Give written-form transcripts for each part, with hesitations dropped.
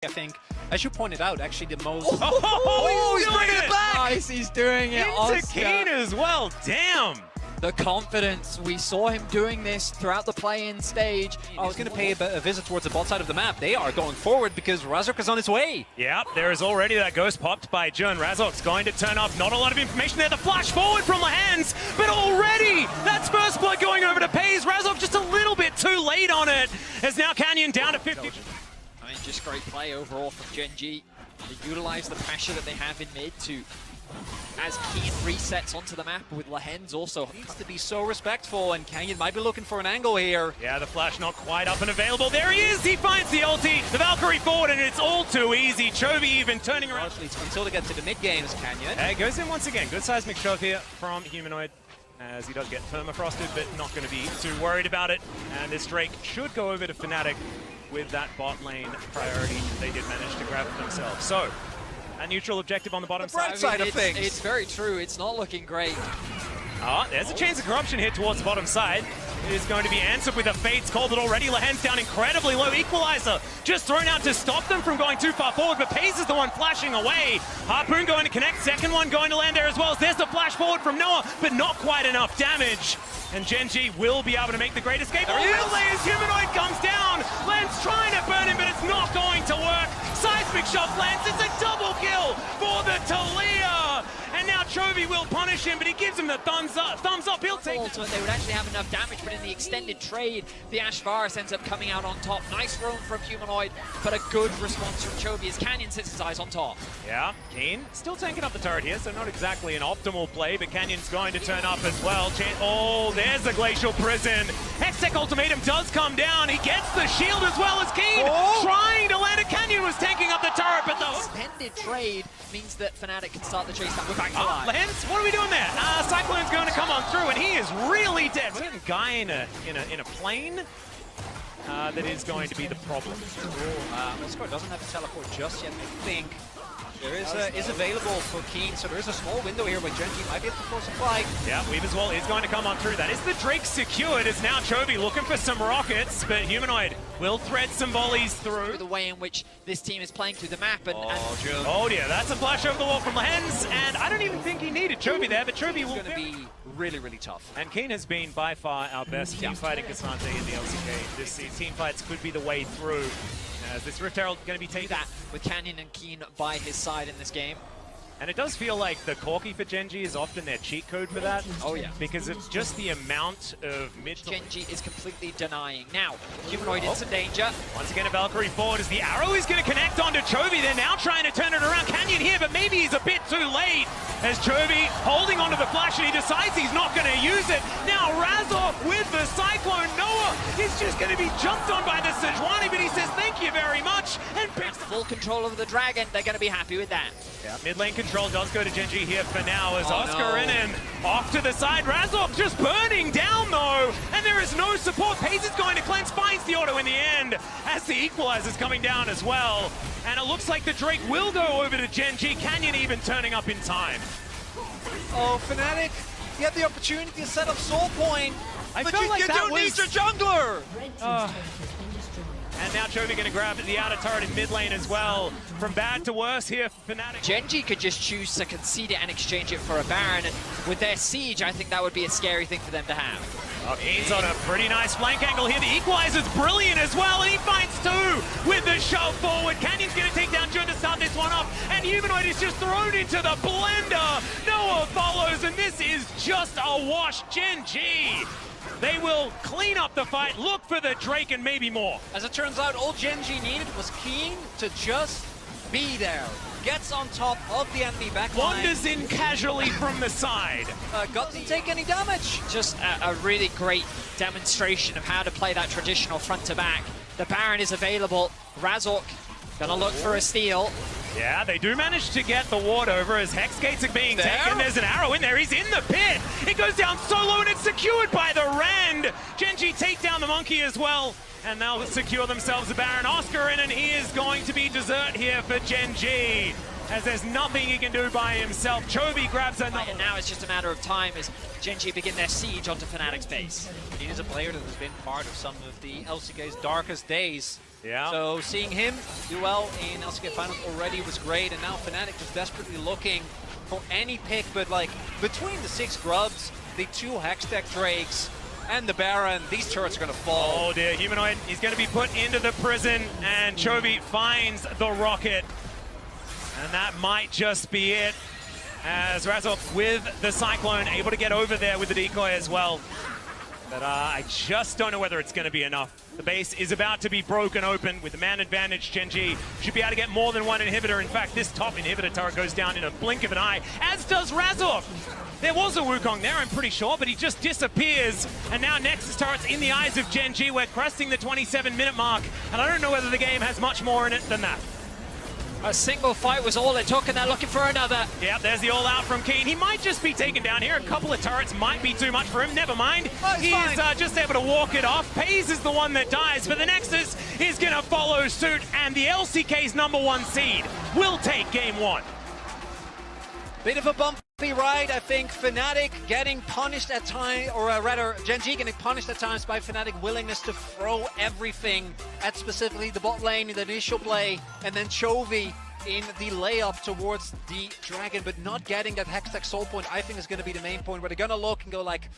I think, as you pointed out, actually the most... he's bringing it back! Nice, he's doing it. Into Keen as well, damn! The confidence, we saw him doing this throughout the play-in stage. I was going to pay a visit towards the bot side of the map. They are going forward because Razork is on his way. Yep, there is already that ghost popped by Jun. Razork's going to turn up. Not a lot of information there. The flash forward from the hands, but already that's first blood going over to Pays. Razork just a little bit too late on it. As now Canyon down to 50. I mean, just great play overall from Gen.G. They utilize the pressure that they have in mid to, as Keen resets onto the map with Lehens also. Needs to be so respectful, and Canyon might be looking for an angle here. Yeah, the flash not quite up and available. There he is! He finds the ulti, the Valkyrie forward, and it's all too easy. Chovy even turning around. Until they get to the mid games, Canyon. Goes in once again. Good seismic shove here from Humanoid, as he does get permafrosted, but not going to be too worried about it. And this Drake should go over to Fnatic with that bot lane priority. They did manage to grab it themselves. So, a neutral objective on the bottom side of things. It's very true. It's not looking great. There's a chance of corruption here towards the bottom side. It is going to be answered with a Fate's called it already. Lehens down incredibly low. Equalizer just thrown out to stop them from going too far forward, but Pays is the one flashing away. Harpoon going to connect. Second one going to land there as well. There's the flash forward from Noah, but not quite enough damage. And Gen.G will be able to make the great escape. His Humanoid comes down. Lens trying to burn him, but it's not going to work. Seismic shot lands. It's a double kill for the Talia. And now Chovy will punish him, but he gives him the thumbs up. He'll take it. They would actually have enough damage, but in the extended trade, the Ashvaris ends up coming out on top. Nice roam from Humanoid, but a good response from Chovy as Canyon sits his eyes on top. Yeah, Keen still tanking up the turret here, so not exactly an optimal play, but Canyon's going to turn up as well. There's the Glacial Prison. Hextech Ultimatum does come down. He gets the shield as well as Keen trying to land it. Canyon was tanking up the turret, but the extended trade means that Fnatic can start the chase up. We're back to life. Lens, what are we doing there? Cyclone's going to come on through, and he is really dead. We're getting a guy in a plane. That is going to be the problem. Oscar doesn't have to teleport just yet, I think. There is available for Keen, so there is a small window here where Gen.G might be able to force a fight. Yeah, Weave as well is going to come on through. That is the Drake secured. It's now Chovy looking for some rockets, but Humanoid will thread some volleys through. The way in which this team is playing through the map. Oh dear, that's a flash over the wall from Lehens, and I don't even think he needed Chovy there, but Chovy will be really, really tough. And Keen has been by far our best team fighting Cassante in the LCK. This team fights could be the way through. As this Rift Herald going to be taking that with Canyon and Keen by his side in this game. And it does feel like the Corki for Gen.G is often their cheat code for that. Oh yeah. Because it's just the amount of mid... Gen.G is completely denying. Now, Humanoid in some danger. Once again, a Valkyrie forward as the arrow is going to connect onto Chovy. They're now trying to turn it around. Canyon here, but maybe he's a bit too late. As Chovy holding onto the flash and he decides he's not going to use it. Now Razork with the Cyclone. Noah is just going to be jumped on by the Sejuani, but he says thank you very much. And picks full control over the dragon. They're going to be happy with that. Yeah, mid lane control does go to Gen.G here for now as Oscar in him. Off to the side. Razork just burning down though. And there is no support. Pays is going to cleanse, finds the auto in the end as the equalizer's coming down as well. And it looks like the Drake will go over to Gen.G. Canyon even turning up in time. Oh, Fnatic, you had the opportunity to set up Soul Point, but felt like you that don't need your jungler! And now Chovy going to grab the outer turret in mid lane as well. From bad to worse here for Fnatic. Gen.G could just choose to concede it and exchange it for a Baron. And with their siege, I think that would be a scary thing for them to have. Keen's on a pretty nice flank angle here. The equalizer's brilliant as well, and he finds two with the shove forward. Canyon's going to take down Jun to start this one off, and Humanoid is just thrown into the blender. Noah follows, and this is just a wash. Gen.G. They will clean up the fight, look for the Drake, and maybe more. As it turns out, all Gen.G needed was Keen to just be there. Gets on top of the enemy backline. Wanders in casually from the side. Doesn't take any damage. Just a really great demonstration of how to play that traditional front to back. The Baron is available. Razork gonna look for a steal. Yeah, they do manage to get the ward over as Hex Gates are being taken. There's an arrow in there. He's in the pit. It goes down so low and it's secured by the Rend. Gen.G take down the monkey as well. And they'll secure themselves a Baron. Oscar in, and he is going to be dessert here for Gen.G. As there's nothing he can do by himself. Chovy grabs another. And now it's just a matter of time as Gen.G begin their siege onto Fnatic's base. He is a player that has been part of some of the LCK's darkest days. Yeah. So seeing him do well in LCK Finals already was great, and now Fnatic just desperately looking for any pick, but like between the 6 Grubs, the 2 Hextech Drakes, and the Baron, these turrets are going to fall. Oh dear, Humanoid, he's going to be put into the prison, and Chovy finds the rocket. And that might just be it, as Razork with the Cyclone able to get over there with the decoy as well. But I just don't know whether it's going to be enough. The base is about to be broken open with the man advantage. Gen.G should be able to get more than 1 inhibitor. In fact, this top inhibitor turret goes down in a blink of an eye, as does Razork. There was a Wukong there, I'm pretty sure, but he just disappears. And now Nexus turret's in the eyes of Gen.G. We're cresting the 27-minute mark, and I don't know whether the game has much more in it than that. A single fight was all it took, and they're looking for another. Yeah, there's the all-out from Keen. He might just be taken down here. A couple of turrets might be too much for him. Never mind. Oh, he's just able to walk it off. Pays is the one that dies, but the Nexus is going to follow suit, and the LCK's #1 seed will take game 1. Bit of a bumpy ride, I think. Fnatic getting punished at times, or rather Gen.G getting punished at times by Fnatic willingness to throw everything at specifically the bot lane in the initial play, and then Chovy in the layup towards the Dragon, but not getting that Hextech Soul Point, I think is going to be the main point where they're going to look and go like,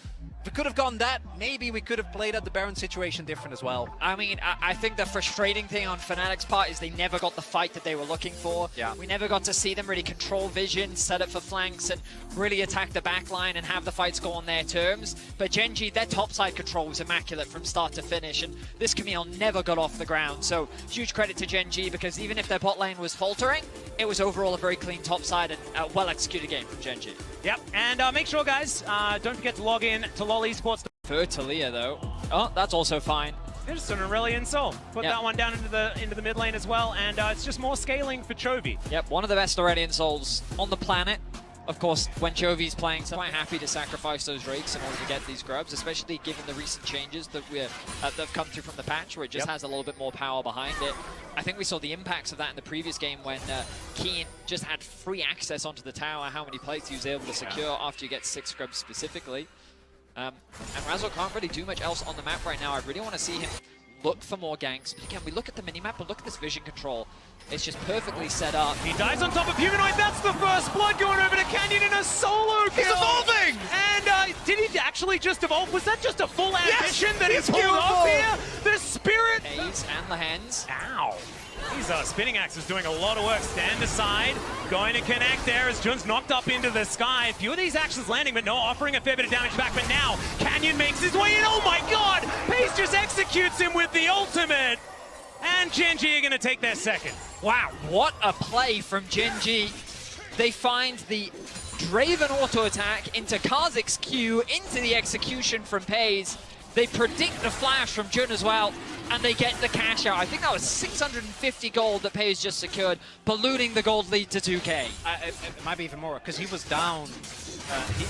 if we could have gone that, maybe we could have played out the Baron situation different as well. I mean, I think the frustrating thing on Fnatic's part is they never got the fight that they were looking for. Yeah. We never got to see them really control vision, set up for flanks, and really attack the backline and have the fights go on their terms. But Gen.G, their topside control was immaculate from start to finish, and this Camille never got off the ground. So huge credit to Gen.G, because even if their bot lane was faltering, it was overall a very clean topside and a well-executed game from Gen.G. Yep, and make sure, guys, don't forget to log in to LoL Esports. For Talia, though. Oh, that's also fine. There's an Aurelion Soul. Put that one down into the mid lane as well, and it's just more scaling for Chovy. Yep, one of the best Aurelion Souls on the planet. Of course, when Chovy's playing, so I'm quite happy to sacrifice those Drakes in order to get these Grubs, especially given the recent changes that have come through from the patch, where it just has a little bit more power behind it. I think we saw the impacts of that in the previous game when Keen just had free access onto the tower, how many plates he was able to secure after you get 6 Grubs specifically. And Razork can't really do much else on the map right now. I really want to see him look for more ganks. But again, we look at the minimap, but look at this vision control. It's just perfectly set up. He dies on top of Humanoid. That's the first blood going over to Canyon in a solo kill. He's evolving! And did he actually just evolve? Was that just a full ambition that he's pulled off here? The spirit! A's and the hens. Ow. These spinning axes doing a lot of work. Stand aside, going to connect there as Jun's knocked up into the sky. A few of these axes landing, but no, offering a fair bit of damage back. But now, Canyon makes his way in. Oh my god! Pace just executes him with the ultimate. And Gen.G are going to take their second. Wow, what a play from Gen.G. They find the Draven auto attack into Kha'Zix's Q, into the execution from Pays. They predict the flash from Jun as well, and they get the cash out. I think that was 650 gold that Pays just secured, ballooning the gold lead to 2K. It might be even more, because he was down.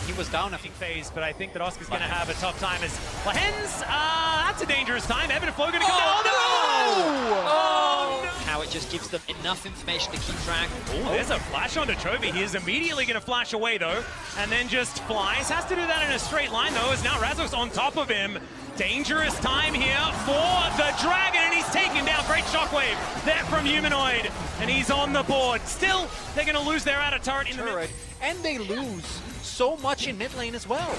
He was down, I think. Phase, but I think that Oscar's going to have a tough time as Hens, that's a dangerous time. Evan and Flo going to come down. Oh, no! How it just gives them enough information to keep track. Oh, there's a flash onto Chovy. He is immediately going to flash away, though, and then just flies. Has to do that in a straight line, though, as now Razork's on top of him. Dangerous time here for the Dragon, and he's taken down. Great shockwave there from Humanoid, and he's on the board. Still, they're going to lose their outer turret in the mid. And they lose so much in mid lane as well.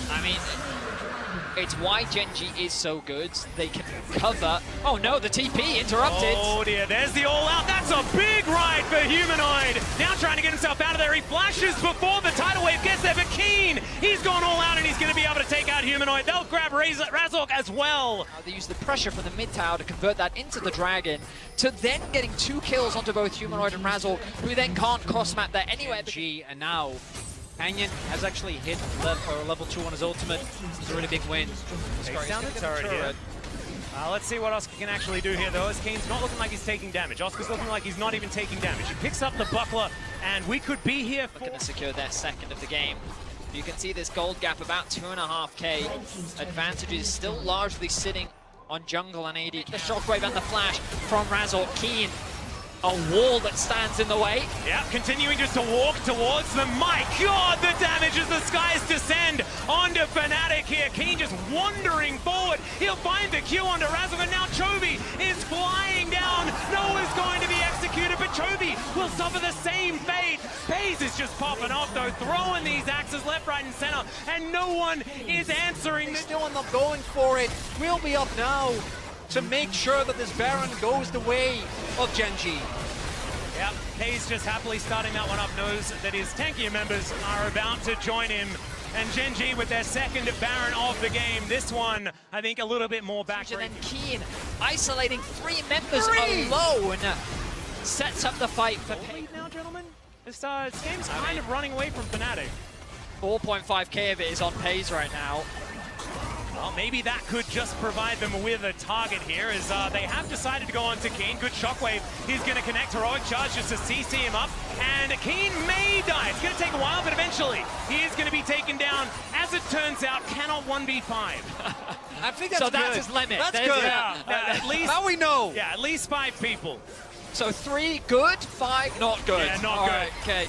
I mean, it's why Gen.G is so good. They can cover. Oh no, the TP interrupted. Oh dear, there's the all-out. That's a big ride for Humanoid. Now trying to get himself out of there. He flashes before the tidal wave gets there, but Keen, he's gone all out, and he's going to be able to take out Humanoid. They'll grab Razork as well. They use the pressure from the mid tower to convert that into the Dragon, to then getting 2 kills onto both Humanoid and Razork, who then can't cross-map there anywhere. G, and now Canyon has actually hit level 2 on his ultimate. It's a really big win. Takes down the turret here. Let's see what Oscar can actually do here, though, as Kane's not looking like he's taking damage. Oscar's looking like he's not even taking damage. He picks up the buckler, and we could be here for... Looking to secure their second of the game. You can see this gold gap about 2.5k. Advantage is still largely sitting on jungle and AD. The shockwave and the flash from Razork. Keen a wall that stands in the way. Yeah, continuing just to walk towards them. My God, the damage as the skies descend onto Fnatic here. Keen just wandering forward. He'll find the Q onto Razzle, and now Chovy is flying down. Noah's going to be executed, but Chovy will suffer the same fate. FaZe is just popping off though, throwing these axes left, right, and center, and no one is answering. They still end up going for it. We'll be up now to make sure that this Baron goes the way of Gen.G. Yep, FaZe just happily starting that one up, knows that his tankier members are about to join him. And Gen.G with their second Baron of the game. This one, I think, a little bit more back. And then Keen isolating 3 members alone sets up the fight for FaZe. Now, gentlemen, this game's kind of running away from Fnatic. 4.5k of it is on FaZe right now. Well, maybe that could just provide them with a target here, as they have decided to go on to Keen. Good shockwave. He's going to connect heroic charge just to CC him up, and Keen may die. It's going to take a while, but eventually he is going to be taken down. As it turns out, cannot 1v5. I think that's so that's good. his limit. That's There's good. At least now we know. Yeah, at least 5 people. So 3 good, 5 not good. Yeah, not All good. right, okay.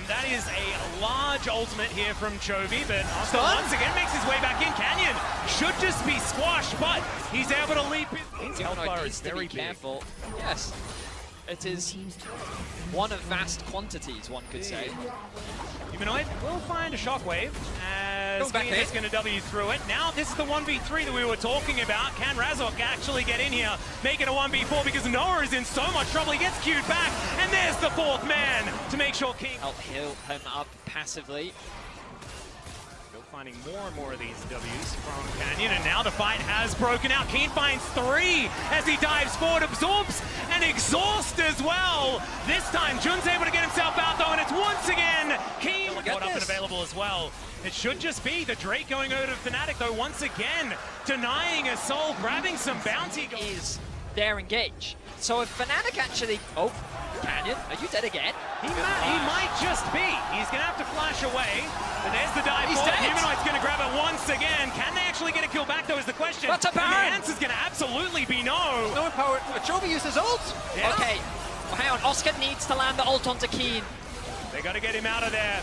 That is a large ultimate here from Chovy, but Oscar Stun? once again makes his way back in. Canyon should just be squashed, but he's able to leap his Humanoid is needs to very be big. careful. Yes, it is one of vast quantities, one could say. Humanoid will find a shockwave as back Keen is going to W through it. Now this is the 1v3 that we were talking about. Can Razok actually get in here, make it a 1v4, because Noah is in so much trouble. He gets queued back, and there's the 4th man to make sure Keen... Help heal him up passively. Still finding more and more of these W's from Canyon, and now the fight has broken out. Keen finds 3 as he dives forward, absorbs and exhaust as well. This time, Jun's able to get himself out though, and it's once again Keen caught up and available as well. It should just be the Drake going over to Fnatic though, once again denying a soul, grabbing some bounty. Is there engage. So if Fnatic actually... Oh, Canyon, are you dead again? He might just be. He's going to have to flash away. And there's the dive He's forward. dead. Humanoid's going to grab it once again. Can they actually get a kill back, though, is the question. That's a And the Baron. answer's going to absolutely be no. No power. Chovy used his ult. Yeah. Okay, well, hang on. Oscar needs to land the ult onto Keen. They got to get him out of there.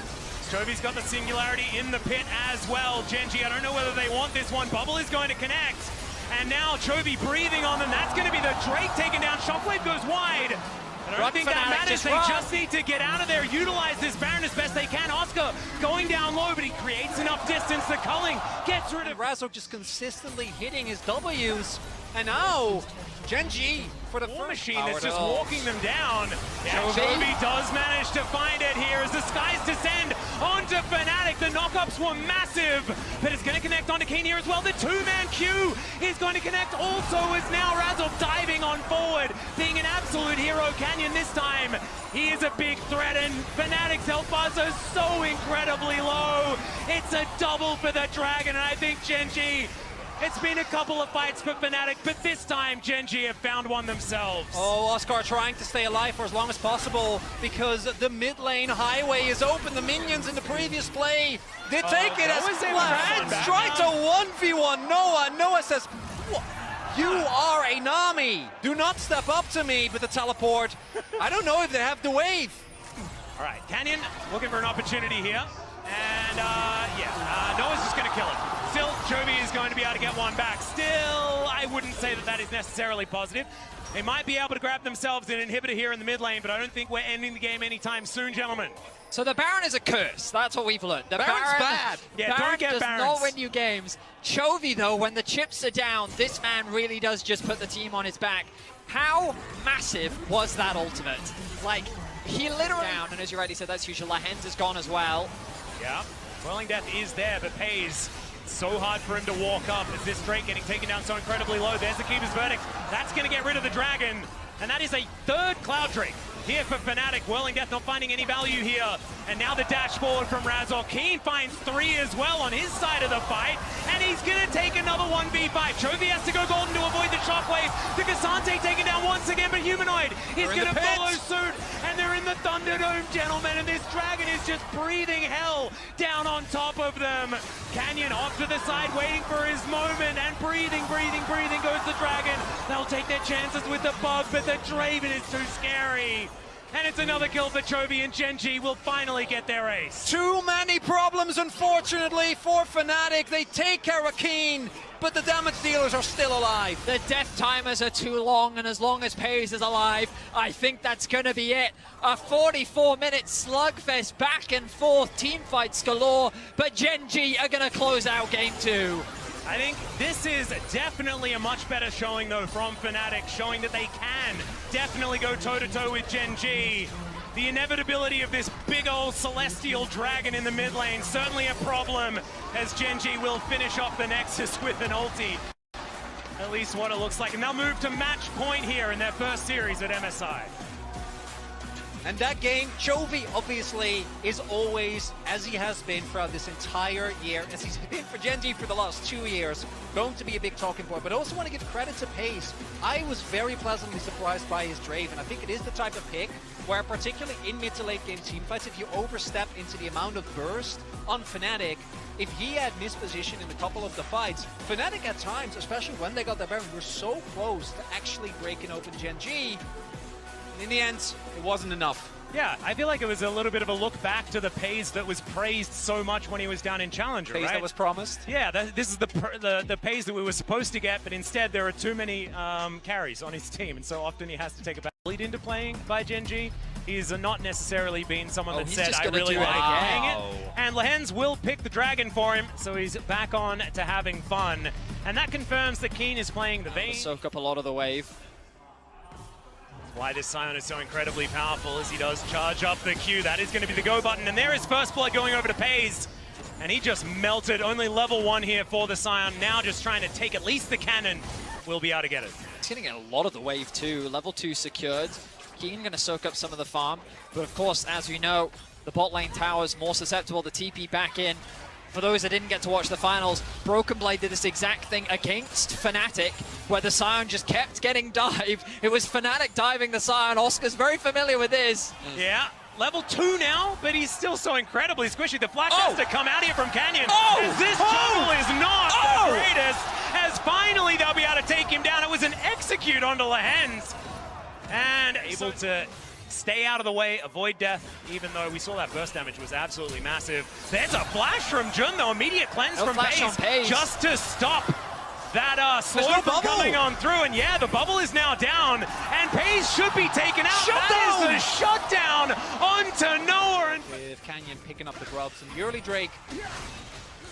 Chovy's got the singularity in the pit as well. Gen.G, I don't know whether they want this one. Bubble is going to connect. And now Chovy breathing on them. That's going to be the Drake taken down. Shockwave goes wide. I don't think that matters. They just need to get out of there, utilize this Baron as best they can. Oscar going down low, but he creates enough distance. The culling gets rid of... Razok just consistently hitting his W's. And now, Gen.G for the War first machine that's just walking them down. Yeah, Chovy does manage to find it here as the skies descend onto Fnatic. The knockups were massive, but it's going to connect onto Keen here as well. The 2-man Q is going to connect also as now Razzle diving on forward, being an absolute hero. Canyon this time, he is a big threat, and Fnatic's health bars are so incredibly low. It's a double for the Dragon, and I think Gen.G, it's been a couple of fights for Fnatic, but this time Gen.G have found one themselves. Oh, Oscar trying to stay alive for as long as possible because the mid lane highway is open. The minions in the previous play did take it as Hands tried to 1v1 Noah. Noah says, "You are a Nami. Do not step up to me with the teleport." I don't know if they have the wave. All right, Canyon looking for an opportunity here. And Noah's just going to kill him. Still, Chovy is going to be able to get one back. Still, I wouldn't say that that is necessarily positive. They might be able to grab themselves an inhibitor here in the mid lane, but I don't think we're ending the game anytime soon, gentlemen. So the Baron is a curse. That's what we've learned. The Baron's Baron, bad. Yeah, Baron don't get does Barons. not win you games. Chovy, though, when the chips are down, this man really does just put the team on his back. How massive was that ultimate? Like, he literally down, and as you already said, that's usual. Lahens is gone as well. Yeah, Swirling Death is there, but pays. It's so hard for him to walk up as this Drake getting taken down so incredibly low. There's the Keeper's Verdict. That's going to get rid of the Dragon. And that is a 3rd Cloud Drake here for Fnatic. Whirling Death not finding any value here. And now the dash forward from Razor. Keen finds 3 as well on his side of the fight. And he's going to take another 1v5. Chovy has to go golden to avoid the shockwave. The Cassante taken down once again, but Humanoid is going to follow suit. And they're in in the Thunderdome, gentlemen, and this dragon is just breathing hell down on top of them. Canyon off to the side, waiting for his moment, and breathing goes the dragon. They'll take their chances with the bug, but the Draven is too scary. And it's another kill for Chovy, and Gen.G will finally get their ace. Too many problems, unfortunately, for Fnatic. They take care of Keen, but the damage dealers are still alive. The death timers are too long, and as long as FaZe is alive, I think that's going to be it. A 44-minute slugfest, back and forth, team fights galore, but Gen.G are going to close out game 2. I think this is definitely a much better showing, though, from Fnatic, showing that they can definitely go toe-to-toe with Gen.G. The inevitability of this big old celestial dragon in the mid lane, certainly a problem, as Gen.G will finish off the Nexus with an ulti. At least what it looks like. And they'll move to match point here in their first series at MSI. And that game, Chovy obviously is always, as he has been throughout this entire year, as he's been for Gen.G for the last 2 years, going to be a big talking point. But I also want to give credit to Pace. I was very pleasantly surprised by his Draven. I think it is the type of pick where, particularly in mid to late game teamfights, if you overstep into the amount of burst on Fnatic, if he had mispositioned in a couple of the fights, Fnatic at times, especially when they got their Baron, were so close to actually breaking open Gen.G. In the end, it wasn't enough. Yeah, I feel like it was a little bit of a look back to the Pace that was praised so much when he was down in Challenger, Pace right? that was promised. Yeah, this is the Pace that we were supposed to get, but instead there are too many carries on his team, and so often he has to take a lead into playing by Gen.G. He's not necessarily been someone that said, I really like playing it. And Lehens will pick the dragon for him, so he's back on to having fun. And that confirms that Keen is playing the Vayne. Soak up a lot of the wave. Why this Scion is so incredibly powerful as he does charge up the Q. That is going to be the go button, and there is first blood going over to Paze. And he just melted. Only level 1 here for the Scion. Now just trying to take at least the cannon. Will be able to get it. He's getting a lot of the wave too. Level 2 secured. Keen going to soak up some of the farm. But of course, as we know, the bot lane tower is more susceptible to TP back in. For those that didn't get to watch the finals, Broken Blade did this exact thing against Fnatic, where the Scion just kept getting dived. It was Fnatic diving the Scion. Oscar's very familiar with this. Yeah, level 2 now, but he's still so incredibly squishy. The flash has to come out here from Canyon. As this jungle is not the greatest, as finally they'll be able to take him down. It was an execute onto Lehens. And able to stay out of the way, avoid death, even though we saw that burst damage was absolutely massive. There's a flash from Jun, though. Immediate cleanse from Pace, just to stop that slow from coming on through. And yeah, the bubble is now down, and Pace should be taken out. That is the shutdown onto Noah. With Canyon picking up the grubs and the early Drake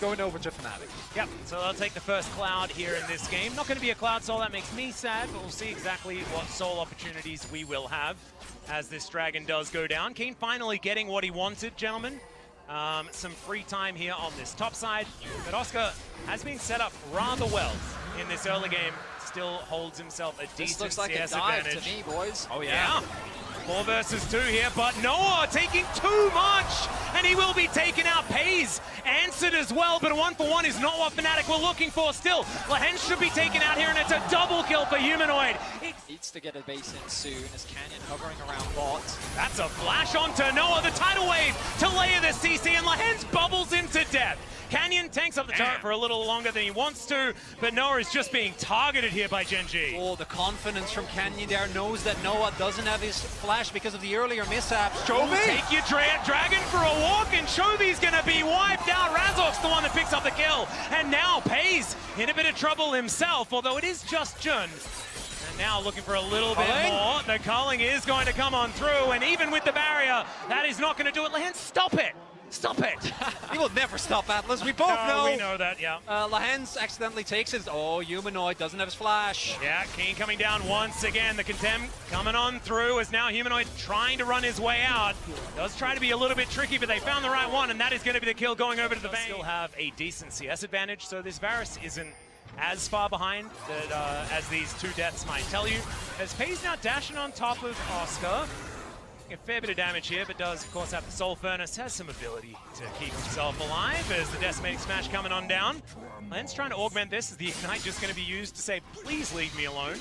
going over to Fnatic. Yep, so they'll take the first Cloud here in this game. Not going to be a Cloud soul, that makes me sad, but we'll see exactly what soul opportunities we will have as this dragon does go down. Keen finally getting what he wanted, gentlemen. Some free time here on this top side, but Oscar has been set up rather well in this early game. Still holds himself a decent CS looks like advantage. a dive to me, boys. Oh yeah. 4 versus 2 here, but Noah taking too much, and he will be taken out. Paze answered as well, but a 1-for-1 is not what Fnatic were looking for still. Lehens should be taken out here, and it's a double kill for Humanoid. Needs to get a base in soon as Canyon hovering around bot. That's a flash onto Noah, the tidal wave to layer the CC, and Lehens bubbles him to death. Canyon tanks up the turret for a little longer than he wants to, but Noah is just being targeted here by Gen.G. Oh, the confidence from Canyon there, knows that Noah doesn't have his flash because of the earlier mishaps. Chovy! Take your dragon for a walk, and Chovy's gonna be wiped out. Razork's the one that picks up the kill, and now Paze in a bit of trouble himself, although it is just Jun. And now looking for a little bit more. The culling is going to come on through, and even with the barrier, that is not going to do it. Lehens, stop it! Stop it! He will never stop Atlas, we both know. We know that, yeah. Lehens accidentally takes his... Oh, Humanoid doesn't have his flash. Yeah, Keen coming down once again. The Contempt coming on through as now Humanoid trying to run his way out. Does try to be a little bit tricky, but they found the right one, and that is going to be the kill going over to the Vayne. Still have a decent CS advantage, so this Varus isn't as far behind that, as these 2 deaths might tell you. As Paze now dashing on top of Oscar. A fair bit of damage here, but does, of course, have the Soul Furnace. Has some ability to keep himself alive as the Decimating Smash coming on down. Len's trying to augment this. Is the Ignite just going to be used to say, please leave me alone?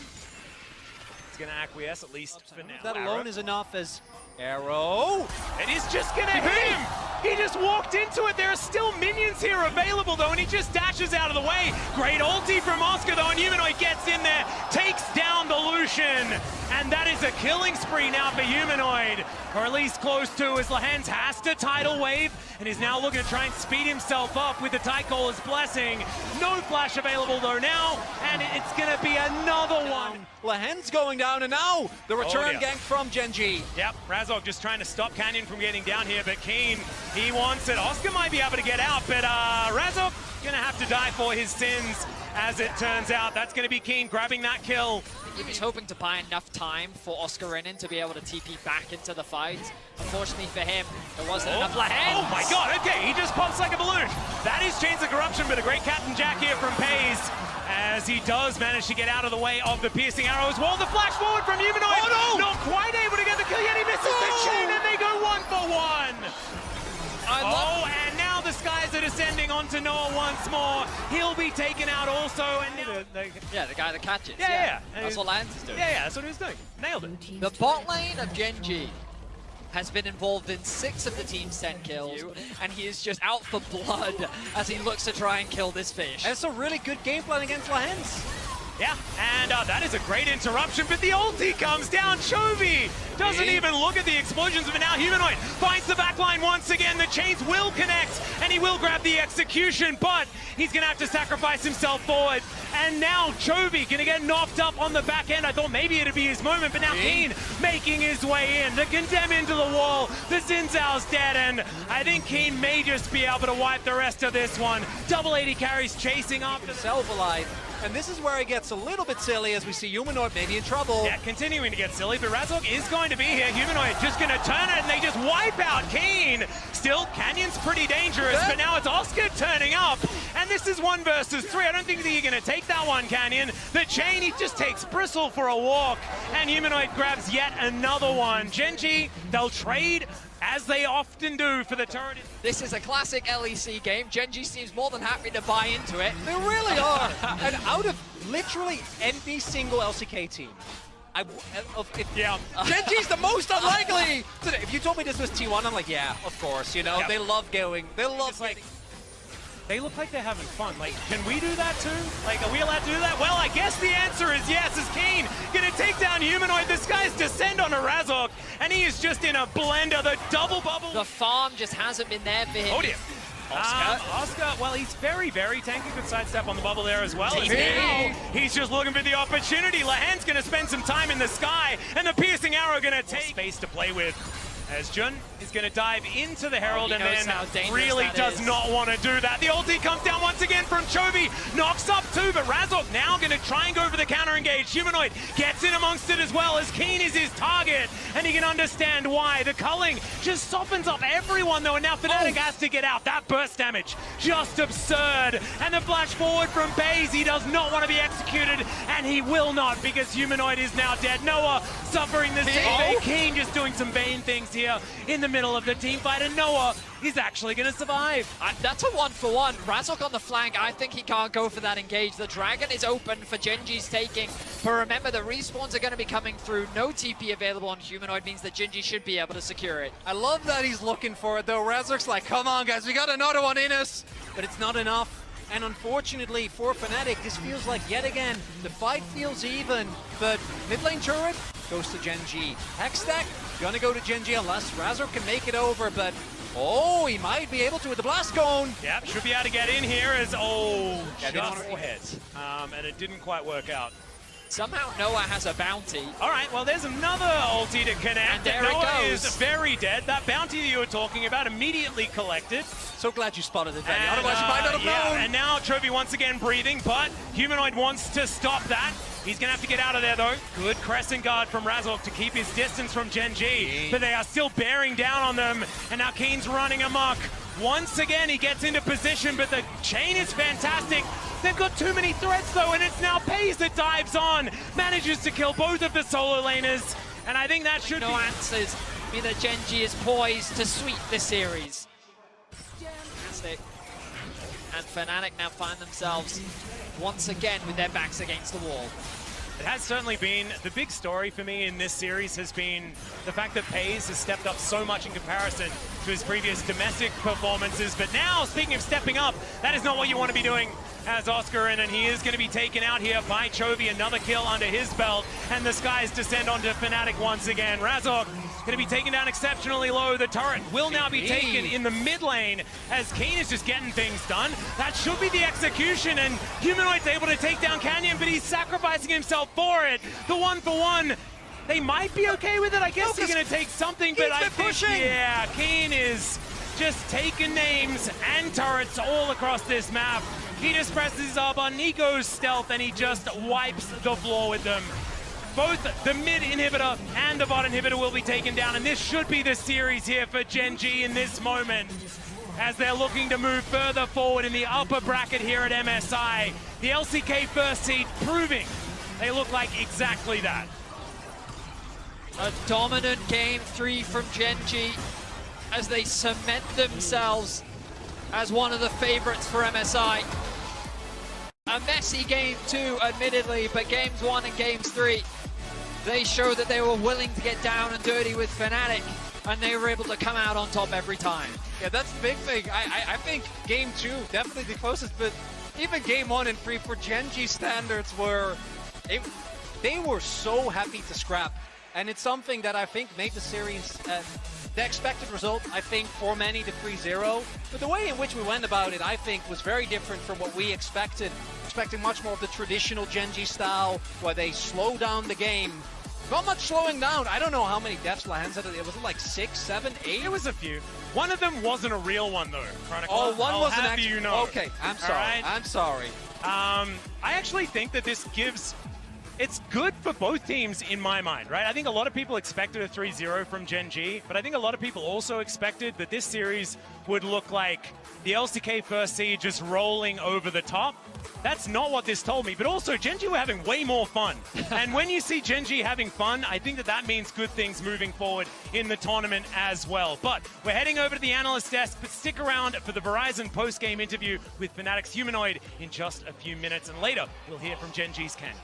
It's going to acquiesce, at least for now. That alone is enough as Arrow. It is just going to hit him. He just walked into it. There are still minions here available, though, and he just dashes out of the way. Great ulti from Oscar, though, and Humanoid gets in there, takes down the Lucian, and that is a killing spree now for Humanoid, or at least close to, as Lehens has to tidal wave, and is now looking to try and speed himself up with the Tycoler's Blessing. No flash available, though, now, and it's going to be another one. Lehens going down, and now the return gank from Gen.G. Yep, Razog just trying to stop Canyon from getting down here, but Keen, he wants it. Oscar might be able to get out, but Razog gonna have to die for his sins, as it turns out. That's gonna be Keen grabbing that kill. He was hoping to buy enough time for Oscar Renin to be able to TP back into the fight. Unfortunately for him, there wasn't enough Lehens. Oh my god, okay, he just pops like a balloon. That is Chains of Corruption, but a great Captain Jack here from Pays, as he does manage to get out of the way of the piercing arrows. Well, the flash forward from Humanoid. Oh, no! Not quite able to get the kill yet. He misses the chain, and they go 1 for 1. And now the skies are descending onto Noah once more. He'll be taken out also. And yeah, the guy that catches. Yeah. That's what Lance is doing. Yeah, that's what he was doing. Nailed it. The bot lane of Gen.G has been involved in 6 of the team's 10 kills, and he is just out for blood as he looks to try and kill this fish. That's a really good game plan against Lehens. Yeah, and that is a great interruption, but the ulti comes down. Chovy doesn't even look at the explosions, but now Humanoid finds the backline once again. The chains will connect, and he will grab the execution, but he's going to have to sacrifice himself forward. And now Chovy going to get knocked up on the back end. I thought maybe it'd be his moment, but now Keen making his way in. The Condemn into the wall. The Xin Zhao's dead, and I think Keen may just be able to wipe the rest of this one. Double 80 carries chasing after himself alive. And this is where it gets a little bit silly as we see Humanoid maybe in trouble. Yeah, continuing to get silly, but Razog is going to be here. Humanoid just going to turn it, and they just wipe out Keen. Still, Canyon's pretty dangerous, but now it's Oscar turning up, and this is 1 versus 3. I don't think that you're going to take that one, Canyon. The chain, he just takes Bristle for a walk, and Humanoid grabs yet another one. Gen.G, they'll trade, as they often do, for the turret. This is a classic LEC game. Gen.G seems more than happy to buy into it. They really are. And out of literally any single LCK team, Gen.G's the most unlikely. If you told me this was T1, I'm like, yeah, of course. You know, they love going. They love like. They look like they're having fun. Like, can we do that too? Like, are we allowed to do that? Well, I guess the answer is yes, as Keen gonna take down Humanoid. This guy's descend on a Razog, and he is just in a blender. The double bubble. The farm just hasn't been there for him. Oh dear. Oscar, well, he's very, very tanky. Good sidestep on the bubble there as well. Now, he's just looking for the opportunity. Lehens gonna spend some time in the sky, and the piercing arrow gonna take space to play with. As Jun is going to dive into the Herald and then really does not want to do that. The ulti comes down once again from Chovy, knocks up 2, but Razog now going to try and go for the counter engage. Humanoid gets in amongst it as well, as Keen is his target, and he can understand why. The culling just softens up everyone though, and now Fnatic has to get out. That burst damage, just absurd. And the flash forward from Baze, he does not want to be executed, and he will not, because Humanoid is now dead. Noah suffering the same. Keen just doing some Bane things here in the middle of the team fight, and Noah is actually going to survive. That's a 1-for-1. Razog on the flank, I think he can't go for that engage. The Dragon is open for Gen.G's taking, but remember the respawns are going to be coming through. No TP available on Humanoid means that Gen.G should be able to secure it. I love that he's looking for it though. Razog's like, come on guys, we got another one in us, but it's not enough. And unfortunately for Fnatic, this feels like yet again, the fight feels even, but mid lane turret goes to Gen.G. Hextech gonna go to Gen.G unless Razor can make it over, but he might be able to with the blast cone. Yep, should be able to get in here as, shot forehead. And it didn't quite work out. Somehow Noah has a bounty. All right, well, there's another ulti to connect. And there Noah it goes. is very dead. That bounty that you were talking about immediately collected. So glad you spotted it, Benny. Otherwise you might not have known. And now Chovy once again breathing, but Humanoid wants to stop that. He's going to have to get out of there, though. Good crescent guard from Razog to keep his distance from Gen.G. But they are still bearing down on them, and now Keen's running amok. Once again, he gets into position, but the chain is fantastic. They've got too many threats, though, and it's now Pays that dives on, manages to kill both of the solo laners, and I think that should no answers. Mean that Gen.G is poised to sweep this series. Fantastic. And Fnatic now find themselves once again with their backs against the wall. It has certainly been. The big story for me in this series has been the fact that FaZe has stepped up so much in comparison to his previous domestic performances. But now, speaking of stepping up, that is not what you want to be doing as Oscar, and he is going to be taken out here by Chovy. Another kill under his belt, and the skies descend onto Fnatic once again. Razork going to be taken down exceptionally low. The turret will now be taken in the mid lane as Keen is just getting things done. That should be the execution, and Humanoid's able to take down Canyon, but he's sacrificing himself for it. The 1-for-1. They might be okay with it. I guess he's going to take something, but I think, yeah, Keen is just taking names and turrets all across this map. He just presses up on Nico's stealth, and he just wipes the floor with them. Both the mid inhibitor and the bot inhibitor will be taken down, and this should be the series here for Gen.G in this moment, as they're looking to move further forward in the upper bracket here at MSI. The LCK first seed proving they look like exactly that. A dominant game 3 from Gen.G as they cement themselves as one of the favorites for MSI. A messy game 2, admittedly, but games 1 and games 3, they showed that they were willing to get down and dirty with Fnatic, and they were able to come out on top every time. Yeah, that's the big thing. I think game 2, definitely the closest, but even game 1 and 3 for Gen.G standards were, they were so happy to scrap. And it's something that I think made the series, the expected result, I think, for many, the 3-0. But the way in which we went about it, I think, was very different from what we expected. Expecting much more of the traditional Gen.G style, where they slow down the game. Not much slowing down. I don't know how many deaths Lahans had. Was it like 6, 7, 8? It was a few. One of them wasn't a real one, though, Chronicle. Oh, one wasn't actually. You know. Okay, I'm sorry. Right? I'm sorry. I actually think that this gives... It's good for both teams in my mind, right? I think a lot of people expected a 3-0 from Gen.G, but I think a lot of people also expected that this series would look like the LCK first seed just rolling over the top. That's not what this told me, but also Gen.G were having way more fun. And when you see Gen.G having fun, I think that that means good things moving forward in the tournament as well. But we're heading over to the analyst desk, but stick around for the Verizon post-game interview with Fnatic's Humanoid in just a few minutes. And later, we'll hear from Gen.G's Ken.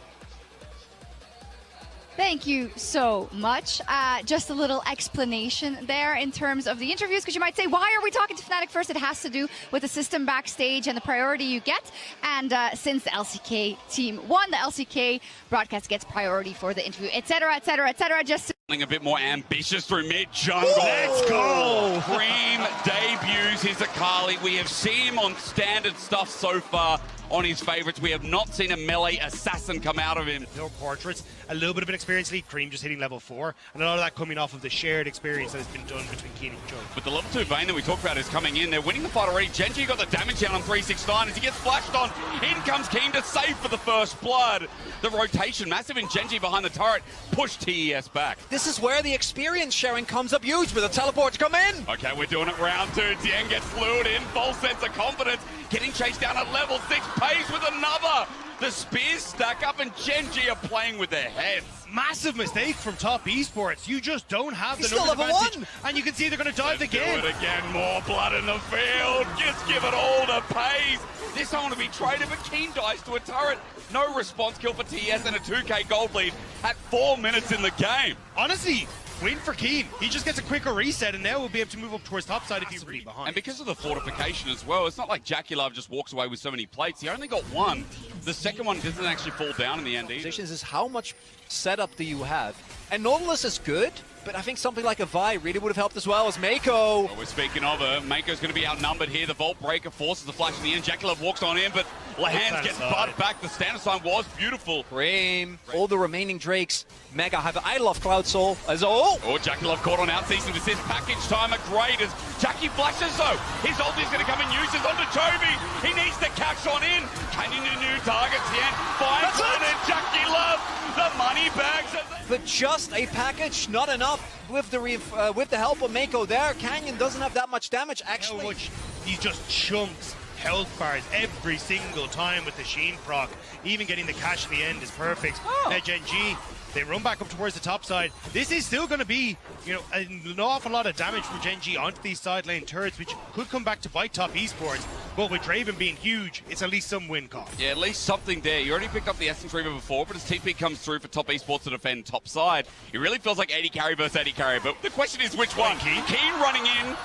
Thank you so much. Just a little explanation there in terms of the interviews, because you might say, why are we talking to Fnatic first? It has to do with the system backstage and the priority you get. And since the LCK team won, the LCK broadcast gets priority for the interview, etc., etc., etc. Just a bit more ambitious through mid-jungle. Let's go! Cream debuts his Akali. We have seen him on standard stuff so far on his favorites. We have not seen a melee assassin come out of him. No portraits, a little bit of an experience lead, Cream just hitting level 4, and a lot of that coming off of the shared experience that has been done between Keen and Joe. But the level 2 Vayne that we talked about is coming in. They're winning the fight already. Gen.G got the damage down on 369 as he gets flashed on. In comes Keen to save for the first blood. The rotation, massive in Gen.G behind the turret, push TES back. This is where the experience sharing comes up huge with a teleport to come in. Okay, we're doing it round 2. Dieng gets lured in, false sense of confidence. Getting chased down at level 6, pays with another. The spears stack up and Gen.G are playing with their heads. Massive mistake from top esports. You just don't have the He's numbers still level advantage. 1. And you can see they're going to dive again. Do it again, more blood in the field. Just give it all to Pays. This time to be traded, but Keen dies to a turret. No response kill for TS and a 2k gold lead at 4 minutes in the game. Honestly, win for Keen. He just gets a quicker reset, and now we'll be able to move up towards topside if he's really behind. And because of the fortification as well, it's not like Jaculov just walks away with so many plates. He only got one. The second one doesn't actually fall down in the end either. Positions is how much setup do you have? And Nautilus is good, but I think something like a Vi really would have helped as well as Mako. Well, we're speaking of her. Mako's going to be outnumbered here. The Vault Breaker forces the flash in the end. Jaculov walks on in, but Lahans gets butt back. The standard sign was beautiful. Cream. All the remaining Drakes. Mega have. I love Cloud Soul as all. Oh, Jaculov caught on out-season assist. Package time at great as Jackie flashes though. His ulti's going to come in uses onto Chovy. He needs to catch on in. Canyon to new targets here. Finds one and Jaculov. The money bags. But just a package, not enough. With the help of Mako there, Canyon doesn't have that much damage actually. He just chunks health bars every single time with the Sheen proc. Even getting the cash in the end is perfect. Now Gen.G They run back up towards the top side. This is still going to be, you know, an awful lot of damage from Gen.G onto these side lane turrets, which could come back to bite top esports. But with Draven being huge, it's at least some win con. Yeah, at least something there. You already picked up the Essence Reaver before, but as TP comes through for top esports to defend top side, it really feels like 80 carry versus 80 carry. But the question is which one? Keen running in.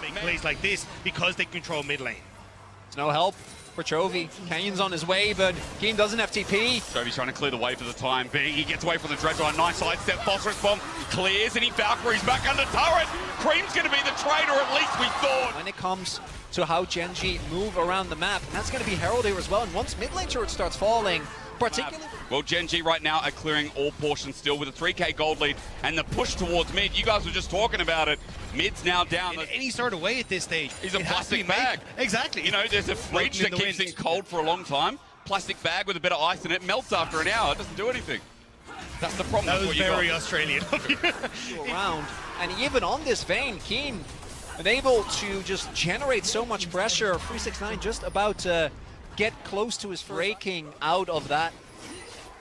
Make plays like this because they control mid lane. There's no help for Chovy. Canyon's on his way, but Keen doesn't have TP. Chovy's trying to clear the way for the time being. He gets away from the Dreadline. Nice sidestep. Phosphorus bomb clears, and he Valkyries back under turret. Cream's going to be the traitor, at least we thought. When it comes to how Gen.G move around the map, and that's going to be Herald here as well. And once mid lane turret starts falling, particularly... Well, Gen.G right now are clearing all portions still with a 3k gold lead and the push towards mid. You guys were just talking about it. Mid's now down. In any sort of way at this stage. He's a plastic bag. Exactly. You know, there's a fridge that keeps things cold for a long time. Plastic bag with a bit of ice in it, melts after an hour. It doesn't do anything. That's the problem. That was very Australian. around. And even on this vein, Keen been able to just generate so much pressure. 369 just about to get close to his breaking out of that.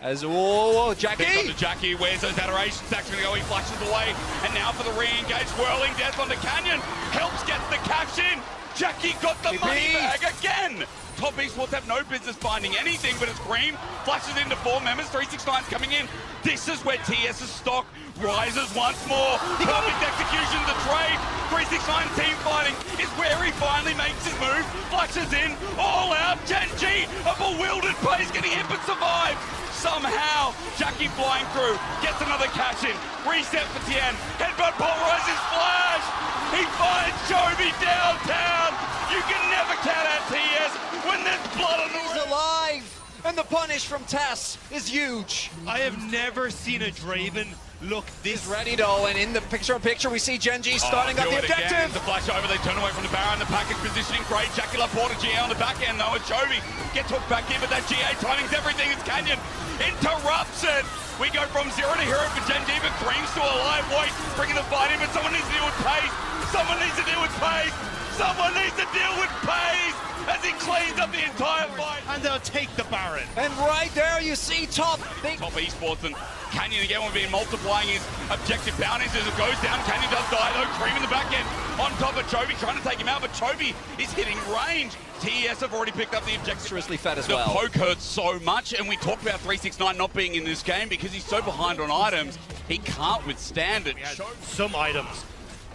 As whoa, Jackie! Picked onto Jackie, where's those adorations? Zach's gonna go, he flashes away. And now for the re-engage, whirling death onto Canyon. Helps get the cash in. Jackie got the money bag again. Top esports have no business finding anything, but it's Cream. Flashes into 4 members, 369's coming in. This is where TS's stock rises once more. Perfect execution, the trade. 369 team fighting is where he finally makes his move. Flashes in, all out. Gen.G, a bewildered pace, getting hit but survives. Somehow, Jackie flying through, gets another cash in. Reset for Tien. Headbutt pulverizes flash. He finds Chovy downtown. You can never count out TS when there's blood on the He's alive! And the punish from Tess is huge. I have never seen a Draven look this ready though, and in the picture-in-picture we see Gen.G starting up the objective. The flash over, they turn away from the Baron, the package positioning great. Jackie Laporte, GA on the back end though, and Chovy gets hooked back in, but that GA timing's everything. It's Canyon interrupts it. We go from 0 to hero for Gen.G, but Cream's still alive. Wait, bringing the fight in, but someone needs to deal with pace. Someone needs to deal with pace. Someone needs to deal with pace as he cleans up the entire fight. and they'll take the Baron. And right there you see Top. Top esports, and Canyon again will be multiplying his objective bounties as it goes down. Canyon does die though, Cream in the back end on top of Chovy, trying to take him out, but Chovy is hitting range. TES have already picked up the objective. Seriously fed as the well. poke hurts so much, and we talked about 369 not being in this game because he's so behind on items, he can't withstand it. Some items.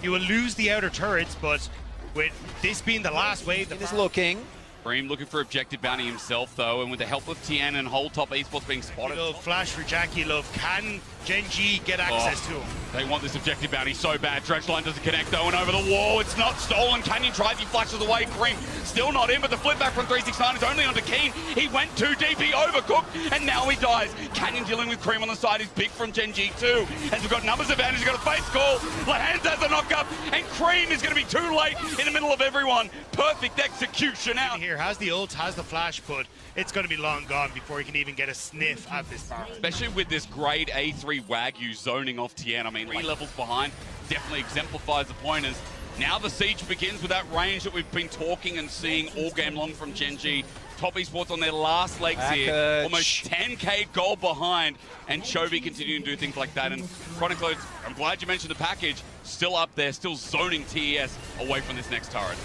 You will lose the outer turrets, but with this being the last wave, It is looking. Bream looking for objective bounty himself though, and with the help of Tien and whole top esports being spotted. love flash for Jackie, love. Can Gen.G get access to him? They want this objective bounty so bad. Dredgeline doesn't connect though, and over the wall, it's not stolen. Canyon tries, he flashes away. Cream still not in, but the flip back from 369 is only onto Keen. He went too deep, he overcooked, and now he dies. Canyon dealing with Cream on the side is big from Gen.G too. As we've got numbers advantage, he's got a face call. Lahans has a knock-up, and Cream is going to be too late in the middle of everyone. Perfect execution out. Here has the ult, has the flash, but it's going to be long gone before he can even get a sniff at this Baron. Especially with this grade A3 Wagyu zoning off Tien. I mean, 3 levels behind definitely exemplifies the point. As now the siege begins with that range that we've been talking and seeing all game long from Gen.G. Top esports on their last legs here, almost 10k gold behind, and Chovy continuing to do things like that. And Chronicles, I'm glad you mentioned the package, still up there, still zoning TES away from this next turret.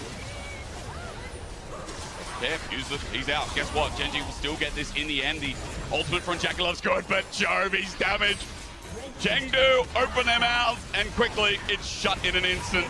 Yeah, use it. He's out. Guess what? Gen.G will still get this in the end. The ultimate from Jackie Love's good, but Chovy's damaged. Chengdu open their mouths, and quickly it's shut in an instant.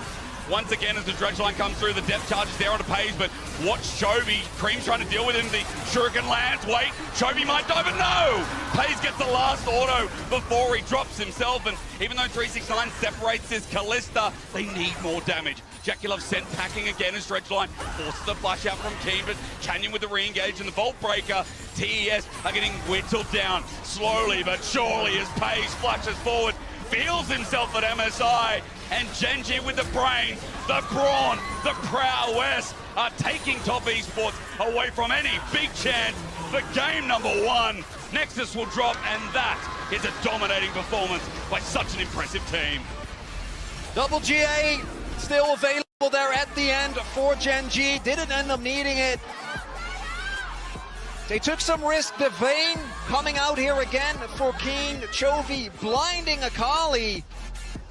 Once again, as the dredge line comes through, the depth charge is there onto Paige, but watch Chovy. Cream's trying to deal with him. The shuriken lands. Wait, Chovy might die, but no! Paige gets the last auto before he drops himself, and even though 369 separates this Callista, they need more damage. Jackie Love sent packing again as Dredgeline forces the flash out from Keen, but Canyon with the re-engage and the Vault Breaker. TES are getting whittled down slowly but surely as Paige flashes forward, feels himself at MSI, and Gen.G with the brain, the brawn, the prowess are taking top esports away from any big chance for game number 1. Nexus will drop, and that is a dominating performance by such an impressive team. Double GA still available there at the end for Gen.G. Didn't end up needing it. They took some risk. The Vayne coming out here again for Keen. Chovy blinding Akali.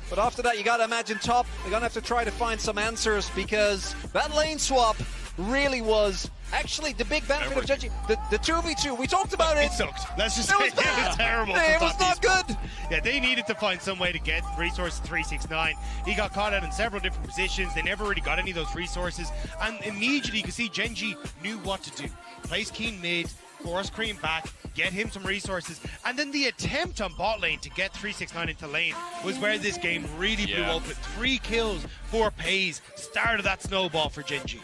But after that, you got to imagine top. They're going to have to try to find some answers because that lane swap really was actually the big benefit of Gen.G. The 2v2, we talked about it. It sucked. Let's just say it was terrible. It was not good. Yeah, they needed to find some way to get resources 369. He got caught out in several different positions. They never really got any of those resources. And immediately you can see Gen.G knew what to do. Place Keen mid, force Cream back, get him some resources. And then the attempt on bot lane to get 369 into lane was where this game really blew open. 3 kills, 4 pays, started that snowball for Gen.G.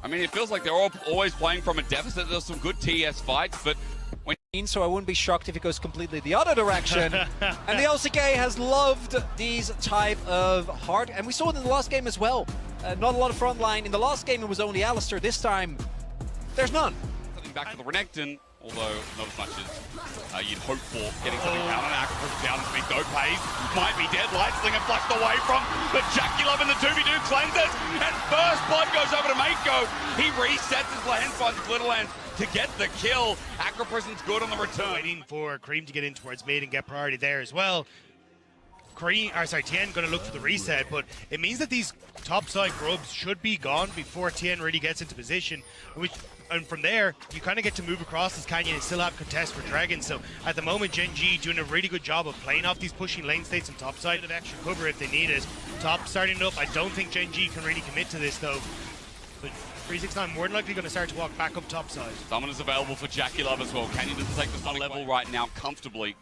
I mean, it feels like they're always playing from a deficit. There's some good TS fights, but when... So I wouldn't be shocked if it goes completely the other direction. And the LCK has loved these type of hard... And we saw it in the last game as well. Not a lot of front line. In the last game, it was only Alistar. This time, there's none. Something back to the Renekton, although not as much as you'd hope for. Getting something down on Aqua down to no pace. Might be dead. Lightslinger flushed away from, but Jackie Love in the 2v2 cleanses. And first blood goes over to Mako. He resets his Lance finds Glittlelands to get the kill. Aqua Prison's good on the return. Waiting for Cream to get in towards mid and get priority there as well. Tien going to look for the reset, but it means that these topside grubs should be gone before Tien really gets into position, and from there, you kind of get to move across this canyon and still have contest for Dragons. So at the moment, Gen.G doing a really good job of playing off these pushing lane states and topside of extra cover if they need it. Top starting up. I don't think Gen.G can really commit to this though. But 369 more than likely going to start to walk back up topside. Someone is available for Jackie Love as well. Canyon doesn't take the Sonic level right now comfortably.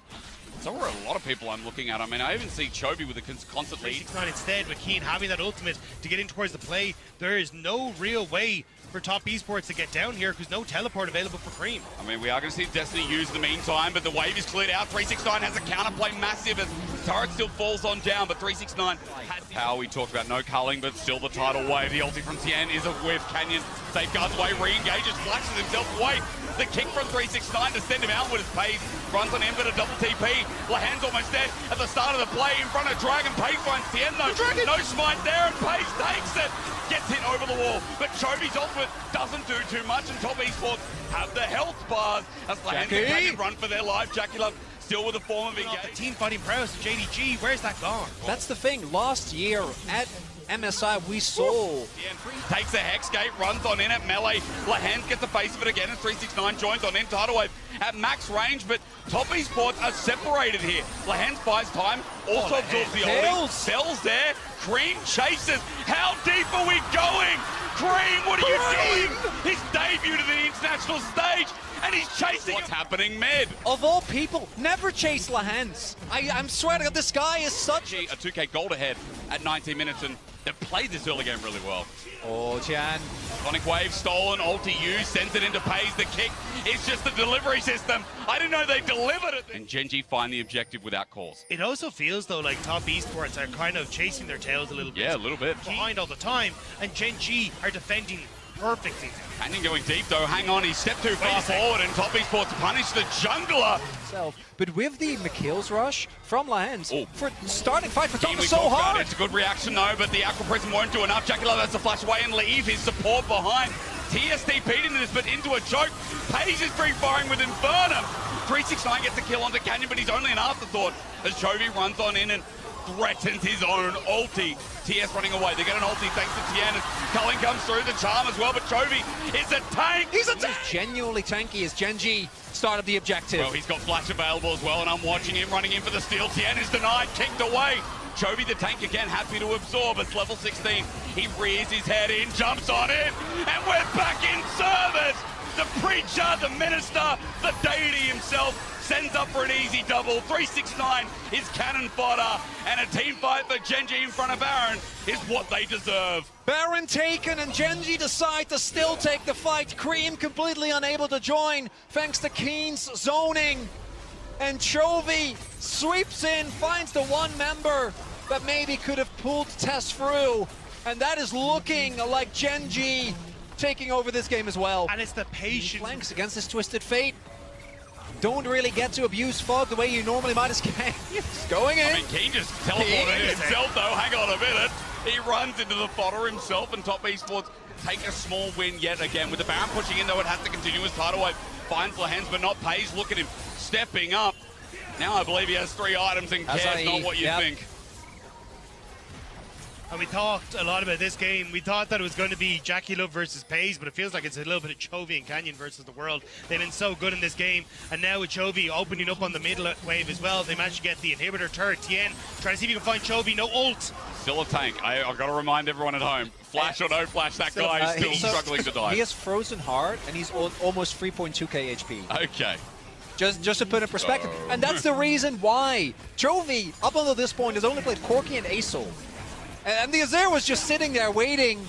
So are a lot of people I'm looking at. I mean, I even see Chovy with a constant lead. 369 instead, with Keen having that ultimate to get in towards the play. There is no real way for top esports to get down here because no teleport available for Cream. I mean, we are going to see Destiny use in the meantime, but the wave is cleared out. 369 has a counterplay massive as turret still falls on down, but 369 has power. We talked about no culling, but still the tidal wave. The ulti from Tien is a whiff. Canyon safeguards away, re-engages, flashes himself away. The kick from 369 to send him outward as Pace runs on him, but a double TP. Lahan's almost dead at the start of the play in front of Dragon. Pace finds Tien though. No smite there, and Pace takes it. Gets hit over the wall, but Chovy's ultimate doesn't do too much, and top esports have the health bars as Lahan's run for their life. Jackie Love still with a form of engagement. The team fighting prowess of JDG, where's that gone? That's the thing. Last year at MSI, we saw... Takes a Hex Gate, runs on in at melee. Lahan gets the face of it again, and 369 joins on in. Tidal Wave at max range, but top esports are separated here. Lahan buys time, also absorbs the ulti. Cells there, Cream chases. How deep are we going? Cream, what are you doing? His debut to the international stage, and he's chasing. What's happening mid? Of all people, never chase Lahan's. I'm swearing that this guy is such a 2k gold ahead at 19 minutes, and they've played this early game really well. Oh, Jan. Sonic Wave stolen, ulti used, sends it into Pays. The kick is just the delivery system. I didn't know they delivered it. And Gen.G find the objective without calls. It also feels though like top esports are kind of chasing their tails a little bit. Yeah, a little bit. Behind all the time, and Gen.G are defending perfectly. Canyon going deep though, hang on, he stepped too far forward, and top esports punish the jungler. But with the McKill's rush from Lahan's, for starting fight for top is so hard. It's a good reaction though, but the Aqua Prism won't do enough. Jackie Love has to flash away and leave his support behind. TSTP'd into this, but into a choke. Paige is free firing with Infernum. 369 gets the kill onto Canyon, but he's only an afterthought as Chovy runs on in and threatens his own ulti. TS running away. They get an ulti thanks to Tien as Culling comes through the charm as well, but Chovy is a tank. He's a tank. He's genuinely tanky as Gen.G started the objective. Well, he's got flash available as well, and I'm watching him running in for the steal. Tien is denied, kicked away. Chovy the tank again, happy to absorb. It's level 16. He rears his head in, jumps on it, and we're back in service. The preacher, the minister, the deity himself sends up for an easy double. 369 is cannon fodder, and a team fight for Gen.G in front of Baron is what they deserve. Baron taken, and Gen.G decide to still take the fight. Cream completely unable to join thanks to Keen's zoning. And Chovy sweeps in, finds the one member that maybe could have pulled Tess through. And that is looking like Gen.G taking over this game as well. And it's the patience. Flanks against this Twisted Fate. Don't really get to abuse Fog the way you normally might as Keen. He's going in. I mean, Keen just teleported in himself though. Hang on a minute. He runs into the fodder himself, and top esports take a small win yet again. With the Baron pushing in though, it has to continue as Tidal Wave finds Lahens, but not Pays. Look at him stepping up. Now I believe he has 3 items and cares not what you think. And we talked a lot about this game. We thought that it was going to be Jackie Love versus Pays, but it feels like it's a little bit of Chovy and Canyon versus the world. They've been so good in this game, and now with Chovy opening up on the middle wave as well, they managed to get the inhibitor turret. Tien trying to see if you can find Chovy. No ult. Still a tank. I've got to remind everyone at home. Flash or no flash, that guy is still struggling to die. He has frozen hard, and he's almost 3.2k HP. Okay. Just to put it in perspective. And that's the reason why Chovy, up until this point, has only played Corki and Asol. And the Azir was just sitting there waiting.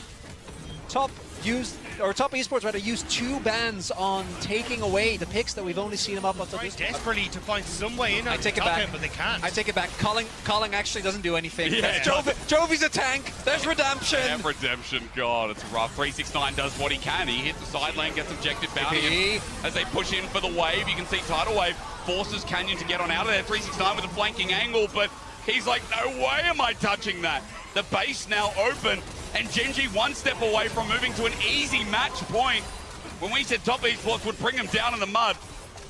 Top Esports rather used 2 bans on taking away the picks that we've only seen him up until this point. Desperately to find some way in. I take it back, but they can't. I take it back. Calling actually doesn't do anything. Yeah. Jovi's a tank. There's redemption. Yeah, redemption. God, it's rough. 369 does what he can. He hits the side lane, gets objective bounty. As they push in for the wave, you can see Tidal Wave forces Canyon to get on out of there. 369 with a flanking angle, but he's like, no way am I touching that. The base now open, and Gen.G 1 step away from moving to an easy match point. When we said top esports would bring them down in the mud,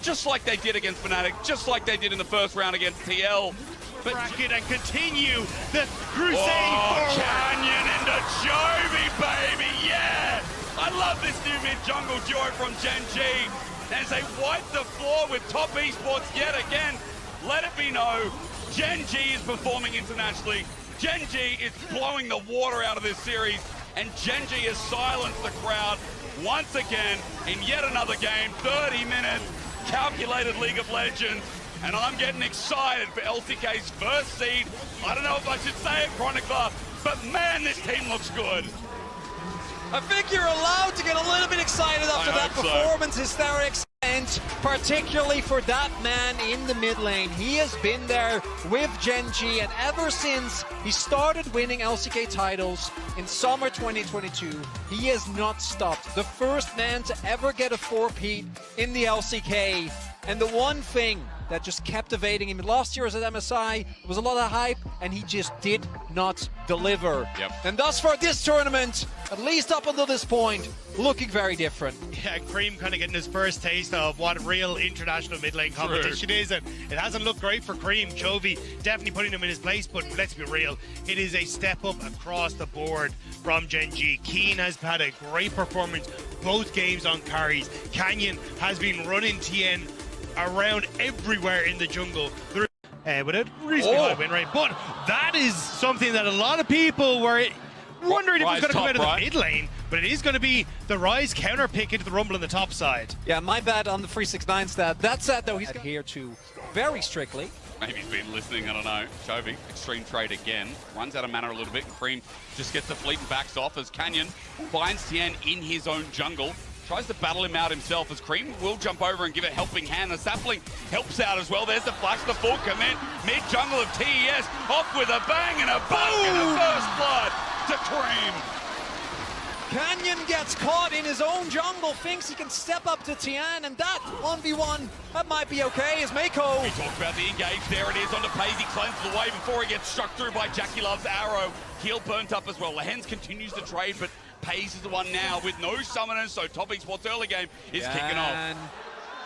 just like they did against Fnatic, just like they did in the first round against TL. But bracket and continue the crusade forward. Canyon into Chovy, baby, yeah! I love this new mid-jungle duo from Gen.G. As they wipe the floor with top esports yet again, let it be known, Gen.G is performing internationally. Gen.G is blowing the water out of this series, and Gen.G has silenced the crowd once again in yet another game. 30 minutes, calculated League of Legends, and I'm getting excited for LCK's first seed. I don't know if I should say it, Chronicler, but man, this team looks good. I think you're allowed to get a little bit excited after that performance, Hysterics. And particularly for that man in the mid lane. He has been there with Gen.G, and ever since he started winning LCK titles in summer 2022, he has not stopped. The first man to ever get a 4-peat in the LCK. And the one thing that just kept evading him last year as at MSI was a lot of hype, and he just did not deliver. And thus far this tournament, at least up until this point, looking very different. Yeah, Cream kind of getting his first taste of what real international mid lane competition is, and it hasn't looked great for Cream. Chovy definitely putting him in his place, but let's be real, it is a step up across the board from Gen.G. Keen has had a great performance both games on carries. Canyon has been running Tien around everywhere in the jungle with a reasonably high win rate, but that is something that a lot of people were wondering if it's going to come out of the mid lane, but it is going to be the Rise counter pick into the Rumble on the top side. Yeah, my bad on the 369 stat. That said, though, he's adhere to very strictly. Maybe he's been listening, I don't know. Chovy, extreme trade again. Runs out of mana a little bit. Cream just gets the fleet and backs off as Canyon finds Tien in his own jungle. Tries to battle him out himself as Cream will jump over and give a helping hand. The sapling helps out as well. There's the flash, the full commit. Mid-jungle of TES off with a bang and a bang and a first blood to Cream. Canyon gets caught in his own jungle, thinks he can step up to Tien, and that 1v1, that might be okay as Mako. We talked about the engage. There it is onto Pays. He cleanses the way before he gets struck through by Jackie Love's arrow. Heal burnt up as well. Lahens continues to trade, but Pays is the one now with no summoners, so top esports early game is kicking off.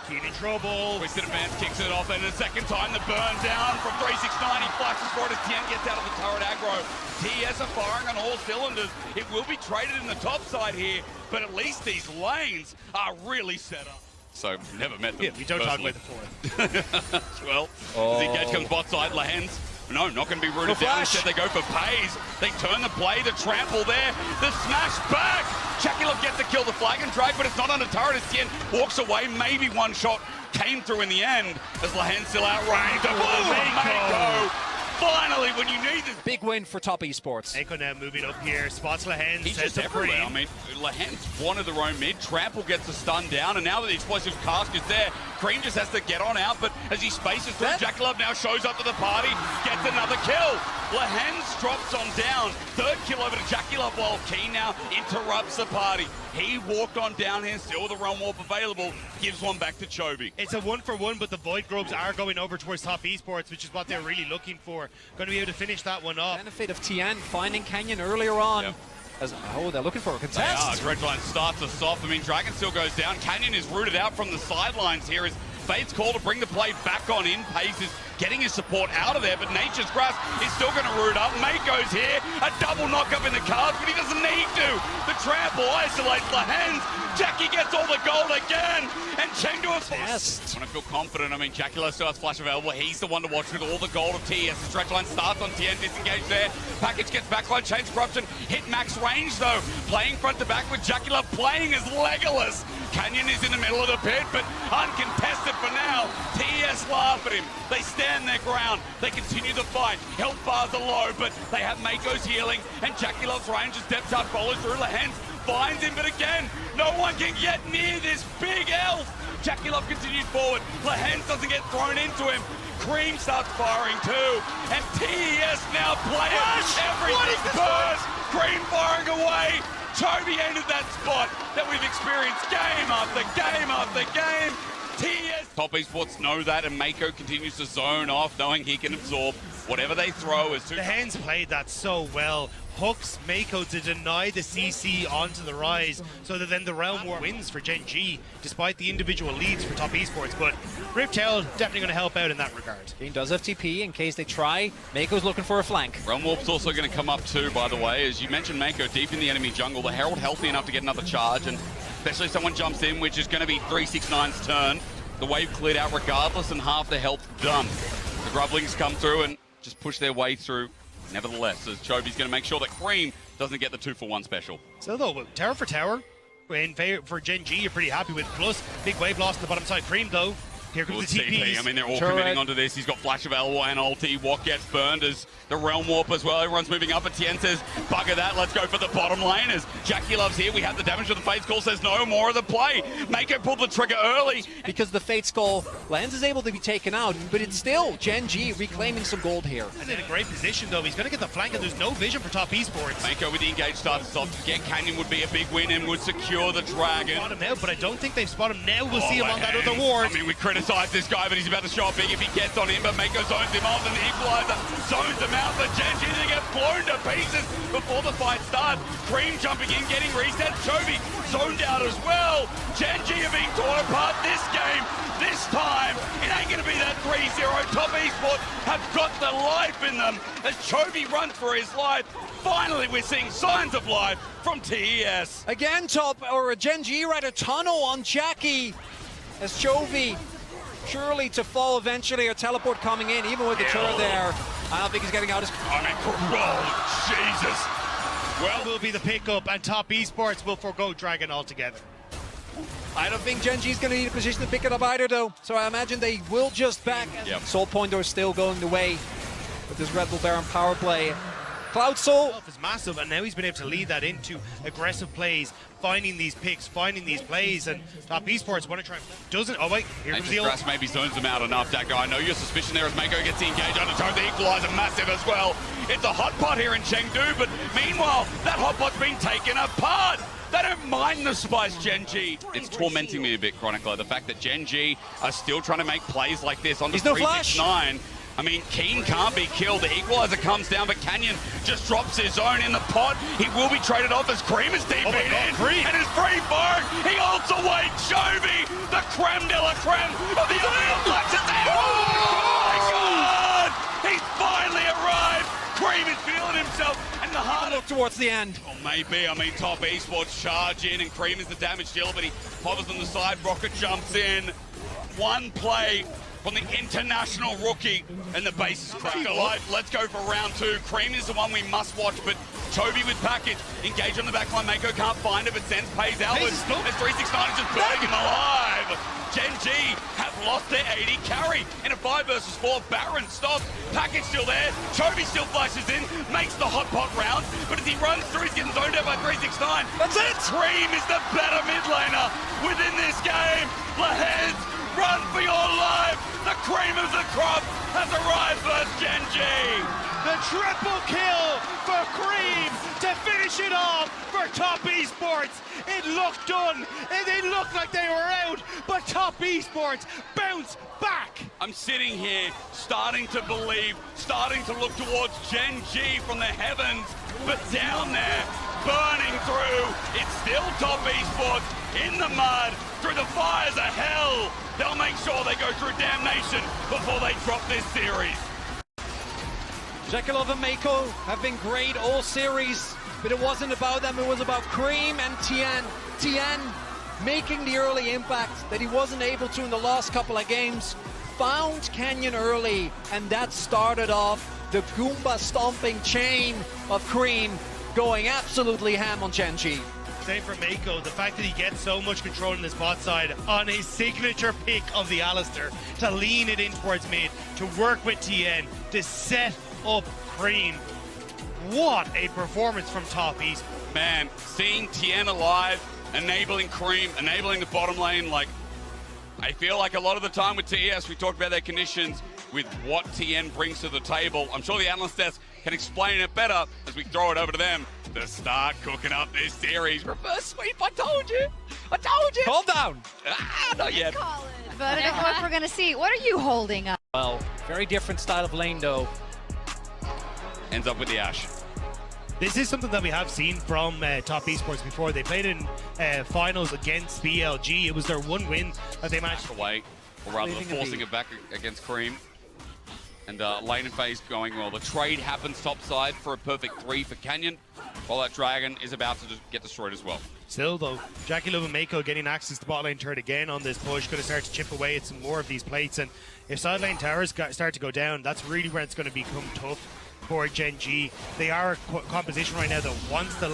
Keen in trouble. Twisted Advance kicks it off, and the second time the burn down from 369. He flashes for it as Tien gets out of the turret aggro. TS are firing on all cylinders. It will be traded in the top side here, but at least these lanes are really set up. So, never met them. Yeah, we don't talk about the fourth. Well, as the engage comes bot side, Lahens. No, not going to be rooted down. Instead, they go for Pays. They turn the play, the trample there, the smash back. Chakilov gets to kill the flag and drag, but it's not under turret as Tien walks away. Maybe one shot came through in the end as Lahens still outranged. Mako. Finally, when you need this. Big win for top esports. Mako now moving up here, spots Lahens. He's just everywhere. I mean, Lahens wanted their own mid. Trample gets the stun down, and now that the explosive cask is there, Cream just has to get on out, but as he spaces through, Jackalove now shows up to the party, gets another kill. Lahens drops on down. Third kill over to Jackalove while Keen now interrupts the party. He walked on down here, still with the Realm Warp available, gives one back to Chovy. It's a 1-for-1, but the Void Grubs are going over towards top esports, which is what they're really looking for. Going to be able to finish that one off. Benefit of Tien finding Canyon earlier on. they're looking for a They are. contest. Dreadline starts us off. I mean, Dragon still goes down. Canyon is rooted out from the sidelines here as Fate's call to bring the play back on in. Pace is getting his support out of there, but Nature's Grasp is still going to root up. Mako's here. A double knock-up in the cards, but he doesn't need to. The trample isolates the hands. Jackie gets all the gold again, and Cheng to a Yes. When I feel confident, I mean, Jackie still has flash available. He's the one to watch with all the gold of TS. The stretch line starts on Tien, disengaged there. Package gets backline, chains corruption. Hit max range, though. Playing front to back with Jackie playing as Legolas. Canyon is in the middle of the pit, but uncontested for now. TS laugh at him. They stand their ground. They continue the fight. Health bars are low, but they have Mako's healing, and Jackie range steps up, follows through Lehens. Finds him, but again, no one can get near this big elf. Jackie continues forward. Lehens doesn't get thrown into him. Cream starts firing too, and TES now playing everything burst. Cream firing away. Toby entered that spot that we've experienced game after game after game. TS. Top esports know that, and Mako continues to zone off, knowing he can absorb whatever they throw. As The Hens played that so well. Hooks Mako to deny the CC onto the rise, so that then the Realm War wins for Gen.G, despite the individual leads for top esports. But Riptail definitely going to help out in that regard. Dean does have TP in case they try. Mako's looking for a flank. Realm Warp's also going to come up too, by the way. As you mentioned, Mako deep in the enemy jungle. The Herald healthy enough to get another charge, and especially if someone jumps in, which is going to be 369's turn. The wave cleared out regardless, and half the health done. The Grublings come through and just push their way through. Nevertheless, as Chovy's going to make sure that Cream doesn't get the 2-for-1 special. So though, tower for tower, in favor for Gen.G, you're pretty happy with. Plus, big wave loss on the bottom side. Cream though, here comes the TPs. I mean, they're all Turret. committing onto this. He's got flash available and ulti. What gets burned is the Realm Warp as well. Everyone's moving up, and Tien says, bugger that, let's go for the bottom lane. As Jackie Love's here, we have the damage, but the Fate's Call says no more of the play. Mako pulled the trigger early. Because the Fate's Call, Lens is able to be taken out, but it's still Gen.G reclaiming some gold here. He's in a great position though. He's going to get the flank, and there's no vision for top esports. Mako with the engage starts off. To get Canyon would be a big win and would secure the Dragon. Spot him out, but I don't think they've spotted him now. We'll see him on that Lehens. other ward. I mean, we criticise this guy, but he's about to show up big if he gets on him, but Mako zones him off, and the equalizer zones him out, but Gen.G to get blown to pieces before the fight starts. Cream jumping in, getting reset. Chovy zoned out as well. Gen.G are being torn apart this game. This time, it ain't going to be that 3-0. Top esports have got the life in them as Chovy runs for his life. Finally, we're seeing signs of life from TES. Again, Gen.G right a tunnel on Jackie as Chovy surely to fall eventually, or teleport coming in, even with the turret there. I don't think he's getting out his... I mean, oh, Jesus. Well, will be the pickup, and top esports will forgo Dragon altogether. I don't think Gen.G is going to need a position to pick it up either, though. So I imagine they will just back. Yep. Soul Pointer is still going the way with this Red Bull Baron power play. Cloud Soul Is massive, and now he's been able to lead that into aggressive plays, finding these picks, finding these plays, and top esports want to try. Doesn't. Oh wait, here comes the Nature's ult. Grasp maybe zones him out enough, that guy. I know your suspicion there as Mako gets the engage under tone. The equalizer massive as well. It's a hot pot here in Chengdu, but meanwhile, that hot pot's been taken apart. They don't mind the spice, Gen.G. It's tormenting me a bit, Chronicler. The fact that Gen.G are still trying to make plays like this on the He's no flash. 369. I mean, Keen can't be killed. The equalizer comes down, but Canyon just drops his own in the pot. He will be traded off as Cream is DP'd in. Cream. And is free firing. He ults away Chovy, the creme de la creme of the Oh my God! He's finally arrived. Cream is feeling himself, and the heart look towards the end. Oh, maybe. I mean, top esports charge in, and Cream is the damage dealer, but he hovers on the side. Rocket jumps in. One play from the international rookie, and the base is cracked alive. Let's go for round two. Cream is the one we must watch, but Chovy with package. Engage on the backline. Mako can't find it, but sends Pays outwards. As 369 is just burning him alive. Gen.G have lost their 80 carry in a 5 versus 4. Baron stops. Package still there. Chovy still flashes in. Makes the hot pot round. But as he runs through, he's getting zoned out by 369. That's it! Cream is the better mid laner within this game. Lehens, run for your life. The cream of the crop has arrived for Gen.G. The triple kill for Cream to finish it off for top esports. It looked done. It looked like they were out, but top esports bounce back. I'm sitting here starting to believe, starting to look towards Gen.G from the heavens, but down there, burning through. It's still top esports in the mud, through the fires of hell. They'll make sure they go through damnation before they drop this series. Jekyll and Mako have been great all series, but it wasn't about them, it was about Cream and Tien. Tien making the early impact that he wasn't able to in the last couple of games, found Canyon early, and that started off the Goomba stomping chain of Cream going absolutely ham on Gen.G. Same for Mako, the fact that he gets so much control in his bot side on his signature pick of the Alistair, to lean it in towards mid, to work with Tien, to set up Cream. What a performance from top east. Man, seeing Tien alive, enabling Cream, enabling the bottom lane, like, I feel like a lot of the time with TES, we talked about their conditions with what Tien brings to the table. I'm sure the analyst desk can explain it better as we throw it over to them to start cooking up this series. Reverse sweep, I told you. I told you. Calm down. Not yet. Call it, but I don't know if we're going to see. What are you holding up? Well, very different style of lane though. Ends up with the Ash. This is something that we have seen from Top Esports before. They played in finals against BLG. It was their one win that they managed away, or rather forcing it back against Cream. And lane and phase going well. The trade happens topside for a perfect 3 for Canyon, while that Dragon is about to get destroyed as well. Still though, Jackie Love and Mako getting access to bot lane turret again on this push, going to start to chip away at some more of these plates. And if side lane towers start to go down, that's really where it's going to become tough for Gen.G. They are a composition right now that wants to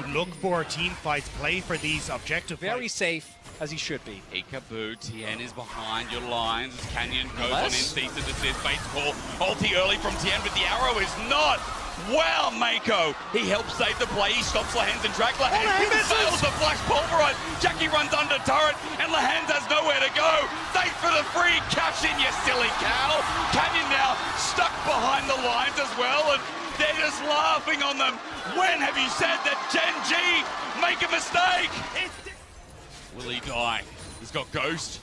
look for team fights, play for these objective Very fights. safe, as he should be. Peekaboo, Tien is behind your lines as Canyon goes on in, sees the desist, baits call. Ulti early from Tien, but the arrow is not. Wow, Mako, he helps save the play. He stops Lahans and drag Lahans. He fails the flash pulverize. Jackie runs under turret, and Lahans has nowhere to go. Thanks for the free cash in, you silly cow. Canyon now stuck behind the lines as well, and they're just laughing on them. When have you said that Gen.G make a mistake? Will he die? He's got Ghost,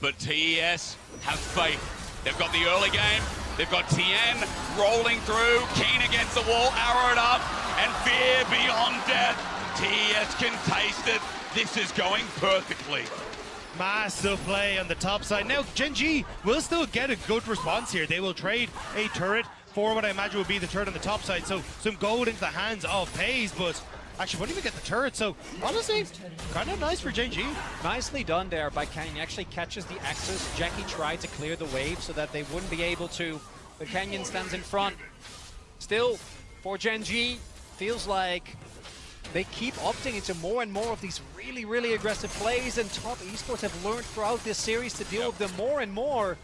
but TES have faith. They've got the early game. They've got Tien rolling through, keen against the wall, arrowed up, and fear beyond death. TES can taste it. This is going perfectly. Massive play on the top side. Now, Gen.G will still get a good response here. They will trade a turret for what I imagine will be the turret on the top side. So some gold into the hands of FaZe, but actually won't even get the turret. So honestly, kind of nice for Gen.G. Nicely done there by Canyon. He actually catches the axis. Jackie tried to clear the wave so that they wouldn't be able to, but Canyon stands in front. Still, for Gen.G, feels like they keep opting into more and more of these really, really aggressive plays, and Top Esports have learned throughout this series to deal with them more and more.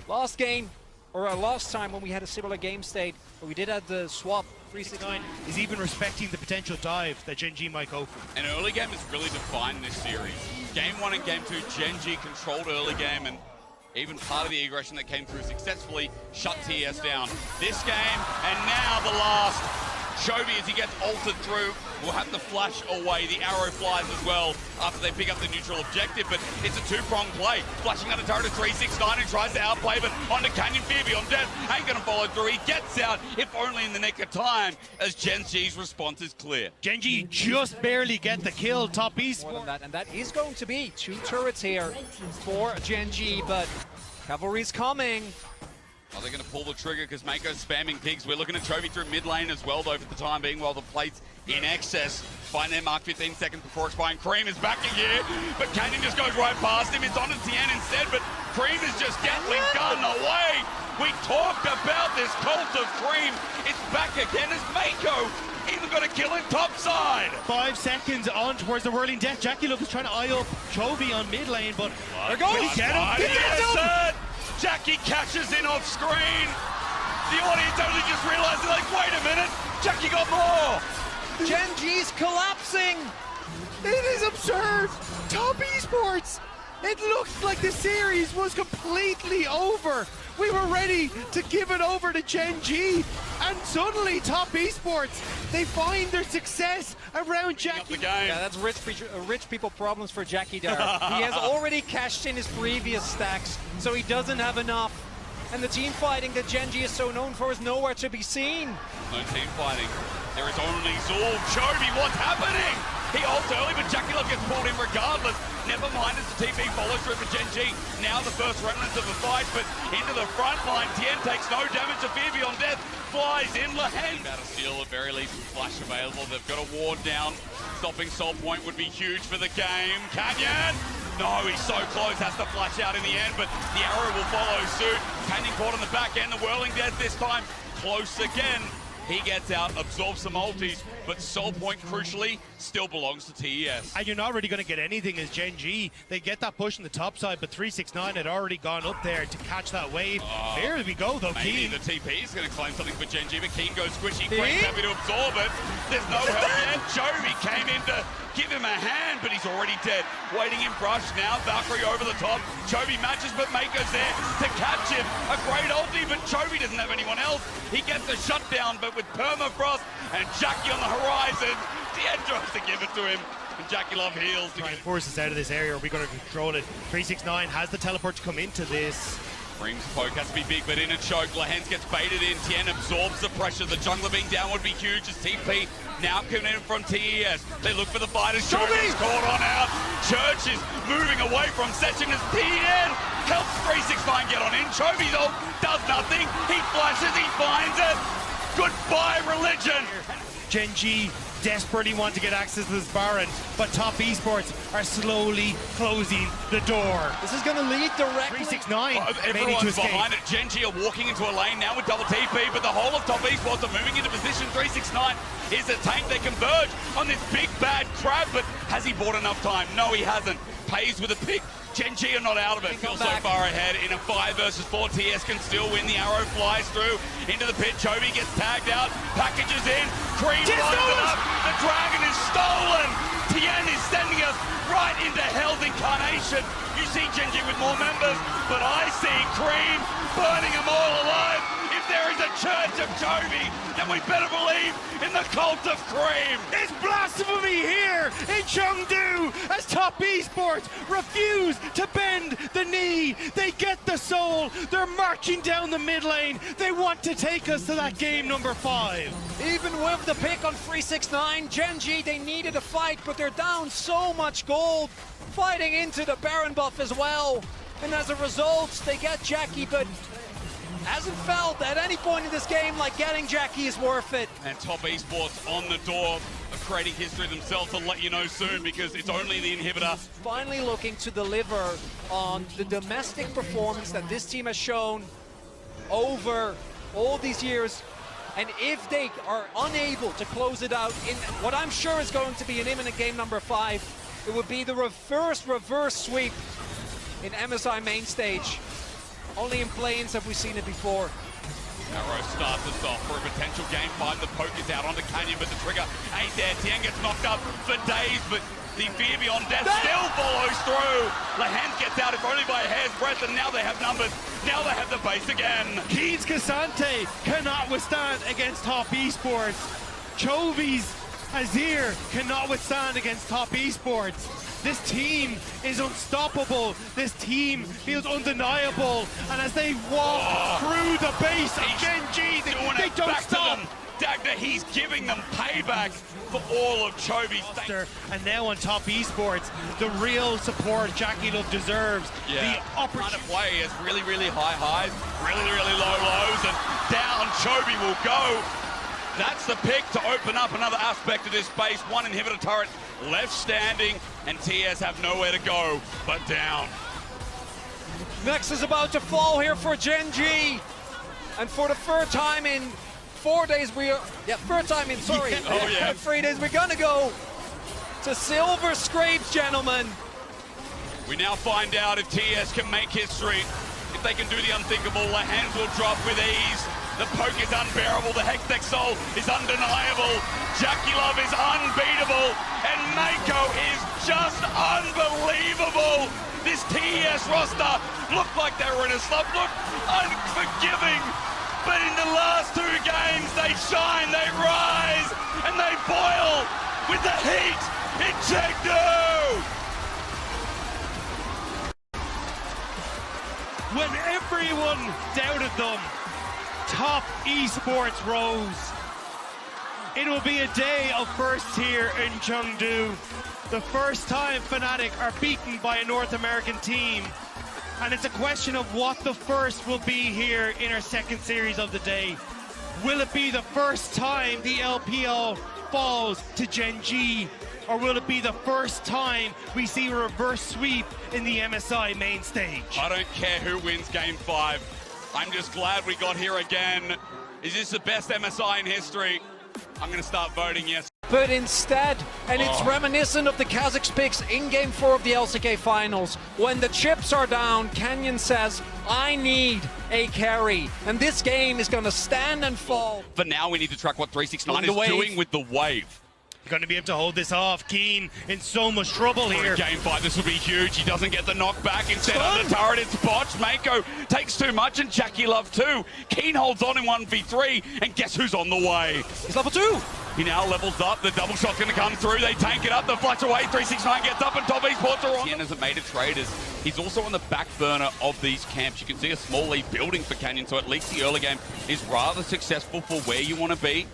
Last game, or last time when we had a similar game state, we did have the swap 369 is even respecting the potential dive that Gen.G might go for. And early game is really defined this series. Game 1 and Game 2, Gen.G controlled early game, and even part of the aggression that came through successfully shut TES down. This game, and now the last. Chovy, as he gets altered through, will have to flash away. The arrow flies as well after they pick up the neutral objective, but it's a two-pronged play. Flashing under turret to 369 and tries to outplay, but onto Canyon, fear beyond death. Ain't gonna follow through. He gets out, if only in the nick of time, as Gen.G's response is clear. Gen.G just barely get the kill, Top East. more than that, and that is going to be 2 turrets here for Gen.G, but Cavalry's coming. Are they going to pull the trigger because Mako's spamming pigs? We're looking at Chovy through mid lane as well, though, for the time being, while the plate's in excess. Find their mark 15 seconds before expiring. Cream is back here, but Canyon just goes right past him. It's on to Tien instead, but Cream is just Gatling gun away. We talked about this cult of Cream. It's back again as Mako even got a kill in topside. 5 seconds on towards the whirling death. Jackie Love is trying to eye up Chovy on mid lane, but they're going to get him. Yes, Jackie catches in off screen. The audience only just realized, like, wait a minute, Jackie got more. Gen.G's collapsing. It is absurd. Top Esports. It looked like the series was completely over. We were ready to give it over to Gen.G, and suddenly Top Esports, they find their success around Jackie. Yeah, that's rich people problems for Jackie there. He has already cashed in his previous stacks, so he doesn't have enough. And the team fighting that Gen.G is so known for is nowhere to be seen. No team fighting. There is only Zul. Chovy, what's happening? He ults early, but Jackie Love gets pulled in regardless. Never mind as the TP follows through for Gen.G. Now the first remnants of the fight, but into the front line. Tien takes no damage to Fear Beyond Death. Flies in Lehen. About to steal, at very least, flash available. They've got a ward down. Stopping Soul Point would be huge for the game. Canyon! No, he's so close, has to flash out in the end, but the arrow will follow suit. Canyon caught on the back end, the Whirling Death this time. Close again. He gets out, absorbs some ultis, but Soul Point, crucially, still belongs to TES. And you're not really going to get anything as Gen.G. They get that push on the top side, but 369 had already gone up there to catch that wave. There we go, though, Maybe Keen. the TP is going to claim something for Gen.G, but Keen goes squishy. Quake's happy to absorb it. There's no help yet. Chovy came in to give him a hand, but he's already dead. Waiting in brush now, Valkyrie over the top. Chovy matches, but Mako's there to catch him. A great ulti, but Chovy doesn't have anyone else. He gets the shutdown, but with permafrost and Jackie on the horizon, Tien tries to give it to him. And Jackie Love heals to Try get and force us out of this area. Are we going to control it? 369 has the teleport to come into this. Ream's poke has to be big, but in a choke, Lehens gets baited in. Tien absorbs the pressure. The jungler being down would be huge as TP now coming in from TES. They look for the fighters. Church is caught on out. Church is moving away from Setching as Tien helps 369 get on in. Chovy's ult does nothing. He flashes, he finds it. Goodbye, religion. Gen.G desperately want to get access to this Baron, but top esports are slowly closing the door. This is going to lead directly. 369 maybe to Everyone's escape. behind it. Gen.G are walking into a lane now with double TP, but the whole of top esports are moving into position. 369 is a tank. They converge on this big bad crab, but has he bought enough time? No, he hasn't. Pays with a pick. Gen.G are not out of it. Feels so far ahead in a 5 versus 4. TS can still win. The arrow flies through into the pit. Chovy gets tagged out. Packages in. Cream lines it up. The dragon is stolen. Tien is sending us right into Hell's Incarnation. You see Gen.G with more members, but I see Cream burning them all alive. If there is a church of Chovy, then we better believe in the cult of Cream. It's blasphemy here in Chengdu as top esports refuse to bend the knee. They get the soul. They're marching down the mid lane. They want to take us to that game number 5. Even with the pick on 369, Gen.G, they needed a fight, but they're down so much gold, fighting into the Baron buff as well. And as a result, they get Jackie, but hasn't felt at any point in this game like getting Jackie is worth it. And top esports on the door of creating history themselves. I'll let you know soon because it's only the inhibitor. Finally looking to deliver on the domestic performance that this team has shown over all these years. And if they are unable to close it out in what I'm sure is going to be an imminent game number 5, it would be the reverse sweep in MSI main stage. Only in Plains have we seen it before. Arrow starts us off for a potential game 5. The poke is out onto Canyon, but the trigger ain't there. Tien gets knocked up for days, but the Fear Beyond Death still follows through. Lehens gets out, if only by a hair's breadth, and now they have numbers. Now they have the base again. Keen's Cassante cannot withstand against top esports. Chovy's Azir cannot withstand against top esports. This team is unstoppable. This team feels undeniable. And as they walk through the base of Gen.G, they don't stop. Dagda, he's giving them payback for all of Chovy's. And now on top esports, the real support Jackie Love deserves. Yeah. The opportunity to play is really, really high highs, really, really low lows, and down Chovy will go. That's the pick to open up another aspect of this space. One inhibitor turret left standing, and TS have nowhere to go but down. Next is about to fall here for Gen.G. And for the third time in 4 days, third time in, sorry. Oh, yeah. 3 days, we're gonna go to Silver Scrapes, gentlemen. We now find out if TS can make history. If they can do the unthinkable, the hands will drop with ease. The poke is unbearable. The Hextech Soul is undeniable. Jackie Love is unbeatable. And Mako is just unbelievable. This TES roster looked like they were in a slump. Look, unforgiving. But in the last 2 games, they shine, they rise, and they boil with the heat in Chengdu. when everyone doubted them, top esports rose It will be a day of firsts here in Chengdu. The first time Fnatic are beaten by a North American team. And it's a question of what the first will be here in our second series of the day. Will it be the first time the LPL falls to Gen.G? Or will it be the first time we see a reverse sweep in the MSI main stage? I don't care who wins Game 5. I'm just glad we got here again. Is this the best MSI in history? I'm going to start voting yes. But instead, and it's reminiscent of the Kazakhs picks in Game 4 of the LCK Finals, when the chips are down, Canyon says, I need a carry. And this game is going to stand and fall. For now, we need to track what 369 On the is wave. doing with the wave. Going to be able to hold this off. Keen in so much trouble here. Game 5, this will be huge. He doesn't get the knockback. Instead of the turret, it's botched. Mako takes too much, and Jackie Love too. Keen holds on in 1v3, and guess who's on the way? He's level 2. He now levels up. The double shot's going to come through. They tank it up. The flash away. 369 gets up, and top esports are on. He hasn't made a trade. He's also on the back burner of these camps. You can see a small lead building for Canyon, so at least the early game is rather successful for where you want to be.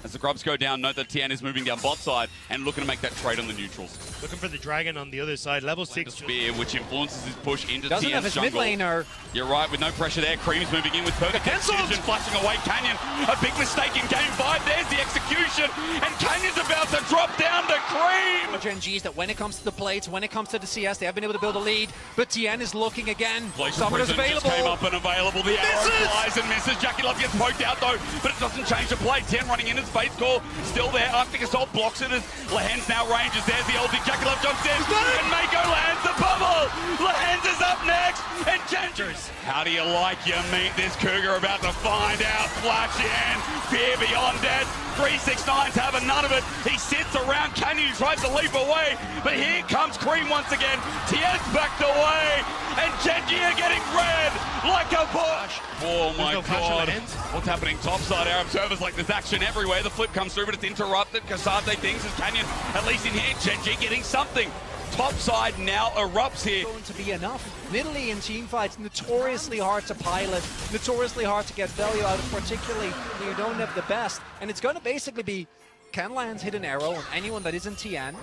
As the grubs go down, note that Tien is moving down bot side and looking to make that trade on the neutrals. Looking for the dragon on the other side, level 6. Spear, which influences his push into Doesn't Tien's have his mid jungle. laner. You're right, with no pressure there. Cream's moving in with perfect execution, flashing away Canyon. A big mistake in Game 5. There's the execution, and Canyon's about to drop down to Cream. Gen.G is that when it comes to the plates, when it comes to the CS, they have been able to build a lead. But Tien is looking again. Summoner's available. Just came up and available. The arrow flies and misses. Jackie Love gets poked out though, but it doesn't change the play. Tien running in his face call. Still there. Arctic Assault blocks it as Lehens now ranges. There's the ulti. Jackie Love jumps in. And Mako lands the bubble. Lehens is up next. And Gen.G. How do you like your meat? This Cougar about to find out. Flash in. Fear beyond death. 369's having none of it. He sits around Canyon, who tries to leap away. But here comes Cream once again. Tien's backed away. And Gen.G are getting red like a bush. Oh my God. What's happening topside? Our observers like there's action everywhere. The flip comes through, but it's interrupted. Kasate thinks as Canyon, at least in here, Gen.G getting something. Topside now erupts here. Going to be enough. Middle in team fights, notoriously hard to pilot, notoriously hard to get value out of, particularly when you don't have the best. And it's going to basically be, can Lands hit an arrow on anyone that isn't Tien?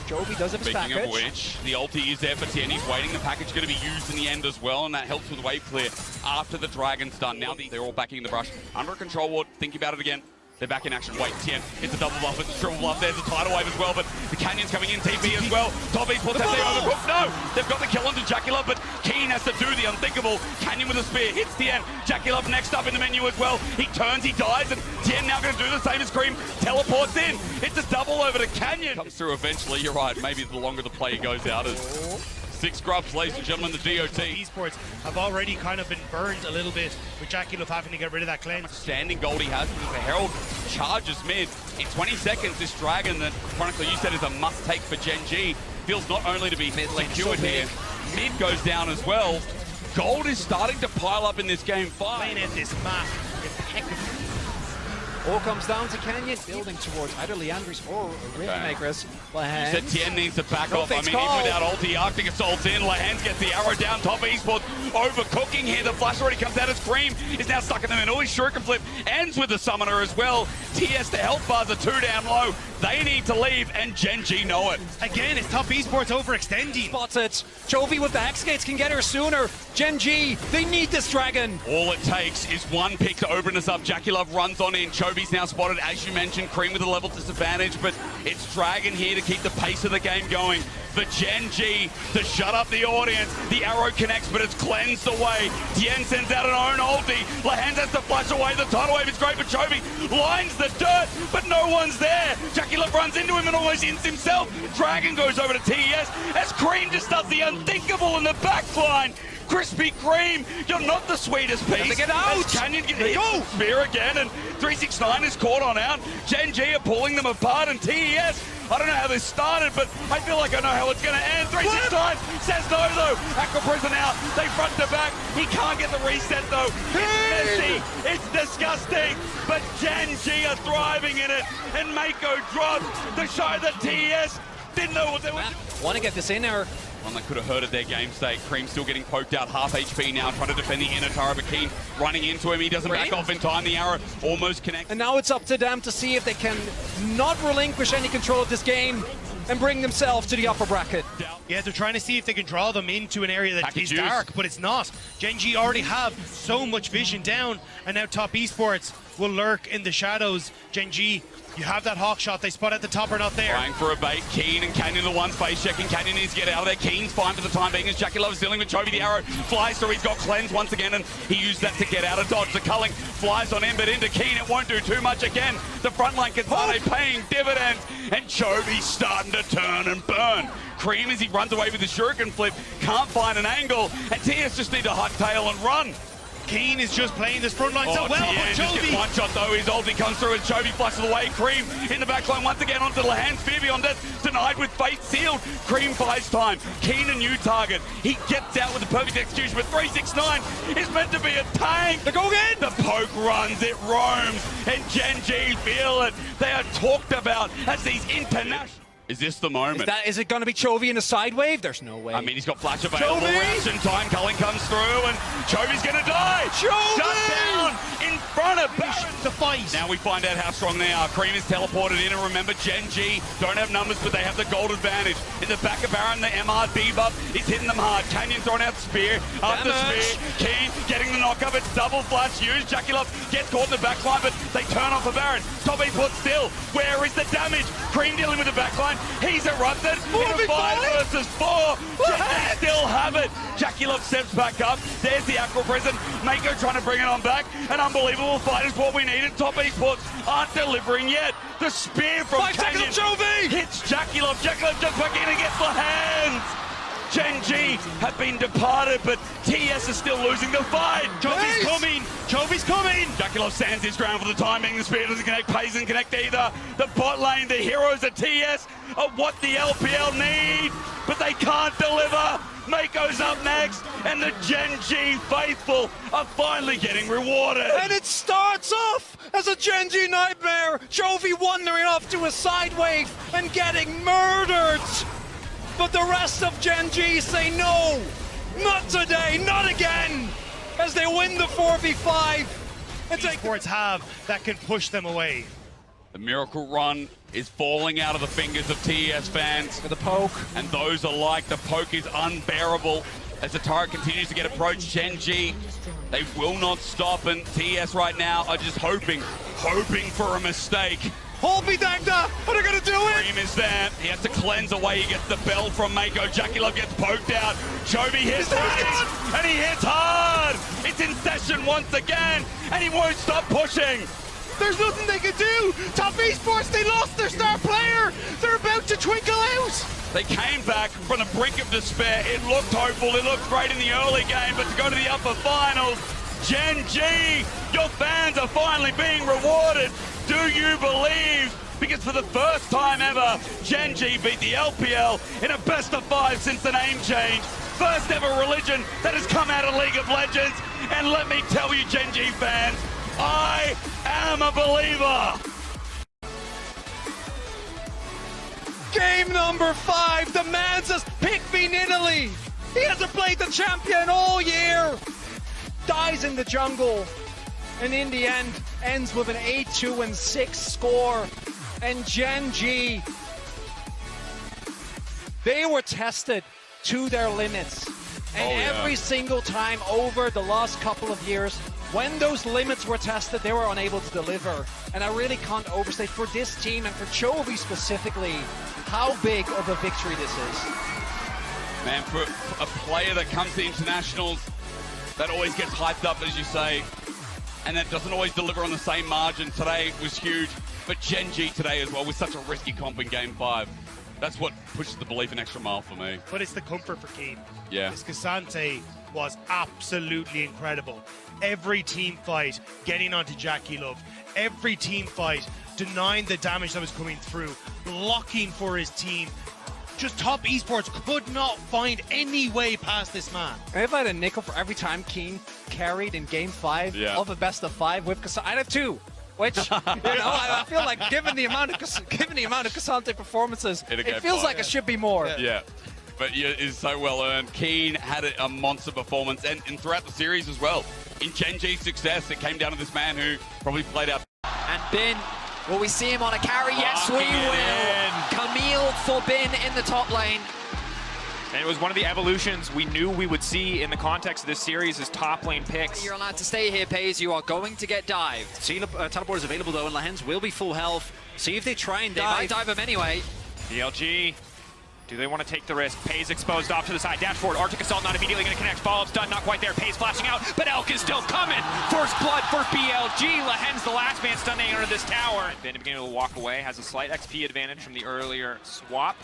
Jovi does have his package. Speaking of which, the ulti is there for Tien. He's waiting. The package is going to be used in the end as well, and that helps with wave clear after the Dragon's done. Now they're all backing the brush. Under a control ward, thinking about it again. They're back in action. Wait, Tien. It's a double bluff. It's a triple bluff. There's a tidal wave as well, but the Canyon's coming in. TP as well. Top esports have they overcooked? No! They've got the kill onto Jackie Love, but Keen has to do the unthinkable. Canyon with a spear. Hits Tien. Jackie Love next up in the menu as well. He turns, he dies, and Tien now going to do the same as Cream. Teleports in. It's a double over to Canyon. Comes through eventually. You're right. Maybe the longer the play goes out is... 6 grubs, ladies and gentlemen, the DOT. Esports have already kind of been burned a little bit with Jackie Love having to get rid of that cleanse. Standing gold he has because the Herald charges mid. In 20 seconds, this Dragon that, Chronicle, you said is a must-take for Gen.G, feels not only to be secured here, mid goes down as well. Gold is starting to pile up in this Game 5. Playing at this map impeccably. All comes down to Canyon, building towards either Leandris or Rainmakers. You said Tien needs to back off. I mean, call. even without ulti, Arctic Assault's in. Lehens gets the arrow down. Top esports overcooking here. The flash already comes out as Cream. Is now stuck in the middle. His shuriken flip ends with the summoner as well. TS, the health bars are 2 down low. They need to leave, and Gen.G know it. Again, it's top esports overextending. Spots it. Jovi with the X Gates can get her sooner. Gen.G, they need this Dragon. All it takes is one pick to open us up. Jackie Love runs on in. Chovi's now spotted, as you mentioned. Cream with a level disadvantage, but it's Dragon here to keep the pace of the game going. For Gen.G to shut up the audience. The arrow connects, but it's cleansed away. Tien sends out an own ulti. Lehens has to flash away. The tidal wave is great for Chovy. Lines the dirt, but no one's there. Jackie Love runs into him and almost ins himself. Dragon goes over to TES as Cream just does the unthinkable in the backline. Krispy Kreme, you're not the sweetest piece. Get out! As Canyon gets hit spear again, and 369 is caught on out. Gen.G are pulling them apart, and TES, I don't know how this started, but I feel like I know how it's going to end. 369 says no, though. Aqua Prison out. They front to back. He can't get the reset, though. It's messy. It's disgusting. But Gen.G are thriving in it, and Mako drops to show that TES Didn't know what they were doing. Want to get this in there. One that could have hurted their game state. Cream still getting poked out, half HP now, trying to defend the inner tower, but Keen running into him. He doesn't back off in time. The arrow almost connects. And now it's up to them to see if they can not relinquish any control of this game and bring themselves to the upper bracket. Yeah, they're trying to see if they can draw them into an area that is dark, but it's not. Gen.G already have so much vision down, and now top esports will lurk in the shadows. Gen.G, you have that hawk shot. They spot at the top are not there. Trying for a bait. Keen and Canyon the one space checking. Canyon needs to get out of there. Keen's fine for the time being as Jackie Love is dealing with Chovy. The arrow flies through. He's got cleanse once again, and he used that to get out of dodge. The culling flies on him, but into Keen it won't do too much again. The front line Katane paying dividends, and Chovy's starting to turn and burn. Cream as he runs away with the shuriken flip, can't find an angle, and TS just need to hot tail and run. Keen is just playing this front line so well, but Chovy. One shot though, his ulti comes through and Chovy flushes away. Cream in the back line once again onto Lahan. Spear beyond that, denied with fate sealed. Cream buys time. Keen a new target. He gets out with the perfect execution, but 369 is meant to be a tank. The go again. The poke runs, it roams, and Gen.G feel it. They are talked about as these international. Is this the moment? Is it going to be Chovy in a side wave? There's no way. I mean, he's got flash available. Chovy! Reaction time. Culling comes through, and Chovy's going to die. Chovy! Shut down in front of Baron. The fight. Now we find out how strong they are. Cream is teleported in, and remember, Gen.G don't have numbers, but they have the gold advantage. In the back of Baron, the MR debuff is hitting them hard. Canyon throwing out spear after spear. Keen getting the knockup. It's double flash used. Jackie Love gets caught in the back line, but they turn off a Baron. Toby put still. Where is the damage? Cream dealing with the back line. He's erupted in a 5 versus 4. Gen.G still have it. Jackie Love steps back up. There's the Aqua Prison. Mako trying to bring it on back. An unbelievable fight is what we needed. Top esports aren't delivering yet. The spear from Canyon hits Jackie Love. Jackie Love jumps back in and gets the hands. Gen.G have been departed, but TS is still losing the fight. Chovy's coming. Chovy's coming. Jackie Love stands his ground for the timing. The spear doesn't connect. Pays doesn't connect either. The bot lane, the heroes of TS are what the LPL need, but they can't deliver. Mako's up next, and the Gen.G faithful are finally getting rewarded. And it starts off as a Gen.G nightmare. Chovy wandering off to a side wave and getting murdered. But the rest of Gen.G say no, not today, not again, as they win the 4v5. Esports have that can push them away. The miracle run is falling out of the fingers of TES fans. For the poke. And those alike, the poke is unbearable as the turret continues to get approached. Gen.G, they will not stop, and TES right now are just hoping for a mistake. Hold me, Dagda! Are they gonna do it? Cream is there. He has to cleanse away. He gets the bell from Mako. Jackie Love gets poked out. Chovy hits hard, and he hits hard. It's in session once again, and he won't stop pushing. There's nothing they can do. Top esports, they lost their star player. They're about to twinkle out. They came back from the brink of despair. It looked hopeful. It looked great in the early game, but to go to the upper finals, Gen.G, your fans are finally being rewarded. Do you believe? Because for the first time ever, Gen.G beat the LPL in a best of 5 since the name change. First ever religion that has come out of League of Legends. And let me tell you, Gen.G fans, I am a believer. Game number 5, the man's just picked me in Italy. He hasn't played the champion all year. Dies in the jungle. And in the end, ends with an 8-2-6 score. And Gen.G, they were tested to their limits. And every single time over the last couple of years, when those limits were tested, they were unable to deliver. And I really can't overstate for this team and for Chovy specifically, how big of a victory this is. Man, for a player that comes to internationals, that always gets hyped up, as you say, and that doesn't always deliver on the same margin. Today was huge, but Gen.G today as well with such a risky comp in Game 5. That's what pushes the belief an extra mile for me. But it's the comfort for Keen. Yeah. This Cassante was absolutely incredible. Every team fight, getting onto Jackie Love. Every team fight, denying the damage that was coming through. Blocking for his team. Just top esports could not find any way past this man. If I had a nickel for every time Keen carried in Game 5 of a best of 5 with Cassante, I'd have 2. which, you know, I feel like given the amount of Cassante performances, it feels like it should be more. Yeah. But it is so well earned. Keen had a monster performance, and throughout the series as well. In Gen.G's success, it came down to this man who probably played out. And Bin, will we see him on a carry? Yes, we will. Camille for Bin in the top lane. And it was one of the evolutions we knew we would see in the context of this series as top lane picks. You're allowed to stay here, Pays. You are going to get dived. Teleport is available though, and Lahens will be full health. See if they try and dive. They might dive him anyway. BLG, do they want to take the risk? Pays exposed off to the side. Dash forward. Arctic Assault not immediately going to connect. Follow-up's done. Not quite there. Pays flashing out, but Elk is still coming. First blood for BLG. Lahens the last man standing under this tower. Then beginning to walk away. Has a slight XP advantage from the earlier swap.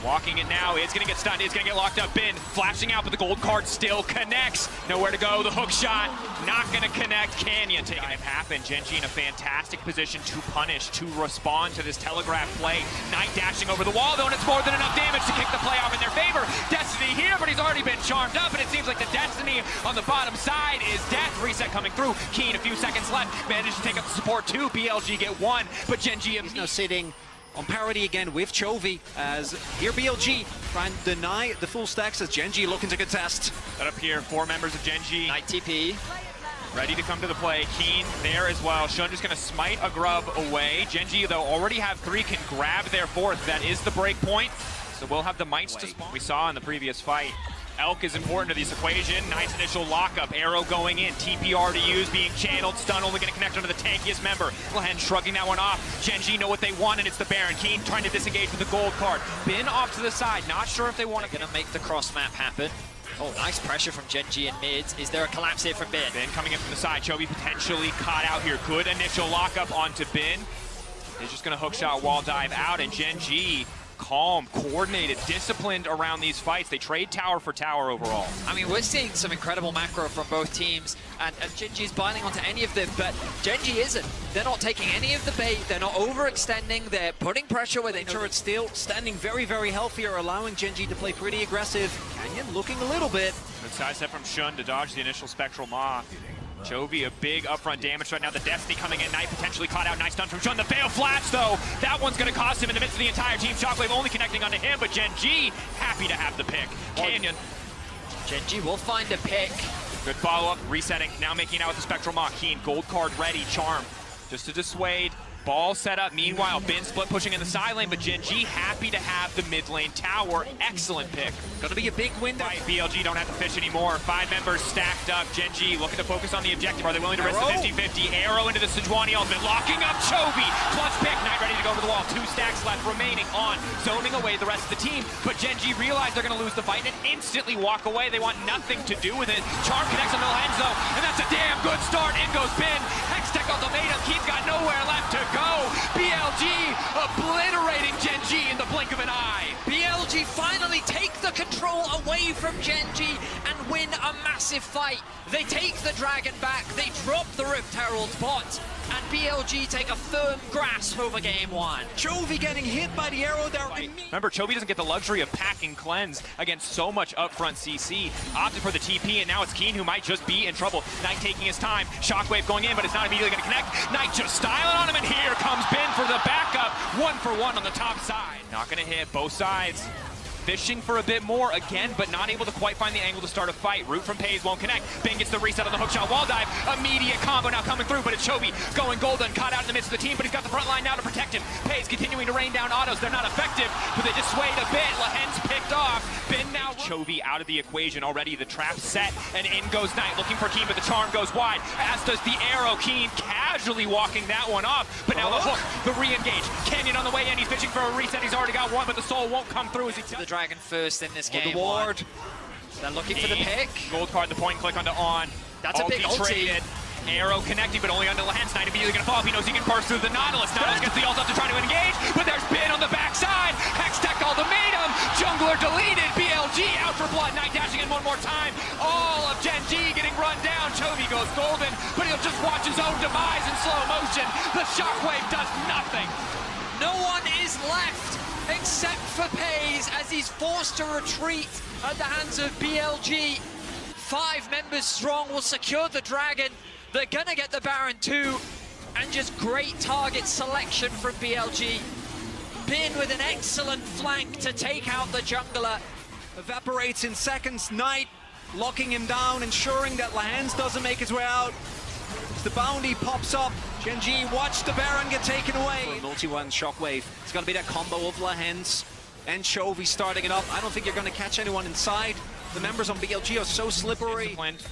Walking it now, is going to get stunned, is going to get locked up. Bin flashing out, but the gold card still connects. Nowhere to go, the hook shot, not going to connect. Canyon taking it happen. Gen.G in a fantastic position to punish, to respond to this telegraph play. Knight dashing over the wall, though, and it's more than enough damage to kick the play off in their favor. Destiny here, but he's already been charmed up, and it seems like the Destiny on the bottom side is death. Reset coming through. Keen, a few seconds left, managed to take up the support too. BLG get one, but Gen.G is now sitting on parity again with Chovy, as here BLG trying to deny the full stacks as Gen.G looking to contest. Set up here, 4 members of Gen.G. Knight TP. Ready to come to the play. Keen there as well. Shun just going to smite a grub away. Gen.G, though, already have 3, can grab their 4th. That is the break point. So we'll have the mites to spawn. We saw in the previous fight. Elk is important to this equation. Nice initial lockup. Arrow going in. TPR to use, being channeled. Stun only going to connect onto the tankiest member. Lahens shrugging that one off. Gen.G know what they want, and it's the Baron. Keen trying to disengage with the gold card. Bin off to the side. Not sure if they want to. Going to make the cross map happen. Oh, nice pressure from Gen.G in mids. Is there a collapse here from Bin? Bin coming in from the side. Chovy potentially caught out here. Good initial lockup onto Bin. He's just going to hookshot wall dive out, and Gen.G calm, coordinated, disciplined around these fights. They trade tower for tower overall. I mean, we're seeing some incredible macro from both teams, and Gen.G's biting onto any of them, but Gen.G isn't. They're not taking any of the bait. They're not overextending. They're putting pressure where they know it's still standing very, very healthy, or allowing Gen.G to play pretty aggressive. Canyon looking a little bit. Good sidestep from Shun to dodge the initial Spectral Maw. Chovy, a big upfront damage right now. The Destiny coming in. Knight potentially caught out. Nice stun from Shun. The Veil Flash, though. That one's going to cost him in the midst of the entire team. Shockwave only connecting onto him, but Gen.G happy to have the pick. Canyon. Gen.G will find a pick. Good follow-up. Resetting. Now making out with the Spectral Maw. Keen. Gold card ready. Charm. Just to dissuade. Ball set up. Meanwhile, Bin split pushing in the side lane, but Gen.G happy to have the mid lane tower. Excellent pick. Going to be a big win. Right, BLG don't have to fish anymore. 5 members stacked up. Gen.G looking to focus on the objective. Are they willing to risk the 50-50? Arrow into the Sejuani ultimate. Locking up Chovy. Clutch pick. Knight ready to go over the wall. 2 stacks left remaining on. Zoning away the rest of the team. But Gen.G realize they're going to lose the fight and instantly walk away. They want nothing to do with it. Charm connects on Lahens, though, and that's a damn good start. In goes Bin. Hextech ultimatum. Keith's got nowhere left to go. BLG obliterating Gen.G in the blink of an eye. BLG finally take the control away from Gen.G and win a massive fight. They take the dragon back, they drop the Rift Herald bot, and BLG take a firm grasp over game 1. Chovy getting hit by the arrow there. Right. Remember, Chovy doesn't get the luxury of packing cleanse against so much upfront CC. Opted for the TP, and now it's Keen who might just be in trouble. Knight taking his time. Shockwave going in, but it's not immediately going to connect. Knight just styling on him, and here comes Bin for the backup. 1-for-1 on the top side. Not going to hit both sides. Fishing for a bit more again, but not able to quite find the angle to start a fight. Root from Pays won't connect. Bin gets the reset on the hookshot wall dive. Immediate combo now coming through, but it's Chovy going golden, caught out in the midst of the team, but he's got the front line now to protect him. Pays continuing to rain down autos. They're not effective, but they dissuade a bit. Lahens picked off. Bin now Chovy out of the equation already. The trap set, and in goes Knight looking for Keen, but the charm goes wide, as does the arrow. Keen casually walking that one off, but now the hook, the re-engage. Canyon on the way in. He's fishing for a reset. He's already got one, but the soul won't come through as he the dragon first in this game. The ward. They're looking for the pick. Gold card, the point click onto on. That's a big ulti. Arrow connecting, but only onto Lahens. Knight immediately going to fall up. He knows he can burst through the Nautilus. Nautilus gets the ult up to try to engage, but there's Bin on the backside. Hextech ultimatum. Jungler deleted. BLG out for blood. Knight dashing in one more time. All of Gen.G getting run down. Chovy goes golden, but he'll just watch his own demise in slow motion. The shockwave does nothing. No one is left except for Pays as he's forced to retreat at the hands of BLG. 5 members strong will secure the dragon. They're gonna get the Baron too, And just great target selection from BLG. Bin with an excellent flank to take out the jungler. Evaporates in seconds. Knight locking him down, ensuring that Lahens doesn't make his way out. As the bounty pops up, Gen.G watch the Baron get taken away. Multi-one Shockwave. It's going to be that combo of Lahens and Chovy starting it up. I don't think you're going to catch anyone inside. The members on BLG are so slippery. Disciplined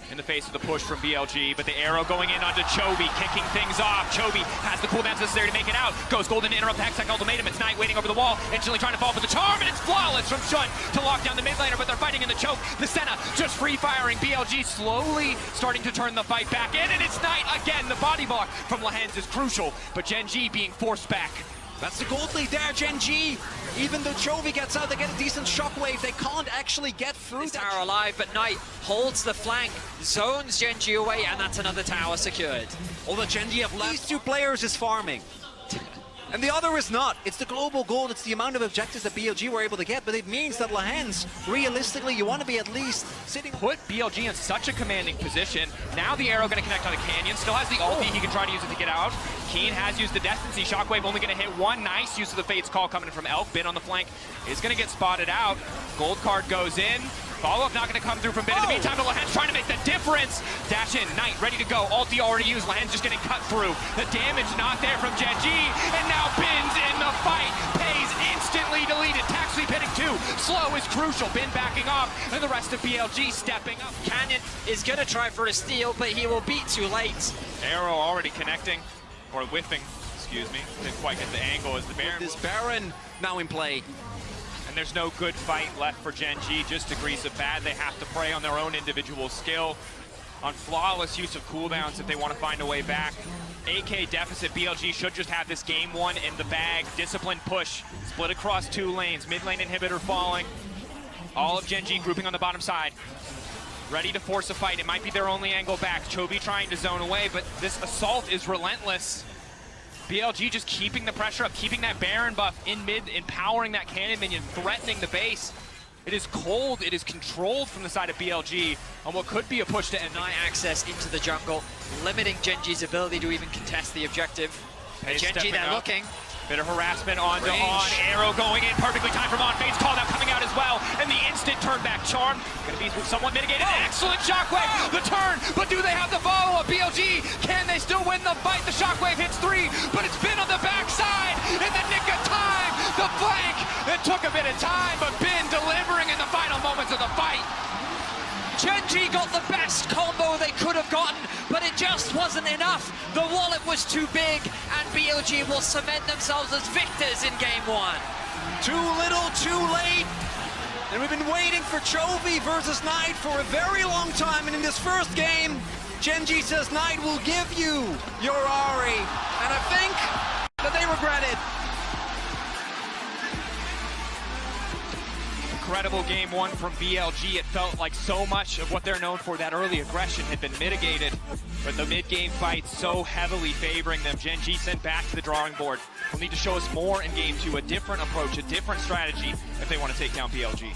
in the face of the push from BLG, but the arrow going in onto Chovy, kicking things off. Chovy has the cooldowns necessary to make it out. Goes golden to interrupt the Hextech ultimatum. It's Knight waiting over the wall, instantly trying to fall for the charm, and it's flawless from Shun to lock down the mid laner, but they're fighting in the choke. The Senna just free firing. BLG slowly starting to turn the fight back in, and it's Knight again. The body block from Lahens is crucial, but Gen.G being forced back. That's the gold lead there, Gen.G. Even though Chovy gets out, they get a decent shockwave. They can't actually get through This that. tower alive, but Knight holds the flank, zones Gen.G away, and that's another tower secured. All that Gen.G have left. These two players is farming. And the other is not. It's the global gold. It's the amount of objectives that BLG were able to get, but it means that Lahens, realistically, you want to be at least sitting. Put BLG in such a commanding position. Now the arrow going to connect on the Canyon. Still has the ulti. He can try to use it to get out. Keen has used the Destancy. Shockwave only going to hit one. Nice use of the Fate's Call coming in from Elk. Bin on the flank is going to get spotted out. Gold card goes in. Follow-up not going to come through from Bin. In the meantime, Lahens trying to make the difference. Dash in. Knight ready to go. Ulti already used. Lahens just getting cut through. The damage not there from Gen.G. And now Bin's in the fight. Pays instantly deleted. Tax sweep hitting two. Slow is crucial. Bin backing off. And the rest of BLG stepping up. Canyon is going to try for a steal, but he will be too late. Arrow already connecting. Or whiffing. Excuse me. Didn't quite get the angle as the Baron. This Baron now in play. And there's no good fight left for Gen.G, just degrees of bad. They have to prey on their own individual skill, on flawless use of cooldowns if they want to find a way back. AK deficit, BLG should just have this game one in the bag. Disciplined push, split across two lanes, mid lane inhibitor falling. All of Gen.G grouping on the bottom side. Ready to force a fight, it might be their only angle back. Chovy trying to zone away, but this assault is relentless. BLG just keeping the pressure up, keeping that Baron buff in mid, empowering that cannon minion, threatening the base. It is cold, it is controlled from the side of BLG on what could be a push to end. Deny access into the jungle, limiting Gen.G's ability to even contest the objective. Gen.G, they're looking. Bit of harassment on to On. Arrow going in, perfectly timed from On. Fate's Call now coming out as well. And the instant turn back charm. Gonna be somewhat mitigated. Excellent Shockwave. The turn, but do they have the follow-up? BLG, can they still win the fight? The Shockwave hits three, but it's Bin on the backside in the nick of time. The flank, it took a bit of time, but Bin delivering in the final moments of the fight. Gen.G got the best combo they could have gotten, but it just wasn't enough. The wallet was too big, and BLG will cement themselves as victors in game one. Too little, too late. And we've been waiting for Chovy versus Knight for a very long time, and in this first game, Gen.G says Knight will give you your Ari. And I think that they regret it. Incredible game one from BLG. It felt like so much of what they're known for, that early aggression, had been mitigated. But the mid-game fight so heavily favoring them. Gen.G sent back to the drawing board. Will need to show us more in game two, a different approach, a different strategy if they want to take down BLG.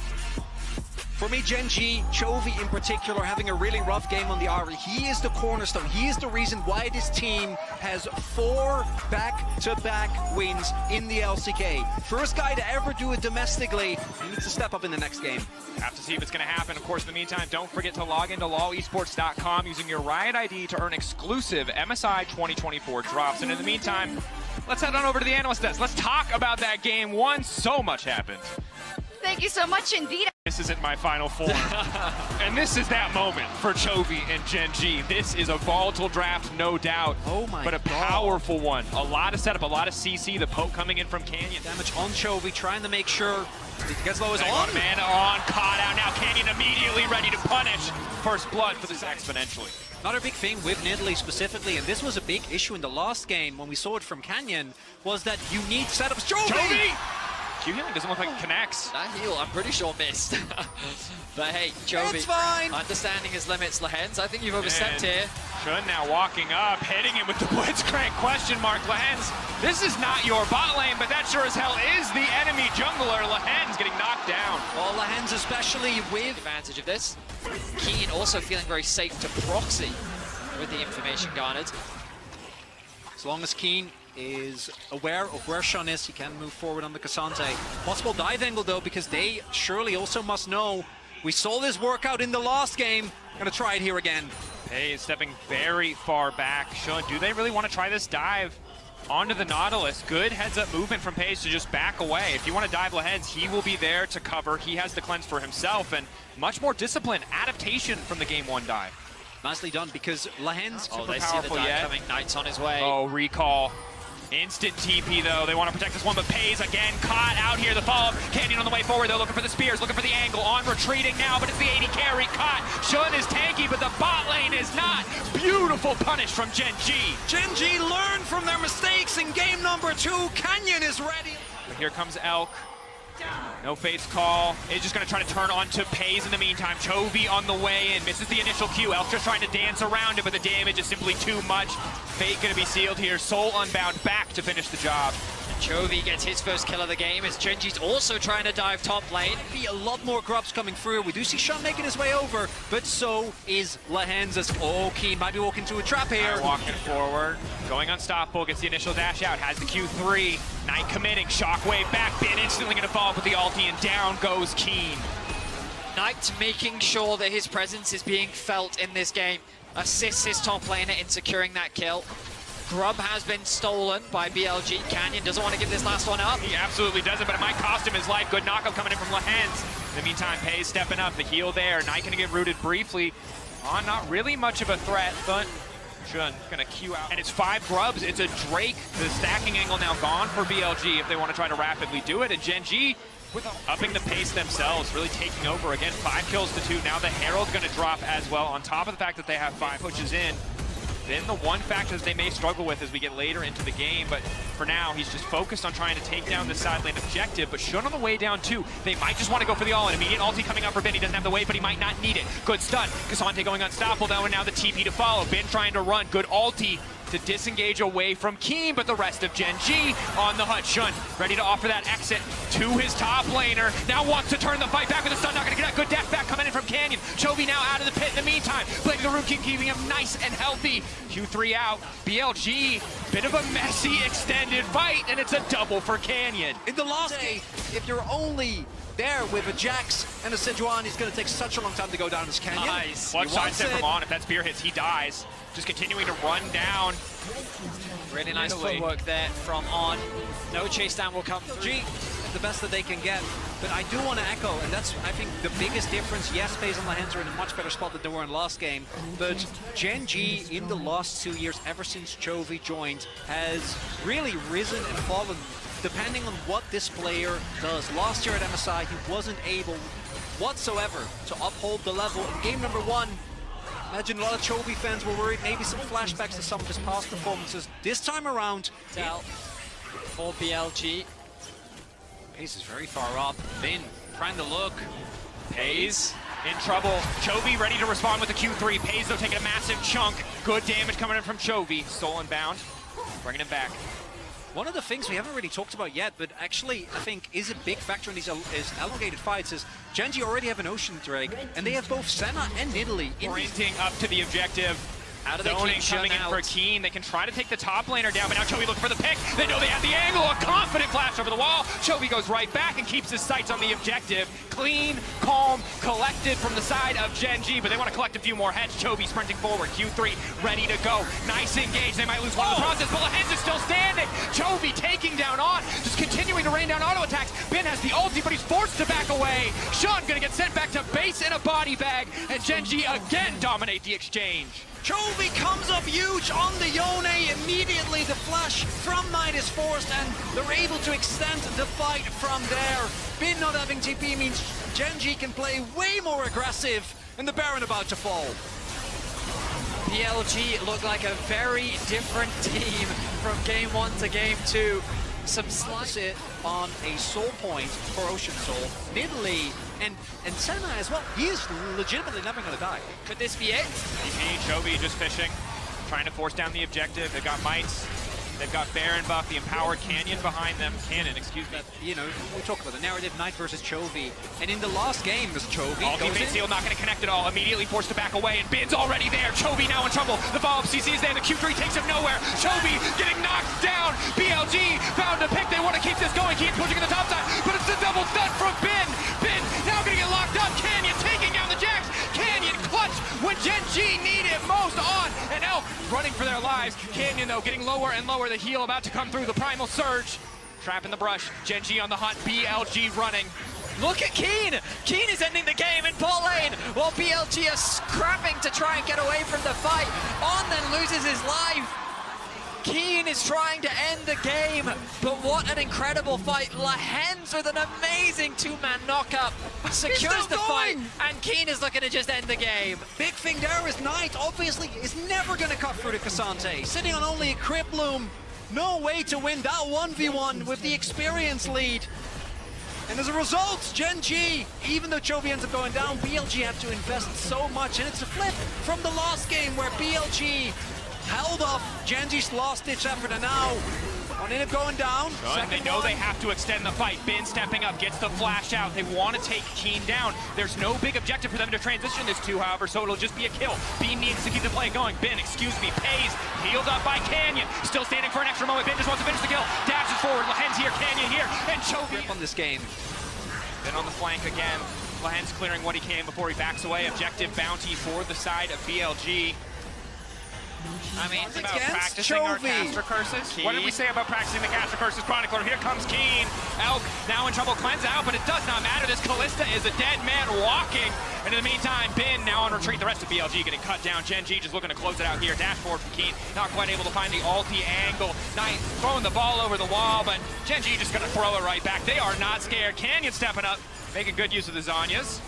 For me, Gen.G, Chovy in particular, having a really rough game on the Ari. He is the cornerstone. He is the reason why this team has 4 back-to-back wins in the LCK. First guy to ever do it domestically. He needs to step up in the next game. Have to see if it's going to happen. Of course, in the meantime, don't forget to log into LawEsports.com using your Riot ID to earn exclusive MSI 2024 drops. And in the meantime, let's head on over to the analyst desk. Let's talk about that game one. So much happened. Thank you so much indeed. This isn't my final form. And this is that moment for Chovy and Gen.G. This is a volatile draft, no doubt. Oh my But a powerful one. A lot of setup, a lot of CC. The poke coming in from Canyon. Damage on Chovy, trying to make sure he gets low as on. Mana on, caught out. Now Canyon immediately ready to punish. First blood for this exponentially. Another big thing with Nidalee specifically, and this was a big issue in the last game when we saw it from Canyon, was that you need setups. Chovy! Q healing doesn't look like it connects. That heal, I'm pretty sure, missed. But hey, Chovy, it's fine. Understanding his limits, Lahens, I think you've overstepped here. Shun now walking up, hitting him with the Blitzcrank question mark. Lahens, this is not your bot lane, but that sure as hell is the enemy jungler. Lahens getting knocked down. Well, Lahens especially with Advantage of this. Keen also feeling very safe to proxy with the information garnered. As long as Keen is aware of where Shun is, he can move forward on the Cassante. Possible dive angle though, because they surely also must know. We saw this work out in the last game. Gonna try it here again. Pays stepping very far back. Shun, do they really want to try this dive onto the Nautilus? Good heads-up movement from Pays to just back away. If you want to dive Lahens, he will be there to cover. He has the cleanse for himself, and much more discipline, adaptation from the game 1 dive. Nicely done, because Lahens... Oh, they see the dive coming. Knight's on his way. Oh, recall. Instant TP though. They want to protect this one, but Pays again caught out here. The follow-up. Canyon on the way forward. They're looking for the spears, looking for the angle. On retreating now, but it's the 80 carry caught. Shun is tanky, but the bot lane is not. Beautiful punish from Gen.G. Gen.G learned from their mistakes in game number 2. Canyon is ready. But here comes Elk. No face call. Is just going to try to turn on to Pays in the meantime. Chovy on the way in. Misses the initial Q. Elk just trying to dance around it, but the damage is simply too much. Fate going to be sealed here. Soul Unbound back to finish the job. Chovy gets his first kill of the game as Gen.G's also trying to dive top lane. Be a lot more grubs coming through. We do see Shun making his way over, but so is Lahens. Oh, Keen might be walking to a trap here. Walking forward, going unstoppable, gets the initial dash out, has the Q3. Knight committing, shockwave back, Bin instantly going to fall with the ulti, and down goes Keen. Knight making sure that his presence is being felt in this game. Assists his top laner in securing that kill. Grub has been stolen by BLG. Canyon doesn't want to give this last one up. He absolutely doesn't, but it might cost him his life. Good knockup coming in from Lahens. In the meantime, Pays stepping up, the heal there. Knight gonna get rooted briefly. Not really much of a threat, but Shun gonna queue out. And it's 5 grubs, it's a Drake. The stacking angle now gone for BLG if they want to try to rapidly do it. And Gen.G upping the pace themselves, really taking over. Again, 5 kills to 2. Now the Herald's gonna drop as well, on top of the fact that they have 5 pushes in. Then the one factor that they may struggle with as we get later into the game, but for now, he's just focused on trying to take down the side lane objective, but Shun on the way down too. They might just want to go for the all-in. Immediate ulti coming up for Bin. He doesn't have the wave, but he might not need it. Good stun. Cassante going unstoppable though, and now the TP to follow. Bin trying to run. Good ulti to disengage away from Keen, but the rest of Gen.G on the hunt. Shun ready to offer that exit to his top laner. Now wants to turn the fight back with a stun. Not going to get a good dash back coming in from Canyon. Chovy now out of the pit in the meantime. Blading the Root King, keeping him nice and healthy. Q3 out. BLG, bit of a messy extended fight, and it's a double for Canyon. In the last day, if you're only there with a Jax and a Sejuani, it's going to take such a long time to go down this Canyon. Nice. One side step from On. If that spear hits, he dies. Just continuing to run down. Really nice footwork there from On. No chase down will come through. G, the best that they can get. But I do want to echo, and that's, I think, the biggest difference. Yes, Pays and Lahens are in a much better spot than they were in last game, but Gen.G in the last 2 years, ever since Chovy joined, has really risen and fallen depending on what this player does. Last year at MSI, he wasn't able whatsoever to uphold the level. In game number 1, imagine a lot of Chovy fans were worried, maybe some flashbacks to some of his past performances. This time around, Tell for BLG. Pays is very far up. Bin trying to look. Pays in trouble. Chovy ready to respond with the Q3. Pays though taking a massive chunk. Good damage coming in from Chovy. Stolen bound. Bringing him back. One of the things we haven't really talked about yet, but actually I think is a big factor in these elongated fights, is Gen.G already have an Ocean Drake, and they have both Senna and Nidalee. Sprinting up to the objective. How do they keep coming in out? for Keen. They can try to take the top laner down, but now Chovy looking for the pick. They know they have the angle. A confident flash over the wall. Chovy goes right back and keeps his sights on the objective. Clean, calm, collected from the side of Gen.G, but they want to collect a few more heads. Chovy sprinting forward. Q3 ready to go. Nice engage. They might lose one in the process, but Lahens is still standing. Chovy taking down On, just continuing to rain down auto attacks. Bin has the ulti, but he's forced to back away. Shun gonna get sent back to base in a body bag, and Gen.G again dominate the exchange. Chovy comes up huge on the Yone. Immediately the flash from Knight is forced, and they're able to extend the fight from there. Bin not having TP means Gen.G can play way more aggressive, and the Baron about to fall. BLG look like a very different team from game 1 to game 2. Some Sit on a soul point for Ocean Soul. Nidalee and Senna as well. He is legitimately never going to die. Could this be it? TP, Chovy just fishing, trying to force down the objective. They've got mites. They've got Baron buff, the empowered Canyon behind them. Cannon, excuse me. You know, we talk about the narrative, Knight versus Chovy. And in the last game, this Chovy goes in. Seal not going to connect at all. Immediately forced to back away, and Bin's already there. Chovy now in trouble. The follow-up CC is there. The Q3 takes him nowhere. Chovy getting knocked down. BLG found a pick. They want to keep this going. Keep pushing in the top side, but it's a double stun from Bin. Bin now going to get locked up. Canyon taking down the Jax. Canyon clutch when Gen.G need it most on. And Elk running for their lives. Canyon, though, getting lower and lower. The heal about to come through. The primal surge. Trap in the brush. Gen.G on the hunt. BLG running. Look at Keen! Keen is ending the game in bot lane, while BLG are scrapping to try and get away from the fight. On then loses his life. Keen is trying to end the game, but what an incredible fight. Lahens with an amazing two-man knockup secures the fight, and Keen is looking to just end the game. Big thing there is Knight, obviously, is never going to cut through to Cassante. Sitting on only a Crypt Bloom. No way to win that 1v1 with the experience lead. And as a result, Gen.G, even though Chovy ends up going down, BLG have to invest so much. And it's a flip from the last game where BLG held off Gen.G's last-ditch effort, and now on end up going down. They know they have to extend the fight. Bin stepping up, gets the flash out. They want to take Keen down. There's no big objective for them to transition this to, however, so it'll just be a kill. Bin needs to keep the play going. Bin, excuse me, pays. Healed up by Canyon. Still standing for an extra moment. Bin just wants to finish the kill. Dashes forward. Lahens here, Canyon here, and Chovy on this game. Bin on the flank again. Lahens clearing what he can before he backs away. Objective bounty for the side of BLG. I mean, it's about practicing our caster curses. What did we say about practicing the caster curses, Chronicler? Here comes Keen. Elk now in trouble, cleanse out, but it does not matter. This Callista is a dead man walking. And in the meantime, Bin now on retreat. The rest of BLG getting cut down. Gen.G just looking to close it out here. Dashboard from Keen, not quite able to find the ulti angle. Knight throwing the ball over the wall, but Gen.G just gonna throw it right back. They are not scared. Canyon stepping up, making good use of the Zanyas.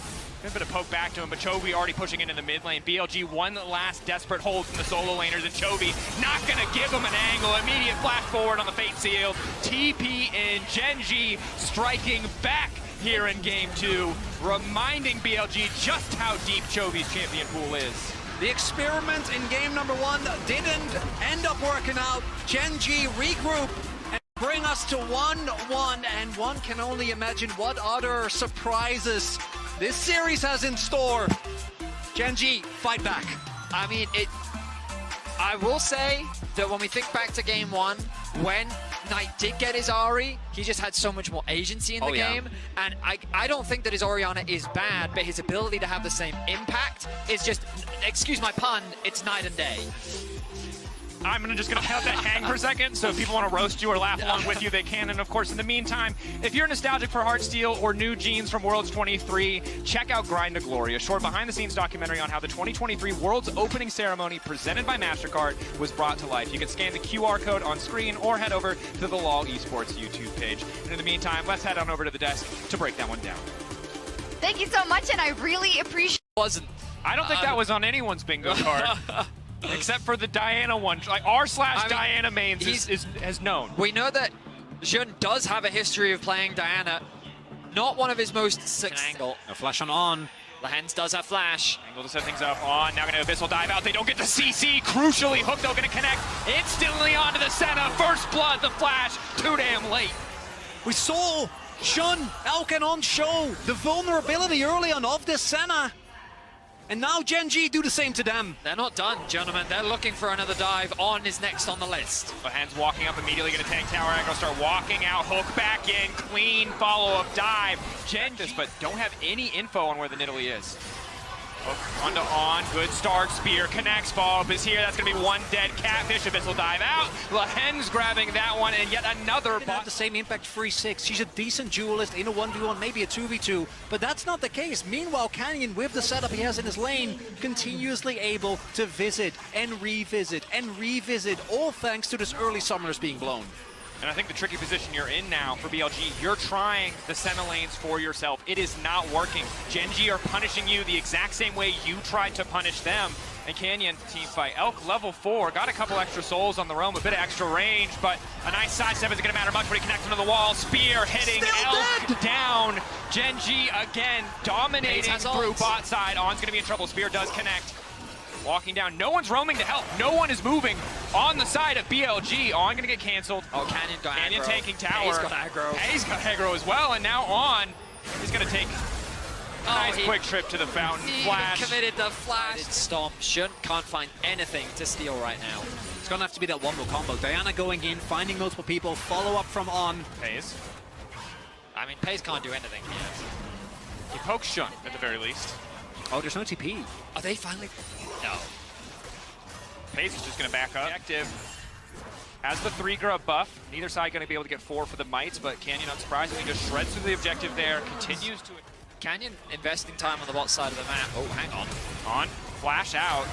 A bit of poke back to him, but Chovy already pushing into the mid lane. BLG one last desperate hold from the solo laners, and Chovy not gonna give him an angle. Immediate flash forward on the Fate Seal. TP in, Gen.G striking back here in game 2, reminding BLG just how deep Chovy's champion pool is. The experiment in game number 1 didn't end up working out. Gen.G regroup and bring us to 1-1, and one can only imagine what other surprises this series has in store. Gen.G, fight back. I mean, I will say that when we think back to game 1, when Knight did get his Ahri, he just had so much more agency in the game. And I don't think that his Orianna is bad, but his ability to have the same impact is just, excuse my pun, it's night and day. I'm just going to let that hang for a second, so if people want to roast you or laugh along with you, they can. And of course, in the meantime, if you're nostalgic for Heartsteel or new genes from Worlds 23, check out Grind to Glory, a short behind-the-scenes documentary on how the 2023 Worlds opening ceremony presented by MasterCard was brought to life. You can scan the QR code on screen or head over to the LOL Esports YouTube page. And in the meantime, let's head on over to the desk to break that one down. Thank you so much, and I really appreciate it. I don't think that was on anyone's bingo card. Except for the Diana one. Like r/Diana mains is known. We know that Jun does have a history of playing Diana. Not one of his most angle. A flash on. Lahens does have flash. Angle to set things up on. Now gonna Abyssal dive out. They don't get the CC. Crucially, Hook though gonna connect instantly onto the Senna. First blood, the flash. Too damn late. We saw Shun, Elkin on show the vulnerability early on of this Senna. And now Gen.G do the same to them. They're not done, gentlemen. They're looking for another dive. On is next on the list. Lahens walking up immediately, gonna tank tower angle, start walking out, Hook back in, clean follow-up dive. Gen.G, but don't have any info on where the Nidalee is. Hook onto on, good start, spear connects, follow-up is here, that's gonna be one dead Catfish, Abyssal dive out, Lahens grabbing that one, and yet another Didn't have the same impact 3-6, she's a decent duelist in a 1v1, maybe a 2v2, but that's not the case. Meanwhile, Canyon, with the setup he has in his lane, continuously able to visit and revisit, all thanks to this early summoners being blown. And I think the tricky position you're in now for BLG, you're trying the Senna lanes for yourself. It is not working. Gen.G are punishing you the exact same way you tried to punish them. And Canyon team fight. Elk level 4, got a couple extra souls on the roam, a bit of extra range, but a nice sidestep isn't gonna matter much when he connects into the wall. Spear hitting Elk down. Gen.G again dominating through bot side. On's gonna be in trouble. Spear does connect. walking down. No one's roaming to help. No one is moving on the side of BLG. On gonna get canceled. Oh, Canyon got Canyon aggro. taking tower. He's got aggro. He's got aggro as well, and now On is gonna take a nice quick trip to the fountain. He Flash. committed the flash. Stomp. Shun can't find anything to steal right now. It's going to have to be that wombo combo. Diana going in, finding multiple people, follow up from On. Pays. I mean, Pace can't do anything here. He pokes Shun at the very least. Oh, there's no TP. Are they finally? No. Pace is just gonna back up. Objective has the 3 grub buff. Neither side gonna be able to get 4 for the mites, but Canyon unsurprisingly just shreds through the objective there, continues to. Canyon investing time on the bot side of the map. Oh, hang on. On, flash out.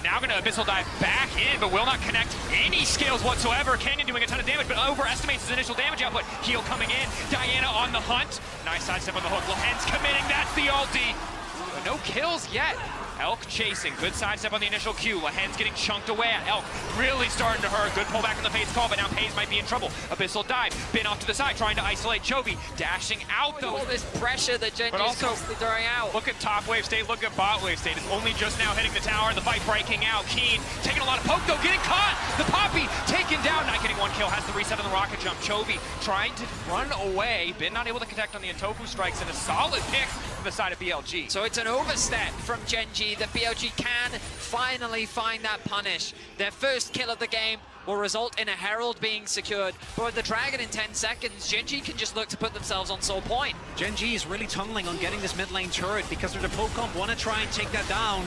Now gonna Abyssal dive back in, but will not connect any skills whatsoever. Canyon doing a ton of damage, but overestimates his initial damage output. Heal coming in, Diana on the hunt. Nice sidestep on the hook, Lahen's committing, that's the ulti. But no kills yet. Elk chasing, good sidestep on the initial Q. Lahen's getting chunked away at Elk. Really starting to hurt. Good pullback on the Fade's call, but now Paze might be in trouble. Abyssal dive, Bin off to the side, trying to isolate Chovy. Dashing out though. All this pressure that Gen.G is constantly throwing out. Look at top wave state, look at bot wave state. It's only just now hitting the tower, the fight breaking out. Keen taking a lot of poke though, getting caught. The Poppy taken down, not getting 1 kill, has the reset on the rocket jump. Chovy trying to run away. Bin not able to connect on the Intoku strikes, and a solid pick from the side of BLG. So it's an overstep from Gen.G that BLG can finally find that punish. Their first kill of the game will result in a Herald being secured. But with the Dragon in 10 seconds, Gen.G can just look to put themselves on Soul Point. Gen.G is really tunneling on getting this mid lane turret because they're the poke comp, want to try and take that down.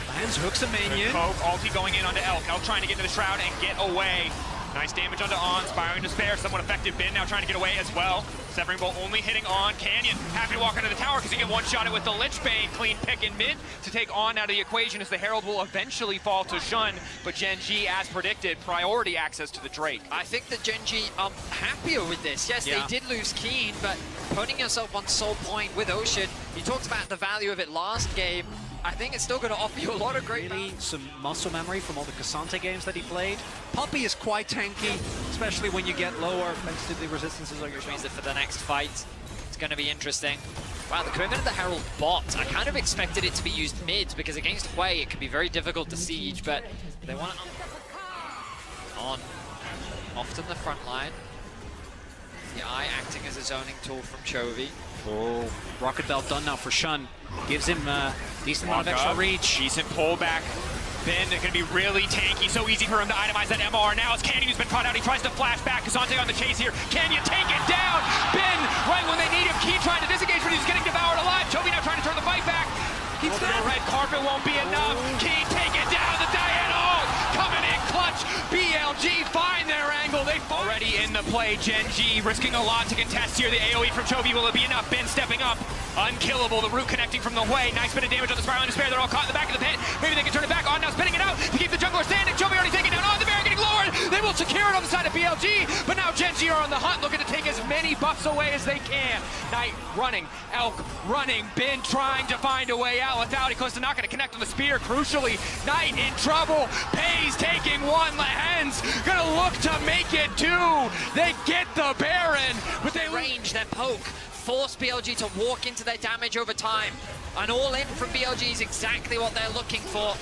Lands hooks a minion. Poke, ulti going in onto Elk. Elk trying to get into the Shroud and get away. Nice damage onto On, Spiraling Despair, somewhat effective. Bin now trying to get away as well. Severing Bolt only hitting On. Canyon happy to walk into the tower because he can one-shot it with the Lich Bane. Clean pick in mid to take On out of the equation as the Herald will eventually fall to Shun. But Gen.G, as predicted, priority access to the Drake. I think that Gen.G are happier with this. Yes, Yeah. they did lose Keen, but putting yourself on Soul Point with Ocean, you talked about the value of it last game. I think it's still going to offer you a lot of great Really some muscle memory from all the Cassante games that he played. Poppy is quite tanky, especially when you get lower thanks to the resistances on your which means that for the next fight, it's going to be interesting. Wow, the commitment of the Herald bot, I kind of expected it to be used mid, because against Hwei it can be very difficult to siege, but they want it on often the front line. The Eye acting as a zoning tool from Chovy. Oh, Rocket Belt done now for Shun. Gives him a decent amount of extra reach. Decent pullback. Bin going to be really tanky. So easy for him to itemize that MR. Now it's Canyon who's been caught out. He tries to flash back. Cassante on the chase here. Canyon take it down. Bin right when they need him. Key trying to disengage, but he's getting devoured alive. Chovy now trying to turn the fight back. He's the red carpet won't be enough. Key take it down. The Diana coming in clutch. BLG find their angle. They already in the play. Gen.G risking a lot to contest here. The AoE from Chovy, will it be enough? Bin stepping up. Unkillable. The root connecting from the Hwei. Nice bit of damage on the Spiraling Despair. They're all caught in the back of the pit. Maybe they can turn it back. On now spinning it out to keep the jungler standing. Chovy already taking down On. The Baron getting lowered. They will secure it on the side of BLG. But now Gen.G are on the hunt, looking to take as many buffs away as they can. Knight running. Elk running. Bin trying to find a way out without it. Close to not going to connect on the spear. Crucially, Knight in trouble. Pays taking one. Lahen's going to look to make it 2. They get the Baron, but they Range, their poke, force BLG to walk into their damage over time. An all-in from BLG is exactly what they're looking for.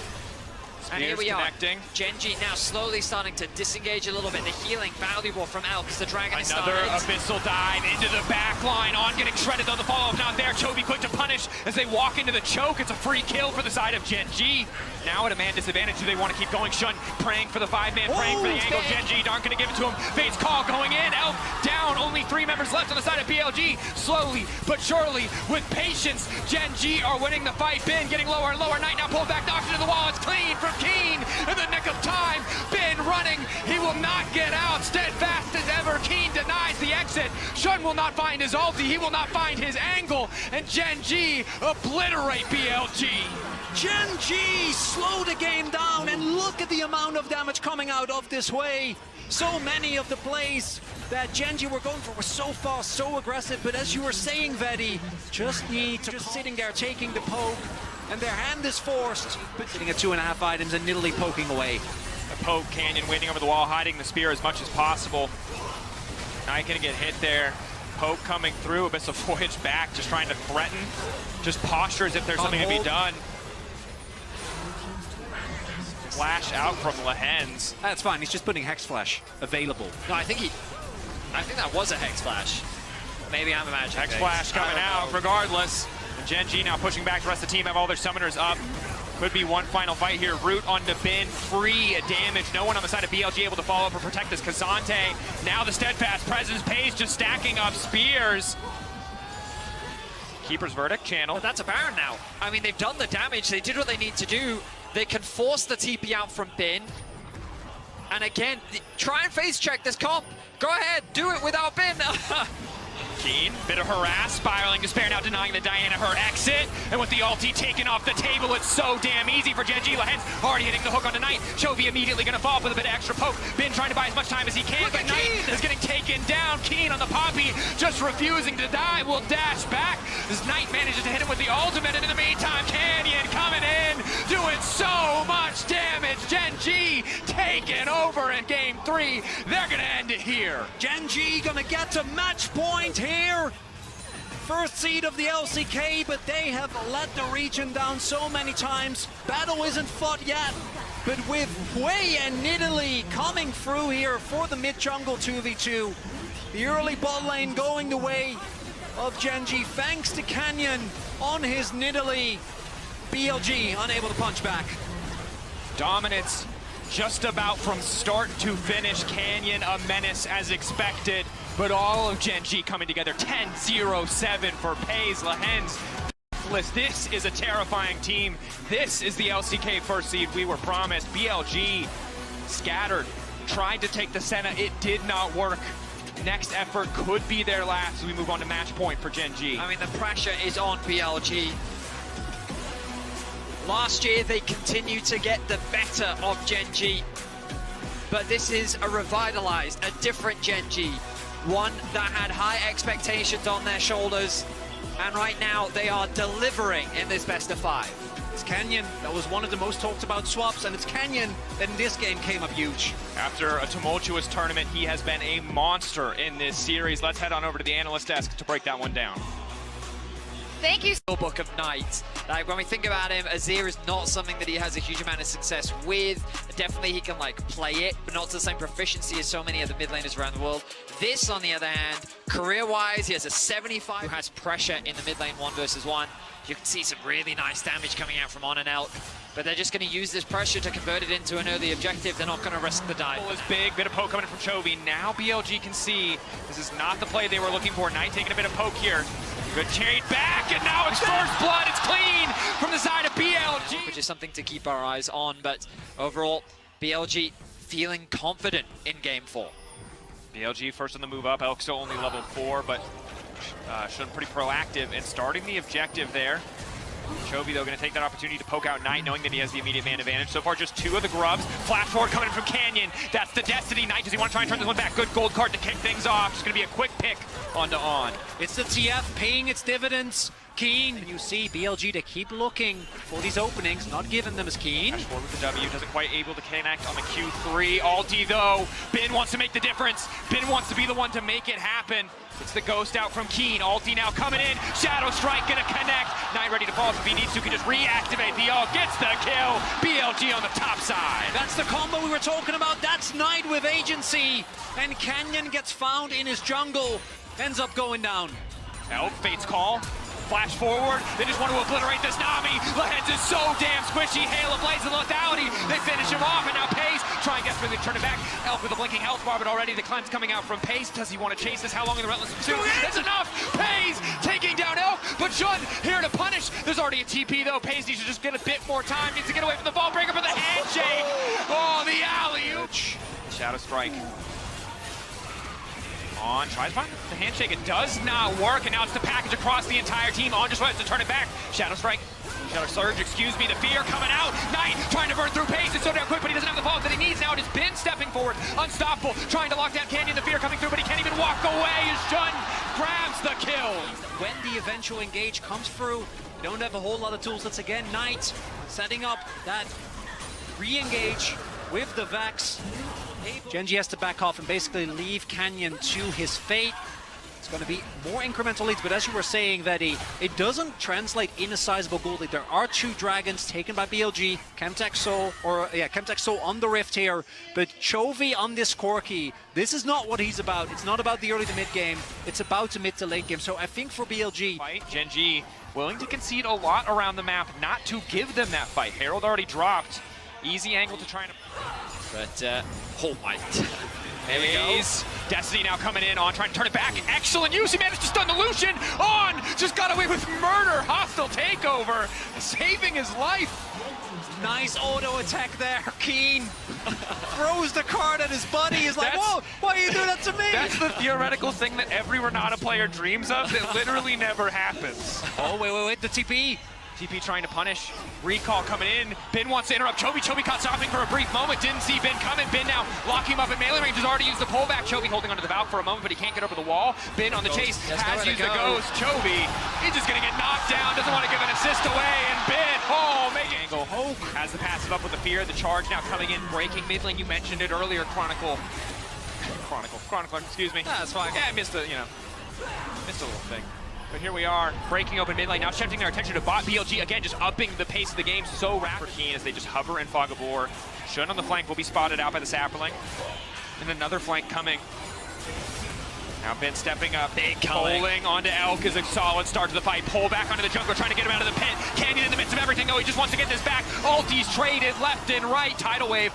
And here we connecting. are. Gen.G now slowly starting to disengage a little bit. The healing valuable from Elk as the Dragon is Another starting. Abyssal dive into the back line. On getting shredded though, the follow-up not there. Chovy quick to punish as they walk into the choke. It's a free kill for the side of Gen.G. Now at a man disadvantage, do they want to keep going? Shun praying for the 5-man, praying for the angle. Gen.G aren't going to give it to him. Fade's call going in. Elk down. Only 3 members left on the side of BLG. Slowly but surely, with patience, Gen.G are winning the fight. Bin getting lower and lower. Knight now pulled back, knocked into the wall. It's clean from Keen. In the nick of time, Bin running. He will not get out. Steadfast as ever. Keen denies the exit. Shun will not find his ulti. He will not find his angle. And Gen.G obliterate BLG. Gen.G slow the game down, and look at the amount of damage coming out of this way. So many of the plays that Gen.G were going for were so fast, so aggressive, but as you were saying, Vedi, just sitting there taking the poke, and their hand is forced, but sitting at 2.5 items and niddly poking away. A poke, Canyon waiting over the wall, hiding the spear as much as possible. Not gonna get hit there. Poke coming through, Abyssal Voyage back, just trying to threaten. Just posture as if there's something to be done. flash out from Lehens. That's fine. He's just putting Hex Flash available. No, I think that was a Hex Flash. Maybe I'm imagining. Hex Flash coming out regardless. And Gen.G now pushing back. The rest of the team have all their summoners up. Could be one final fight here. Root onto Bin, free damage. No one on the side of BLG able to follow up or protect this. Kazante, now the steadfast presence. Pace just stacking up spears. Keeper's verdict channel. But that's a Baron now. I mean, they've done the damage. They did what they need to do. They can force the TP out from Bin. And again, try and face check this comp. Go ahead, do it without Bin. Keen, bit of harass, spiraling despair, now denying the Diana her exit. And with the ulti taken off the table, it's so damn easy for Gen.G. Lehens already hitting the hook on Knight. Chovy immediately gonna fall with a bit of extra poke. Bin trying to buy as much time as he can, but Knight is getting taken down. Keen on the Poppy, just refusing to die, will dash back. This Knight manages to hit him with the ultimate, and in the meantime, Canyon coming in, doing so much damage. Gen.G taking over in game 3. They're gonna end it here. Gen.G gonna get to match point here. First seed of the LCK, but they have let the region down so many times. Battle isn't fought yet, but with Hui and Nidalee coming through here for the mid-jungle 2v2, the early bot lane going the way of Gen.G thanks to Canyon on his Nidalee. BLG unable to punch back. Dominance just about from start to finish. Canyon a menace as expected, but all of Gen.G coming together. 10-0-7 for Paze. Lehens. This is a terrifying team. This is the LCK first seed we were promised. BLG scattered, tried to take the Senna. It did not work. Next effort could be their last as we move on to match point for Gen.G. I mean, the pressure is on BLG. Last year, they continued to get the better of Gen.G, but this is a revitalized, a different Gen.G, one that had high expectations on their shoulders, and right now they are delivering in this best of 5. It's Canyon that was one of the most talked about swaps, and it's Canyon that in this game came up huge. After a tumultuous tournament, he has been a monster in this series. Let's head on over to the analyst desk to break that one down. Thank you. Book of Knight. Like, when we think about him, Azir is not something that he has a huge amount of success with. Definitely he can like play it, but not to the same proficiency as so many other mid laners around the world. This, on the other hand, career-wise, he has a 75 who has pressure in the mid lane 1 versus 1. You can see some really nice damage coming out from On and Elk, but they're just going to use this pressure to convert it into an early objective. They're not going to risk the dive. Was big, bit of poke coming in from Chovy. Now BLG can see this is not the play they were looking for. Knight taking a bit of poke here. Good trade back, and now it's first blood. It's clean from the side of BLG. Which is something to keep our eyes on, but overall, BLG feeling confident in game 4. BLG first on the move up. Elk still only level 4, but shown pretty proactive in starting the objective there. Chovy, though, going to take that opportunity to poke out Knight, knowing that he has the immediate man advantage. So far, just 2 of the grubs. Flash forward coming in from Canyon. That's the Destiny. Knight, does he want to try and turn this one back? Good gold card to kick things off. Just going to be a quick pick onto On. It's the TF paying its dividends. Keen, and you see BLG to keep looking for these openings, not giving them as Keen. Dash forward with the W, doesn't quite able to connect on the Q3. Ulti, though. Bin wants to make the difference. Bin wants to be the one to make it happen. It's the ghost out from Keen. Ulti now coming in. Shadow Strike gonna connect. Knight ready to fall if he needs to. Can just reactivate the ult. Gets the kill. BLG on the top side. That's the combo we were talking about. That's Knight with agency. And Canyon gets found in his jungle. Ends up going down. Elk, Fate's call. Flash forward. They just want to obliterate this Nami. Lehens is so damn squishy. Hail of Blades of lethality. They finish him off, and now Pace trying desperately to turn it back. Elk with a blinking health bar, but already the cleanse coming out from Pace. Does he want to chase this? How long in the Relentless Pursuit? That's enough. Pace taking down Elk, but Jun here to punish. There's already a TP though. Pace needs to just get a bit more time. Needs to get away from the ball breaker for the handshake. Oh, the alley-oop. Shadow Strike. On tries to find the handshake. It does not work, and now it's the package across the entire team. On just wants to turn it back. Shadow Strike. Shadow Surge, excuse me. The fear coming out. Knight trying to burn through Pace. It's so damn quick, but he doesn't have the follow that he needs now. It is Bin stepping forward. Unstoppable. Trying to lock down Canyon. The fear coming through, but he can't even walk away as Jun grabs the kill. When the eventual engage comes through, you don't have a whole lot of tools. That's again Knight setting up that re-engage with the Vex. Gen.G has to back off and basically leave Canyon to his fate. It's going to be more incremental leads, but as you were saying, Vedi, it doesn't translate in a sizable gold lead. There are 2 dragons taken by BLG, Chemtech Soul on the Rift here, but Chovy on this Corki, this is not what he's about. It's not about the early to mid game, it's about the mid to late game. So I think for BLG... Gen.G willing to concede a lot around the map, not to give them that fight. Herald already dropped. Easy angle to try and... But, oh my... There he goes. Destiny now coming in on, trying to turn it back. Excellent use. He managed to stun the Lucian. On! Just got away with murder. Hostile takeover. Saving his life. Nice auto attack there. Keen throws the card at his buddy. He's like, whoa, why are you doing that to me? That's the theoretical thing that every Renata player dreams of that literally never happens. Oh, wait, the TP. TP trying to punish. Recall coming in. Bin wants to interrupt Chovy. Chovy caught stopping for a brief moment. Didn't see Bin coming. Bin now locking him up in melee range. Has already used the pullback. Chovy holding onto the Valk for a moment, but he can't get over the wall. Bin on the chase. Has used the ghost. Chovy, he's just going to get knocked down. Doesn't want to give an assist away. And Bin, making angle. Hoke has the passive up with the fear. The charge now coming in, breaking mid lane. You mentioned it earlier. Chronicler, excuse me. That's fine. Yeah, I missed a little thing. But here we are, breaking open mid lane, now shifting their attention to bot. BLG, again, just upping the pace of the game so rapid. Keen as they just hover in Fog of War. Shun on the flank will be spotted out by the Sapperling. And another flank coming. Now Ben stepping up, pulling onto Elk is a solid start to the fight. Pull back onto the jungler, trying to get him out of the pit. Canyon in the midst of everything, though, he just wants to get this back. Ulti's traded left and right, tidal wave.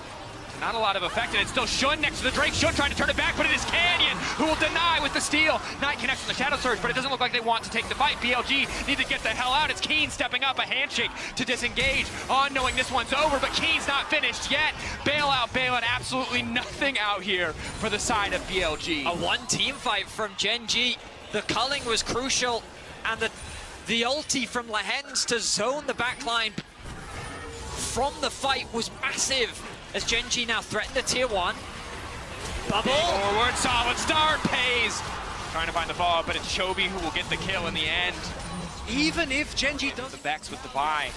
Not a lot of effect, and it's still Shun next to the Drake. Shun trying to turn it back, but it is Canyon who will deny with the steal. Knight connects on the Shadow Surge, but it doesn't look like they want to take the fight. BLG need to get the hell out. It's Keen stepping up, a handshake to disengage on knowing this one's over, but Keen's not finished yet. Bailout, absolutely nothing out here for the side of BLG. A one-team fight from Gen.G. The culling was crucial, and the ulti from Lehens to zone the backline from the fight was massive. As Gen.G now threaten the tier 1. Bubble. Forward, solid start, pays. Trying to find the follow-up, but it's Chovy who will get the kill in the end. Even if Gen.G does... The Vex with the buy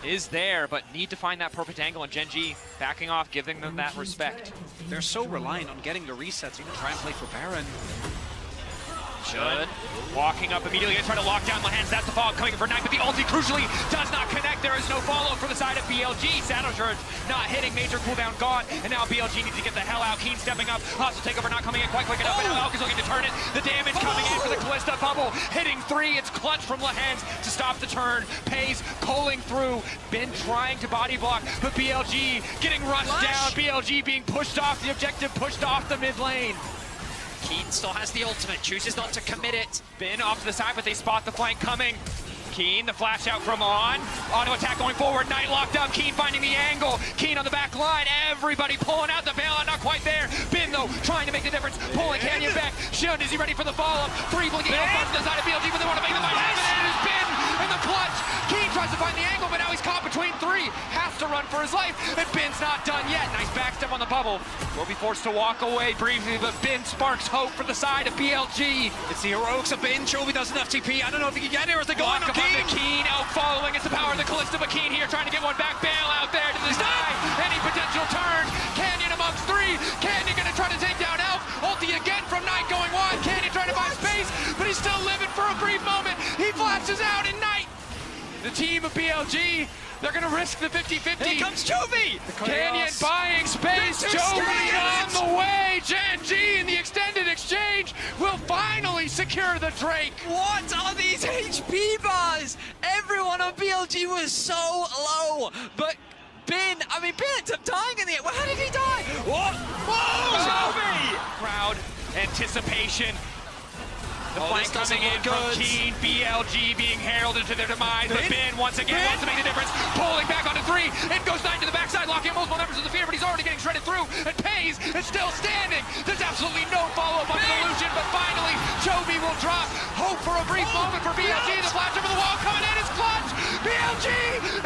is there, but need to find that perfect angle, and Gen.G backing off, giving them that respect. They're so reliant on getting the resets, even try and play for Baron. Shun walking up immediately, gonna try to lock down Lehens. That's the follow coming in for Knight, but the ulti crucially does not connect. There is no follow for the side of BLG. Shadow Surge not hitting, major cooldown gone, and now BLG needs to get the hell out. Keen stepping up, hostile takeover not coming in quite quick enough, and now Elk is looking to turn it. The damage coming in for the Callista bubble, hitting 3. It's clutch from Lehens to stop the turn. Pays culling through, been trying to body block, but BLG getting rushed down. BLG being pushed off the objective, pushed off the mid lane. Keen still has the ultimate, chooses not to commit it. Bin off to the side, but they spot the flank coming. Keen, the flash out from on. Auto attack going forward, Knight locked up. Keen finding the angle. Keen on the back line. Everybody pulling out. The bailout not quite there. Bin, though, trying to make the difference. Pulling Canyon back. Shun, is he ready for the follow-up? 3 blinking out front to the side of BLG, but they want to make the fight happen. And it is Bin in the clutch. Keen tries to find the angle, but now he's caught between 3. Has to run for his life, and Bin's not done yet. Nice backstep on the bubble. Will be forced to walk away briefly, but Bin sparks hope for the side of BLG. It's the heroics of Bin. Chovy doesn't have TP. I don't know if he can get here as they go on to Keen. Elk following. It's the power of the Callista, but Keen here trying to get one back. Bail out there to the side. Any potential turn. Canyon amongst 3. Canyon gonna try to take down Elk. Ulti again from Knight going wide. Canyon trying to find space, but he's still living for a brief moment. He flashes out, and Knight, the team of BLG, they're gonna risk the 50-50. Here comes Chovy! Canyon buying space. Chovy on the way. Gen.G in the extended exchange will finally secure the Drake. What are these HP bars? Everyone on BLG was so low, but Ben ends up dying in the end. Well, how did he die? What? Whoa! Chovy! Crowd anticipation. The flank coming in from Keen, BLG being heralded to their demise, but Ben once again wants to make the difference, pulling back onto 3, and goes 9 to the backside, locking multiple members of the fear, but he's already getting shredded through, and Pays is still standing. There's absolutely no follow-up on the illusion, but finally, Chovy will drop. Hope for a brief moment for BLG, the flash over the wall coming in, is clutch! BLG!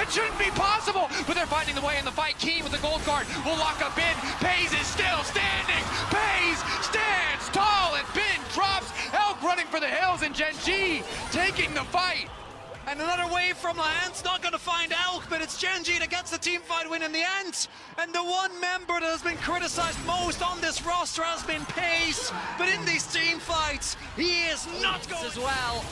It shouldn't be possible, but they're finding the way in the fight. Keen with the gold card will lock up Ben. Pays is still standing. Pays stands tall, and Ben drops. Elk running for the hills, and Gen.G taking the fight. And another wave from Lahant's not going to find Elk, but it's Gen.G that gets the team fight win in the end. And the one member that has been criticized most on this roster has been Pace. But in these team fights, he is not going as well.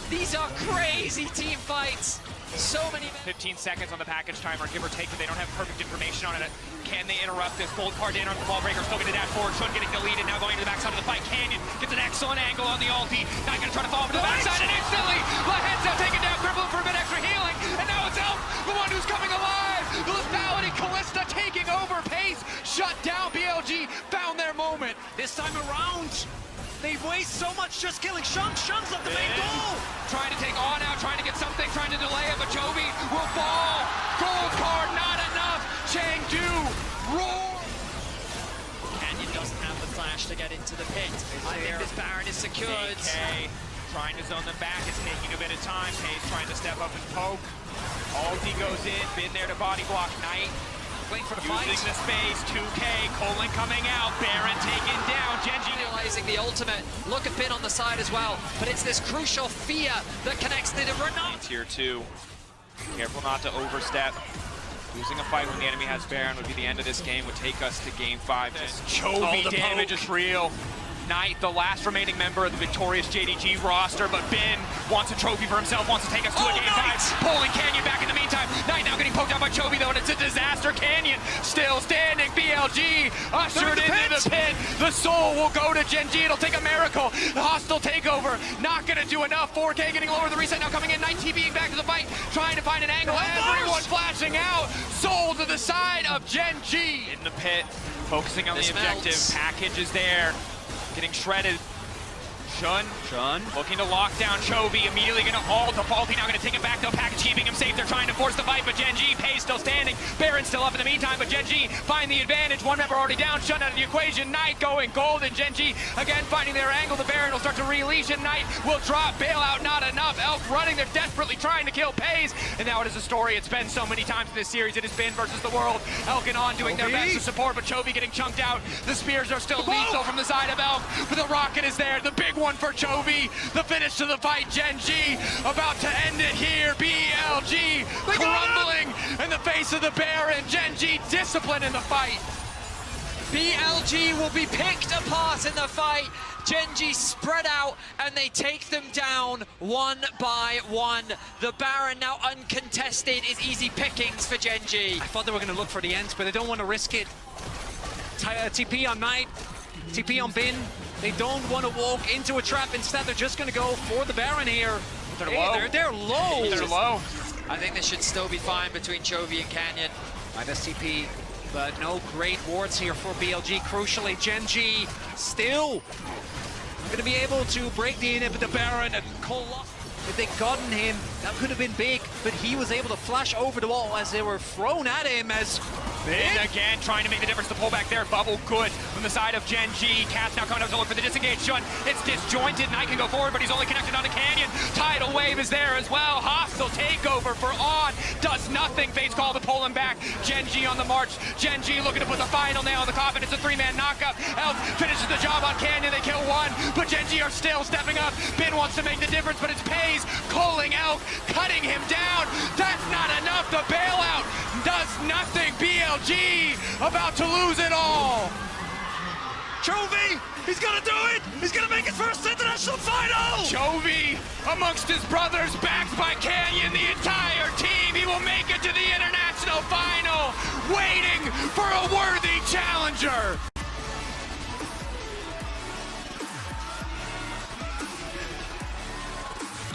These are crazy team fights. So many 15 seconds on the package timer, give or take, but they don't have perfect information on it. Can they interrupt this? Gold card in on the ball breaker, still gonna dash forward. Shun getting deleted, now going to the backside of the fight. Canyon gets an excellent angle on the ulti. Now gonna try to fall over to the backside, and instantly, Lahant's now taken down, crippling for a bit extra healing. And now it's Elk, the one who's coming alive. The lethality, Callista taking over. Pace shut down. BLG found their moment. this time around. They waste so much just killing Shun. Shun's not the main goal. Trying to take on out, trying to get something, trying to delay it, but Chovy will fall. Gold card, not enough. Chengdu roar. Canyon doesn't have the flash to get into the pit. I think this Baron is secured. DK trying to zone them back. It's taking a bit of time. Pace trying to step up and poke. Ulti goes in, been there to body block Knight. Waiting for the Using fight. the space, 2K, Colin coming out, Baron taken down, Gen.G Realizing the ultimate. Look at Bin on the side as well. But it's this crucial fear that connects the Renat. Tier 2. Careful not to overstep. Losing a fight when the enemy has Baron would be the end of this game, would take us to game 5. Just Chovy damage is real. Knight, the last remaining member of the victorious Gen.G roster, but Bin wants a trophy for himself, wants to take us to a game 5. Pulling Canyon back in the meantime. Knight now getting poked out by Chovy though, and it's a disaster. Canyon still standing. BLG ushered into the pit. The soul will go to Gen.G. It'll take a miracle. The hostile takeover, not gonna do enough. 4K getting lower. The reset now coming in. Knight TVing back to the fight, trying to find an angle. Everyone flashing out. Soul to the side of Gen.G. In the pit, focusing on the objective. Package is there. Getting shredded. Shun looking to lock down Chovy, immediately gonna ult. Defaulty now gonna take it back though. Package keeping him safe. They're trying to force the fight, but Gen.G, Pace still standing. Baron still up in the meantime, but Gen.G find the advantage. One member already down. Shun out of the equation. Knight going gold, and Gen.G again finding their angle. The Baron will start to release, and Knight will drop. Bailout not enough. Elk running. They're desperately trying to kill Pace, and now it is a story. It's been so many times in this series. It has been versus the world. Elk and On doing their best to support, but Chovy getting chunked out. The spears are still lethal from the side of Elk, but the rocket is there. The big one for Chovy. The finish to the fight. Gen.G about to end it here. BLG crumbling in the face of the Baron. Gen.G discipline in the fight. BLG will be picked apart in the fight. Gen.G spread out and they take them down one by one. The Baron now uncontested is easy pickings for Gen.G. I thought they were going to look for the ends, but they don't want to risk it. TP on Knight, TP on Bin. They don't want to walk into a trap. Instead, they're just going to go for the Baron here. They're low. They're low. They're low. I think this should still be fine between Chovy and Canyon. Minus TP, but no great wards here for BLG. Crucially, Gen.G still going to be able to break the inhib with the Baron and Colossal. If they'd gotten him, that could have been big, but he was able to flash over the wall as they were thrown at him as Bin again trying to make the difference. The pullback there, bubble good from the side of Gen.G. Cat's now coming up to look for the disengage. Shun, it's disjointed. Knight can go forward, but he's only connected on the Canyon. Tidal wave is there as well. Hostile takeover for On. Does nothing. Fates call to pull him back. Gen.G on the march. Gen.G looking to put the final nail in the coffin. It's a 3-man knockup. Elk finishes the job on Canyon. They kill one, but Gen.G are still stepping up. Bin wants to make the difference, but it's Pace calling Elk, cutting him down. That's not enough. The bailout does nothing. BLG about to lose it all. Chovy, he's gonna do it! He's gonna make his first international final! Chovy amongst his brothers, backed by Canyon, the entire team. He will make it to the international final, waiting for a worthy challenger.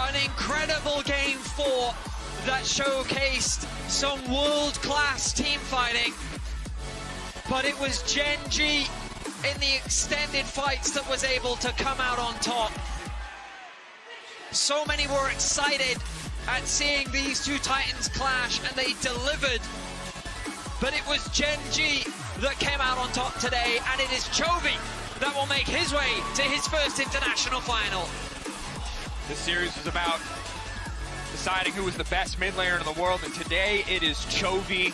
An incredible game 4 that showcased some world-class team fighting. But it was Gen.G in the extended fights that was able to come out on top. So many were excited at seeing these two Titans clash, and they delivered. But it was Gen.G that came out on top today, and it is Chovy that will make his way to his first international final. This series was about deciding who was the best mid laner in the world, and today it is Chovy.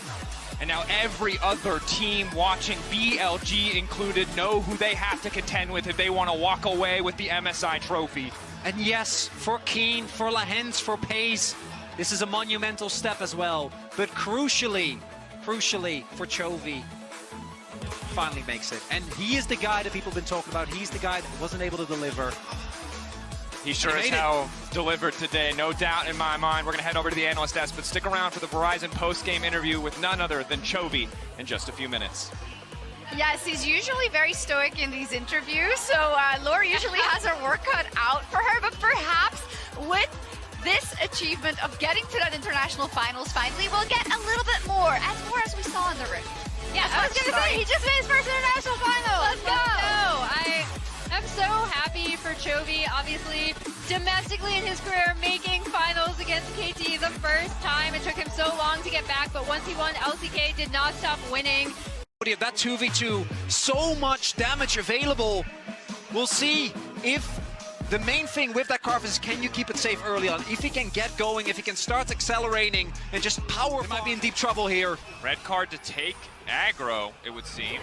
And now every other team watching, BLG included, know who they have to contend with if they want to walk away with the MSI trophy. And yes, for Keen, for Lahens, for Pace, this is a monumental step as well. But crucially for Chovy, finally makes it. And he is the guy that people have been talking about. He's the guy that wasn't able to deliver. He sure as hell delivered today, no doubt in my mind. We're going to head over to the analyst desk, but stick around for the Verizon post-game interview with none other than Chovy in just a few minutes. Yes, he's usually very stoic in these interviews, so Laura usually has her work cut out for her, but perhaps with this achievement of getting to that international finals finally, we'll get a little bit more as we saw in the Rift. Yeah, I was going to say, he just made his first international final. Let's go. I'm so happy for Chovy, obviously, domestically in his career, making finals against KT the first time. It took him so long to get back, but once he won, LCK did not stop winning. That 2v2, so much damage available. We'll see if the main thing with that Carve is, can you keep it safe early on? If he can get going, if he can start accelerating and just power, might be in deep trouble here. Red card to take aggro, it would seem.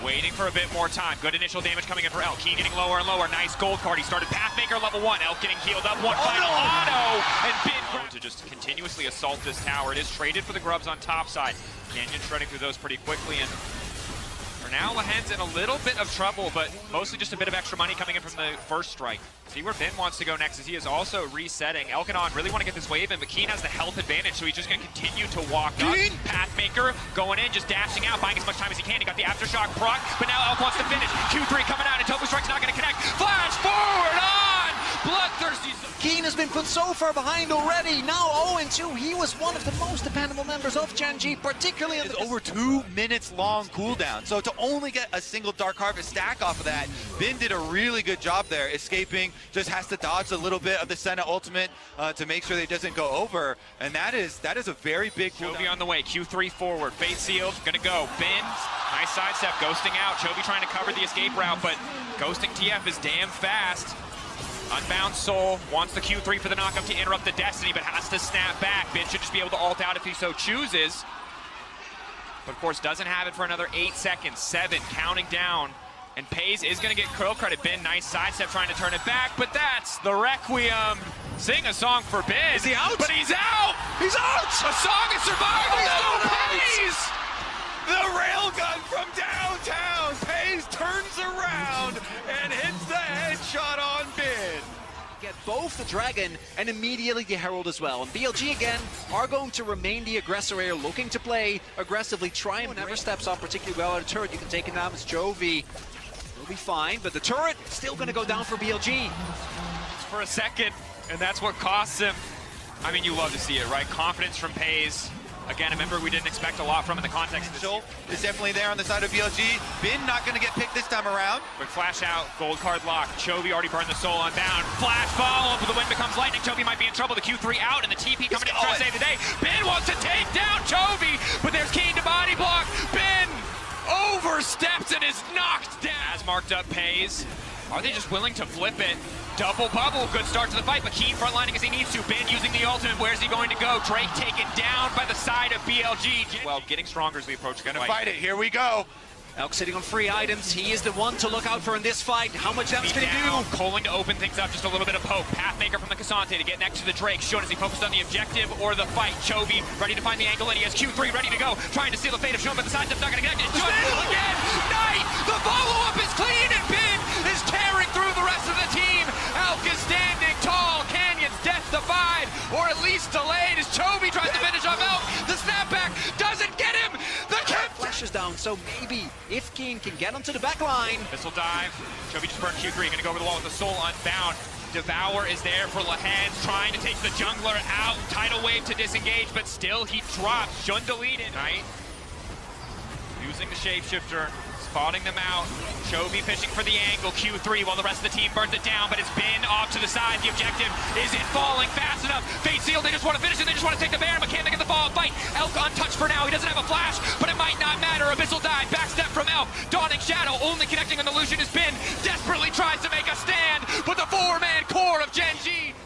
Waiting for a bit more time. Good initial damage coming in for Elk. Keen getting lower and lower. Nice gold card. He started Pathmaker level 1. Elk getting healed up. One final auto. And Bin to just continuously assault this tower. It is traded for the grubs on top side. Canyon shredding through those pretty quickly. And for now, Lahen's in a little bit of trouble, but mostly just a bit of extra money coming in from the first strike. See where Bin wants to go next, as he is also resetting. Elkanon really want to get this wave in, but Keen has the health advantage, so he's just going to continue to walk up. Pathmaker going in, just dashing out, buying as much time as he can. He got the Aftershock proc, but now Elk wants to finish. Q3 coming out, and Tofu Strike's not going to connect. Flash forward on! Bloodthirsty. Keen has been put so far behind already. Now 0-2. He was one of the most dependable members of Gen.G, particularly in the over 2 minutes long cooldown. So to only get a single Dark Harvest stack off of that, Bin did a really good job there, escaping. Just has to dodge a little bit of the Senna ultimate to make sure that it doesn't go over, and that is a very big cooldown. Chovy on the way, Q3 forward, fate sealed, gonna go. Bin, nice sidestep, ghosting out. Chovy trying to cover the escape route, but ghosting TF is damn fast. Unbound Soul wants the Q3 for the knockup to interrupt the Destiny, but has to snap back. Bin should just be able to ult out if he so chooses. But of course doesn't have it for another 8 seconds. 7 counting down. And Pays is going to get curl credit. Bin, nice sidestep trying to turn it back, but that's the Requiem. Sing a song for Bin. Is he out? But he's out! He's out! A song of survival! No, Pays! The railgun from downtown. Pays turns around and hits the headshot on Bin. Get both the Dragon and immediately the Herald as well. And BLG again are going to remain the aggressor here, looking to play aggressively, try and never steps up particularly well at a turret. You can take him down as Chovy. Will be fine, but the turret still going to go down for BLG. Just for a second, and that's what costs him. I mean, you love to see it, right? Confidence from Pays. Again, remember, we didn't expect a lot from in the context of this. Is definitely there on the side of BLG. Bin not going to get picked this time around. Quick flash out, gold card lock. Chovy already burned the soul on down. Flash follow, but the wind becomes lightning. Chovy might be in trouble. The Q3 out, and the TP coming in to try to save the day. Bin wants to take down Chovy, but there's Keen to body block. Bin oversteps and is knocked down. As marked up Pays. Are they just willing to flip it? Double bubble, good start to the fight, but Keen frontlining as he needs to. Bin using the ultimate, where's he going to go? Drake taken down by the side of BLG. Well, getting stronger as we approach the Gonna fight it, here we go. Elk sitting on free items. He is the one to look out for in this fight. How much damage can he do? Coling to open things up, just a little bit of poke. Pathmaker from the Cassante to get next to the Drake. Sean, is he focused on the objective or the fight? Chovy ready to find the angle, and he has Q3 ready to go. Trying to seal the fate of Sean, but the sidestep's not going to connect. It's just again. Knight, the follow-up is clean, and Bin is tearing through the rest of the team. Elk is standing tall. Canyon's death-defied, or at least delayed, as Chovy tries to finish off Elk. The snapback doesn't get him. The flashes down, so maybe if Keen can get onto the back line. Missile dive. Chovy just burned Q3, gonna go over the wall with the soul unbound. Devour is there for Lahens, trying to take the jungler out. Tidal wave to disengage, but still he drops. Shun deleted. Knight using the shapeshifter, spotting them out. Chovy fishing for the angle. Q3 while the rest of the team burns it down, but it's been off to the side. The objective isn't falling fast enough. Fate sealed, they just want to finish it. They just want to take the Baron, but can't they get the follow-up fight? Elk untouched for now. He doesn't have a flash, but it might not matter. Abyssal dive, backstep from Elk. Dawning Shadow, only connecting on the Lucian is Bin. Desperately tries to make a stand, but the four-man core of Gen.G.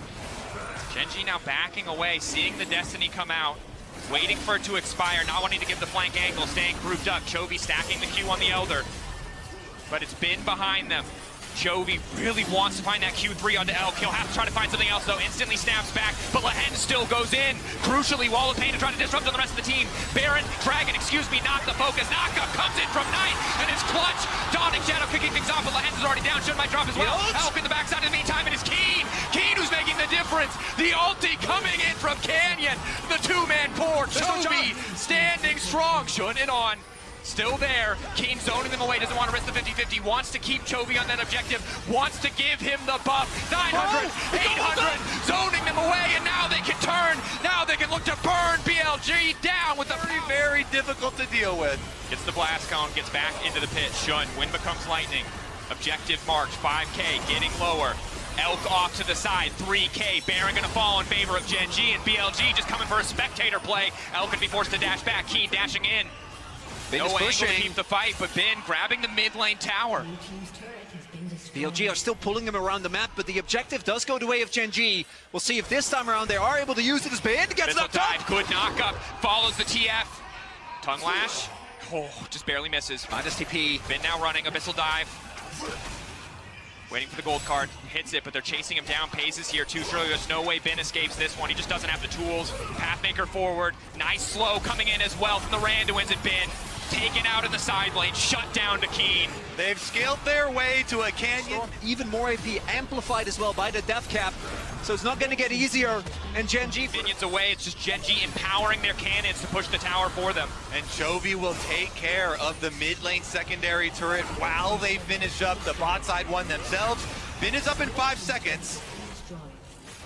Gen.G now backing away, seeing the Destiny come out. Waiting for it to expire, not wanting to give the flank angle, staying grouped up. Chovy stacking the Q on the Elder. But it's Bin behind them. Chovy really wants to find that Q3 onto Elk. He'll have to try to find something else, though. Instantly snaps back, but Lehen still goes in. Crucially, Wall of Pain to try to disrupt on the rest of the team. Dragon, knock the focus. Naka comes in from Knight, and it's clutch. Dawning Shadow kicking things off, but Lehen's is already down. Shun might drop as well. Elk in the backside in the meantime, and it's Keen. Keen who's making the difference. The ulti coming in from Canyon. The two-man pour. Chovy standing strong. Shun it on. Still there. Keen zoning them away. Doesn't want to risk the 50-50. Wants to keep Chovy on that objective. Wants to give him the buff. 900, 800. Zoning them away, and now they can turn. Now they can look to burn BLG down with the Very difficult to deal with. Gets the blast cone. Gets back into the pit. Shun. Wind becomes lightning. Objective march. 5K. Getting lower. Elk off to the side, 3K. Baron gonna fall in favor of Gen.G, and BLG just coming for a spectator play. Elk gonna be forced to dash back. Keen dashing in. No angle to keep the fight, but Ben grabbing the mid lane tower. BLG are still pulling him around the map, but the objective does go the way of Gen.G. We'll see if this time around they are able to use it as Ben gets Missile knocked up. Good knock up, follows the TF. Tongue lash, just barely misses. Minus TP. Ben now running, Abyssal dive. Waiting for the gold card, hits it, but they're chasing him down. Pace is here too. Surely there's no way Ben escapes this one. He just doesn't have the tools. Pathmaker forward, nice slow coming in as well from the Randuins, and Ben taken out in the side lane, shut down to Keen. They've scaled their way to a canyon. Even more AP amplified as well by the death cap, so it's not going to get easier. And Gen.G minions away, it's just Gen.G empowering their cannons to push the tower for them. And Chovy will take care of the mid lane secondary turret while they finish up the bot side one themselves. Bin is up in 5 seconds.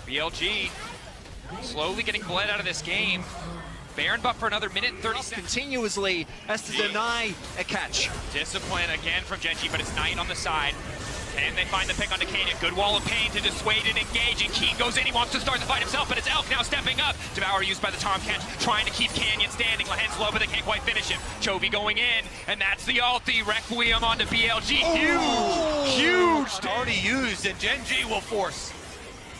BLG slowly getting bled out of this game. Baron buff for another minute and 30 seconds. Continuously has to deny a catch. Discipline again from Gen.G, but it's Knight on the side. And they find the pick onto Canyon. Good wall of pain to dissuade and engage. And Keen goes in. He wants to start the fight himself, but it's Elk now stepping up. Devour used by the Tomcat, trying to keep Canyon standing. Lehen's low, but they can't quite finish him. Chovy going in, and that's the ulti. Requiem onto BLG. Huge. Already used, and Gen.G will force.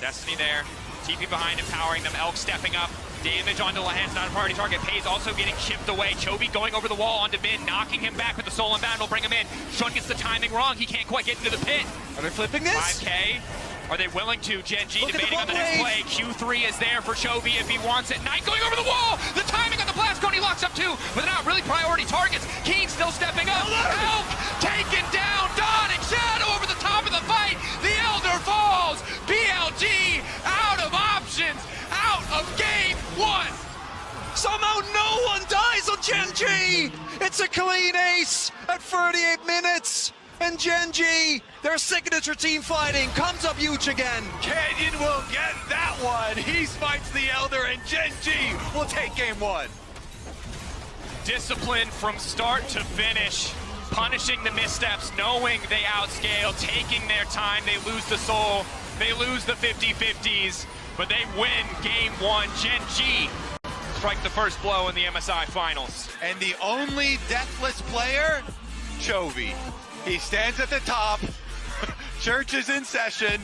Destiny there. TP behind, empowering them. Elk stepping up. Damage onto Lehen's not a priority target. Pays also getting chipped away. Chovy going over the wall onto Bin, knocking him back with the Soul Unbound will bring him in. Shun gets the timing wrong. He can't quite get into the pit. Are they flipping this? 5K. Are they willing to? Gen.G debating on the next play. Q3 is there for Chovy if he wants it. Knight going over the wall. The timing on the blast cone. He locks up too, but they're not really priority targets. Keen still stepping up. Elk taken down. Dawning Shadow over the top of the fight. The Elder falls. BLG out of options. Out of game one. Somehow no one dies on Gen.G! It's a clean ace at 38 minutes! And Gen.G, their signature team fighting, comes up huge again. Canyon will get that one. He smites the Elder, and Gen.G will take game one. Discipline from start to finish. Punishing the missteps, knowing they outscale, taking their time. They lose the soul. They lose the 50-50s. But they win game one. Gen.G strike the first blow in the MSI finals. And the only deathless player, Chovy. He stands at the top. Church is in session.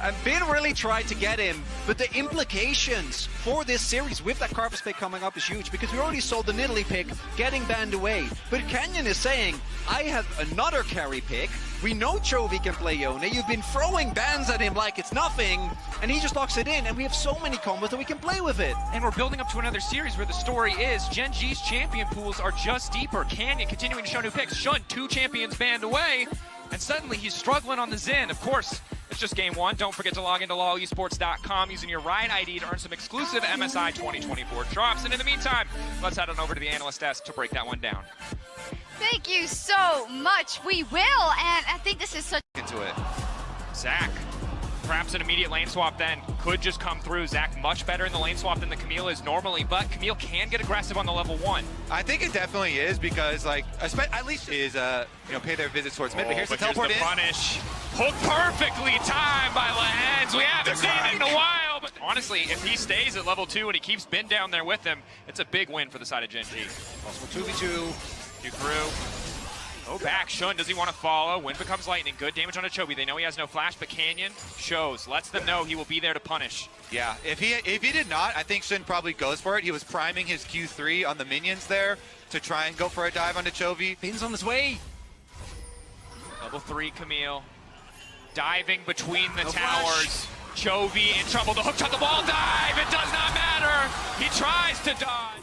And Bin really tried to get him, but the implications for this series with that Carpus pick coming up is huge, because we already saw the Nidalee pick getting banned away. But Canyon is saying, I have another carry pick. We know Chovy can play Yone. You've been throwing bans at him like it's nothing, and he just locks it in, and we have so many combos that we can play with it. And we're building up to another series where the story is Gen.G's champion pools are just deeper. Canyon continuing to show new picks. Shun, 2 champions banned away, and suddenly he's struggling on the Zen. Of course, it's just game one. Don't forget to log into LawEsports.com using your Riot ID to earn some exclusive MSI 2024 drops. And in the meantime, let's head on over to the analyst desk to break that one down. Thank you so much. We will, and I think this is such Into it. Zach, perhaps an immediate lane swap then could just come through. Zach much better in the lane swap than the Camille is normally, but Camille can get aggressive on the level 1. I think it definitely is, because like at least is pay their visits towards mid. But here's the teleport in. Punish. Hook perfectly timed by Lehens. We haven't seen it in a while, but honestly, if he stays at level 2 and he keeps Ben down there with him, it's a big win for the side of Gen.G. Possible 2v2. You through. Go back. Shun, does he want to follow? Wind becomes lightning. Good damage on a Chovy. They know he has no flash, but Canyon shows. Lets them know he will be there to punish. Yeah, if he did not, I think Shun probably goes for it. He was priming his Q3 on the minions there to try and go for a dive onto Chovy. Bin's on his way. Level 3 Camille. Diving between the No towers. Chovy in trouble. The hook shot, the ball dive. It does not matter. He tries to dodge.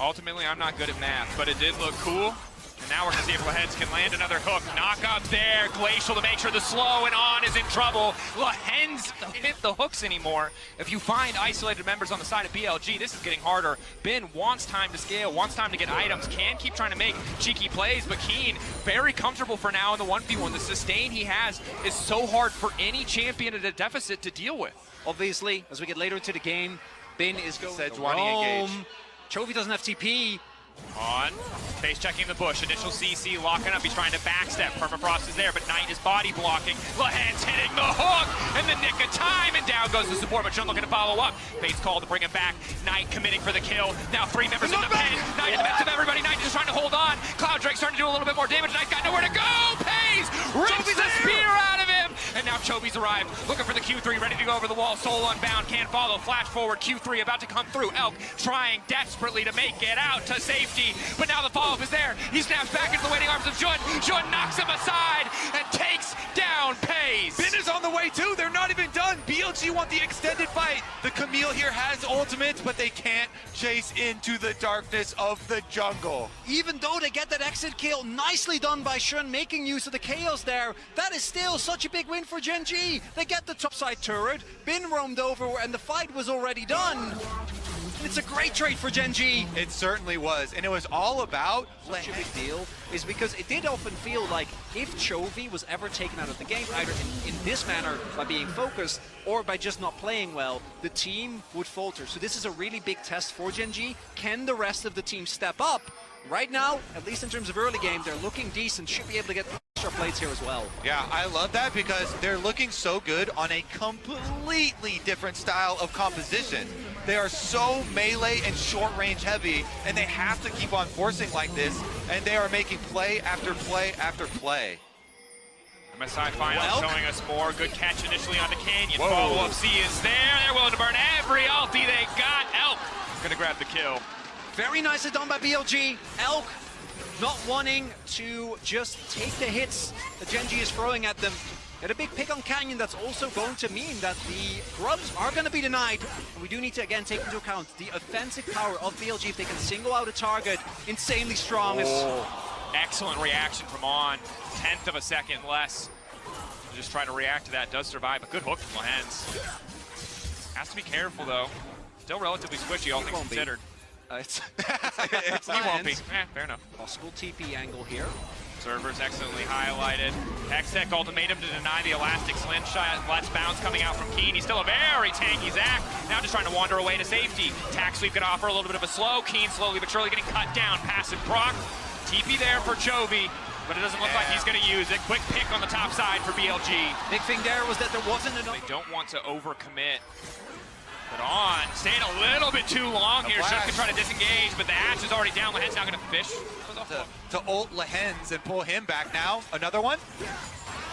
Ultimately, I'm not good at math, but it did look cool. And now we're going to see if Lehens can land another hook. Knock up there. Glacial to make sure the slow and on is in trouble. Lehens don't hit the hooks anymore. If you find isolated members on the side of BLG, this is getting harder. Ben wants time to scale, wants time to get items, can keep trying to make cheeky plays, but Keen, very comfortable for now in the 1v1. The sustain he has is so hard for any champion at a deficit to deal with. Obviously, as we get later into the game, Ben is going to Sejuani engage. Chovy doesn't have TP. On, face checking the bush, initial CC locking up, he's trying to backstep, Permafrost is there, but Knight is body blocking, Lehens hitting the hook in the nick of time, and down goes the support, but Chun looking to follow up, face call to bring him back, Knight committing for the kill, now 3 members in the pen, Knight in the midst of everybody, Knight just trying to hold on, Cloud Drake starting to do a little bit more damage, Knight's got nowhere to go, Pays, rips the spear out of him, and now Chovy's arrived, looking for the Q3, ready to go over the wall, Soul unbound, can't follow, flash forward, Q3 about to come through, Elk trying desperately to make it out to safety, but now the follow-up is there. He snaps back into the waiting arms of Jun. Jun knocks him aside and takes down Pays. Ben is on the way too. They're not even done. BLG want the extended fight. The Camille here has ultimates, but they can't chase into the darkness of the jungle. Even though they get that exit kill, nicely done by Shun, making use of the chaos there. That is still such a big win for Gen.G. They get the topside turret, Ben roamed over, and the fight was already done. It's a great trade for Gen.G. It certainly was, and it was all about Such a big deal is because it did often feel like if Chovy was ever taken out of the game, either in this manner by being focused or by just not playing well, the team would falter. So this is a really big test for Gen.G. Can the rest of the team step up? Right now, at least in terms of early game, they're looking decent, should be able to get extra plates here as well. Yeah, I love that because they're looking so good on a completely different style of composition. They are so melee and short range heavy, and they have to keep on forcing like this, and they are making play after play after play. MSI final showing us more. Good catch initially on the Canyon. Whoa. Follow-up C is there. They're willing to burn every ulti they got. Elk gonna grab the kill. Very nicely done by BLG. Elk not wanting to just take the hits that Gen.G is throwing at them. Get a big pick on Canyon. That's also going to mean that the grubs are going to be denied. And we do need to, again, take into account the offensive power of BLG. If they can single out a target, insanely strong. Excellent reaction from On. 1/10 of a second less. Just try to react to that. Does survive. A good hook from Lehens. Has to be careful, though. Still relatively squishy, all things considered. It's He won't be. Fair enough. Possible TP angle here. Servers excellently highlighted. Hextech ultimatum to deny the elastic slingshot. Let's bounce coming out from Keen. He's still a very tanky Zac. Now just trying to wander away to safety. Tack sweep can offer a little bit of a slow. Keen slowly but surely getting cut down. Passive proc. TP there for Chovy, but it doesn't look like he's going to use it. Quick pick on the top side for BLG. Big thing there was that there wasn't enough. They don't want to overcommit. But On staying a little bit too long here. Shun can try to disengage, but the Ash is already down. Lehens now going to fish. To ult Lehens and pull him back now. Another one?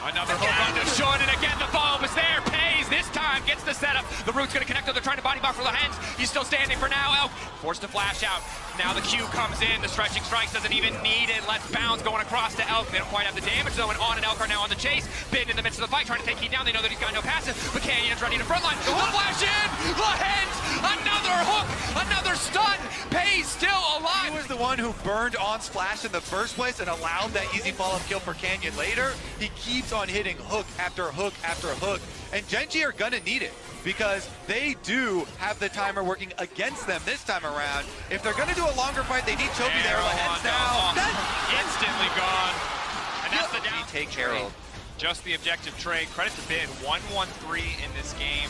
Another hook onto Shun, and again the follow-up is there. Pays this time, gets the setup. The root's gonna connect, they're trying to body block for Lehens. He's still standing for now. Elk forced to flash out. Now the Q comes in, the stretching strikes doesn't even need it. Let's bounce going across to Elk. They don't quite have the damage though, and On and Elk are now on the chase. Ben in the midst of the fight, trying to take Key down. They know that he's got no passive, but Canyon's ready to frontline. The flash in! Lehens! Another hook! Another stun! Pays still alive! He was the one who burned On Splash in the first place and allowed that easy follow-up kill for Canyon later. He keeps on hitting hook after hook after hook, and Gen.G are gonna need it because they do have the timer working against them this time around. If they're gonna do a longer fight, they need Chovy there. Lehens now. Instantly gone. And that's the down. Take Herald. Just the objective trade. Credit to Ben. 1-1-3 in this game.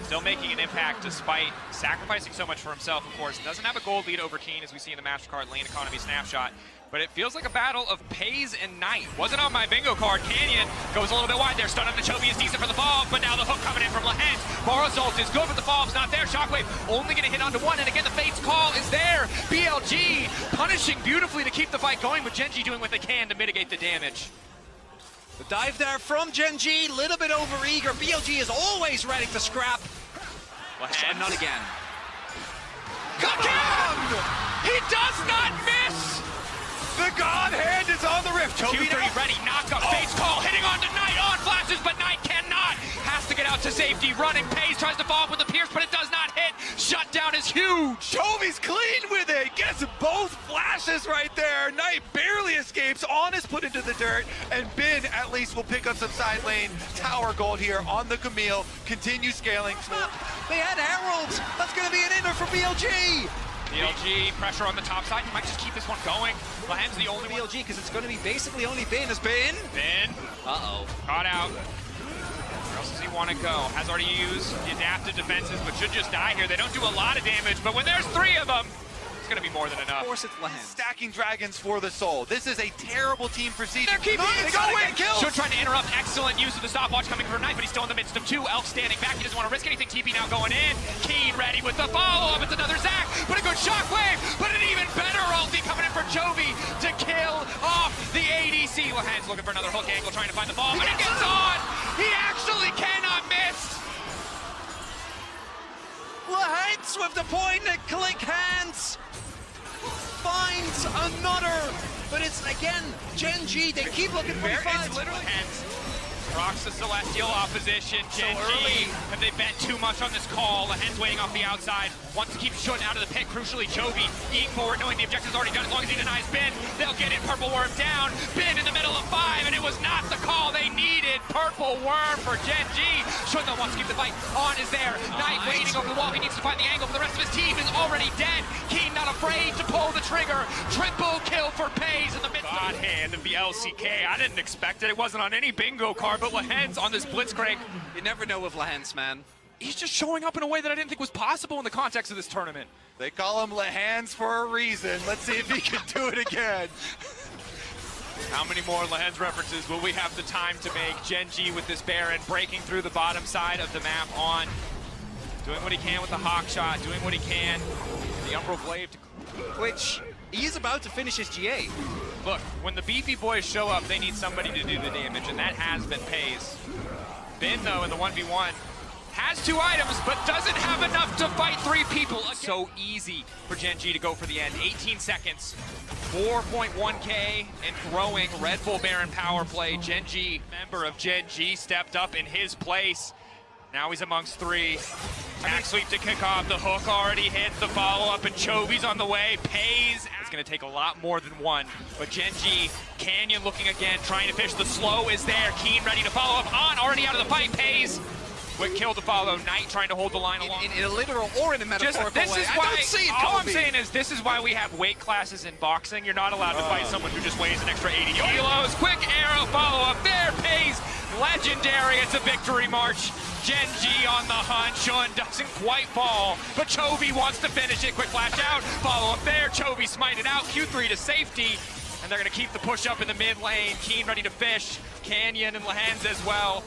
Still making an impact despite sacrificing so much for himself, of course. Doesn't have a gold lead over Keen as we see in the MasterCard lane economy snapshot. But it feels like a battle of Pays and Knight. Wasn't on my bingo card. Canyon goes a little bit wide there. Stun on the Chovy is decent for the fall, but now the hook coming in from Lehens. Boros ult is good, but the follow-up's not there. Shockwave only going to hit onto one, and again the Fate's call is there. BLG punishing beautifully to keep the fight going, but Gen.G doing what they can to mitigate the damage. The dive there from Gen.G, little bit over-eager. BLG is always ready to scrap. Lehens. Not again. Again! He does not miss! The God hand is on the rift. Q3 ready, knock up, Fate's call, hitting on to Knight, On flashes, but Knight cannot. Has to get out to safety. Running Pace tries to follow up with the Pierce, but it does not hit. Shutdown is huge. Chovy's clean with it. Gets both flashes right there. Knight barely escapes. Honest put into the dirt, and Bin at least will pick up some side lane tower gold here on the Camille. Continue scaling. They had Heralds. That's going to be an inner for BLG. BLG, pressure on the top side. He might just keep this one going. Lahen's the only one. BLG, because it's going to be basically only Bin as Bin. Bin. Uh-oh. Caught out. Where else does he want to go? Has already used the adaptive defenses, but should just die here. They don't do a lot of damage, but when there's 3 of them, it's going to be more than enough. Of course it's Lahen. Stacking dragons for the soul. This is a terrible team for Siege. They're keeping it going. Kills. Should trying to interrupt. Excellent use of the stopwatch coming from Knight, but he's still in the midst of 2. Elk standing back. He doesn't want to risk anything. TP now going in. Keen ready with the follow-up. It's another Zac, but a good shockwave, but an even better ulti coming in for Chovy to kill off the ADC. Lahen's looking for another hook angle, trying to find the ball, but it gets on. He actually cannot miss. Lahen with the point and click hands. Finds another, but it's again Gen.G. They keep looking for the It's literally hands. Rocks the Celestial opposition. Gen.G, have they bet too much on this call? Lahen's waiting off the outside. Wants to keep Shun out of the pit. Crucially, Chovy eating forward, knowing the objective's already done. As long as he denies Bin, they'll get it. Purple Worm down. Bin in the middle of 5, and it was not the call they needed. Purple Worm for Gen.G. Shun though wants to keep the fight on. Is there? Knight waiting over the wall. He needs to find the angle, but the rest of his team is already dead. Keen not afraid to pull the trigger. Triple kill for Paze in the midst. God hand of the LCK. I didn't expect it. It wasn't on any bingo card, but Lahen's on this Blitzcrank. You never know with Lahen's, man. He's just showing up in a way that I didn't think was possible in the context of this tournament. They call him Lahen's for a reason. Let's see if he can do it again. How many more Lahen's references will we have the time to make? Gen.G with this Baron breaking through the bottom side of the map on. Doing what he can with the Hawk shot, doing what he can. The Umbral Blade. Which, he's about to finish his GA. Look, when the beefy boys show up, they need somebody to do the damage, and that has been Paze. Bin, though, in the 1v1, has 2 items, but doesn't have enough to fight 3 people. So easy for Gen.G to go for the end. 18 seconds, 4.1k, and growing. Red Bull Baron power play. Gen.G, member of Gen.G, stepped up in his place. Now he's amongst 3. Back sweep to kick off. The hook already hit. The follow-up, and Chovy's on the way. Paze. It's going to take a lot more than 1. But Gen.G, Canyon looking again, trying to fish. The slow is there. Keen ready to follow up. On, already out of the fight. Paze. Quick kill to follow. Knight trying to hold the line along. In a literal or in a metaphorical this way. Is why, I don't see it, all Kobe. I'm saying is this is why we have weight classes in boxing. You're not allowed to fight someone who just weighs an extra 80 kilos. Quick arrow follow-up there. Paze. Legendary. It's a victory march. Gen.G on the hunt. Shun doesn't quite fall, but Chovy wants to finish it. Quick flash out. Follow up there. Chovy smited out. Q3 to safety. And they're going to keep the push up in the mid lane. Keen ready to fish. Canyon and Lahen's as well.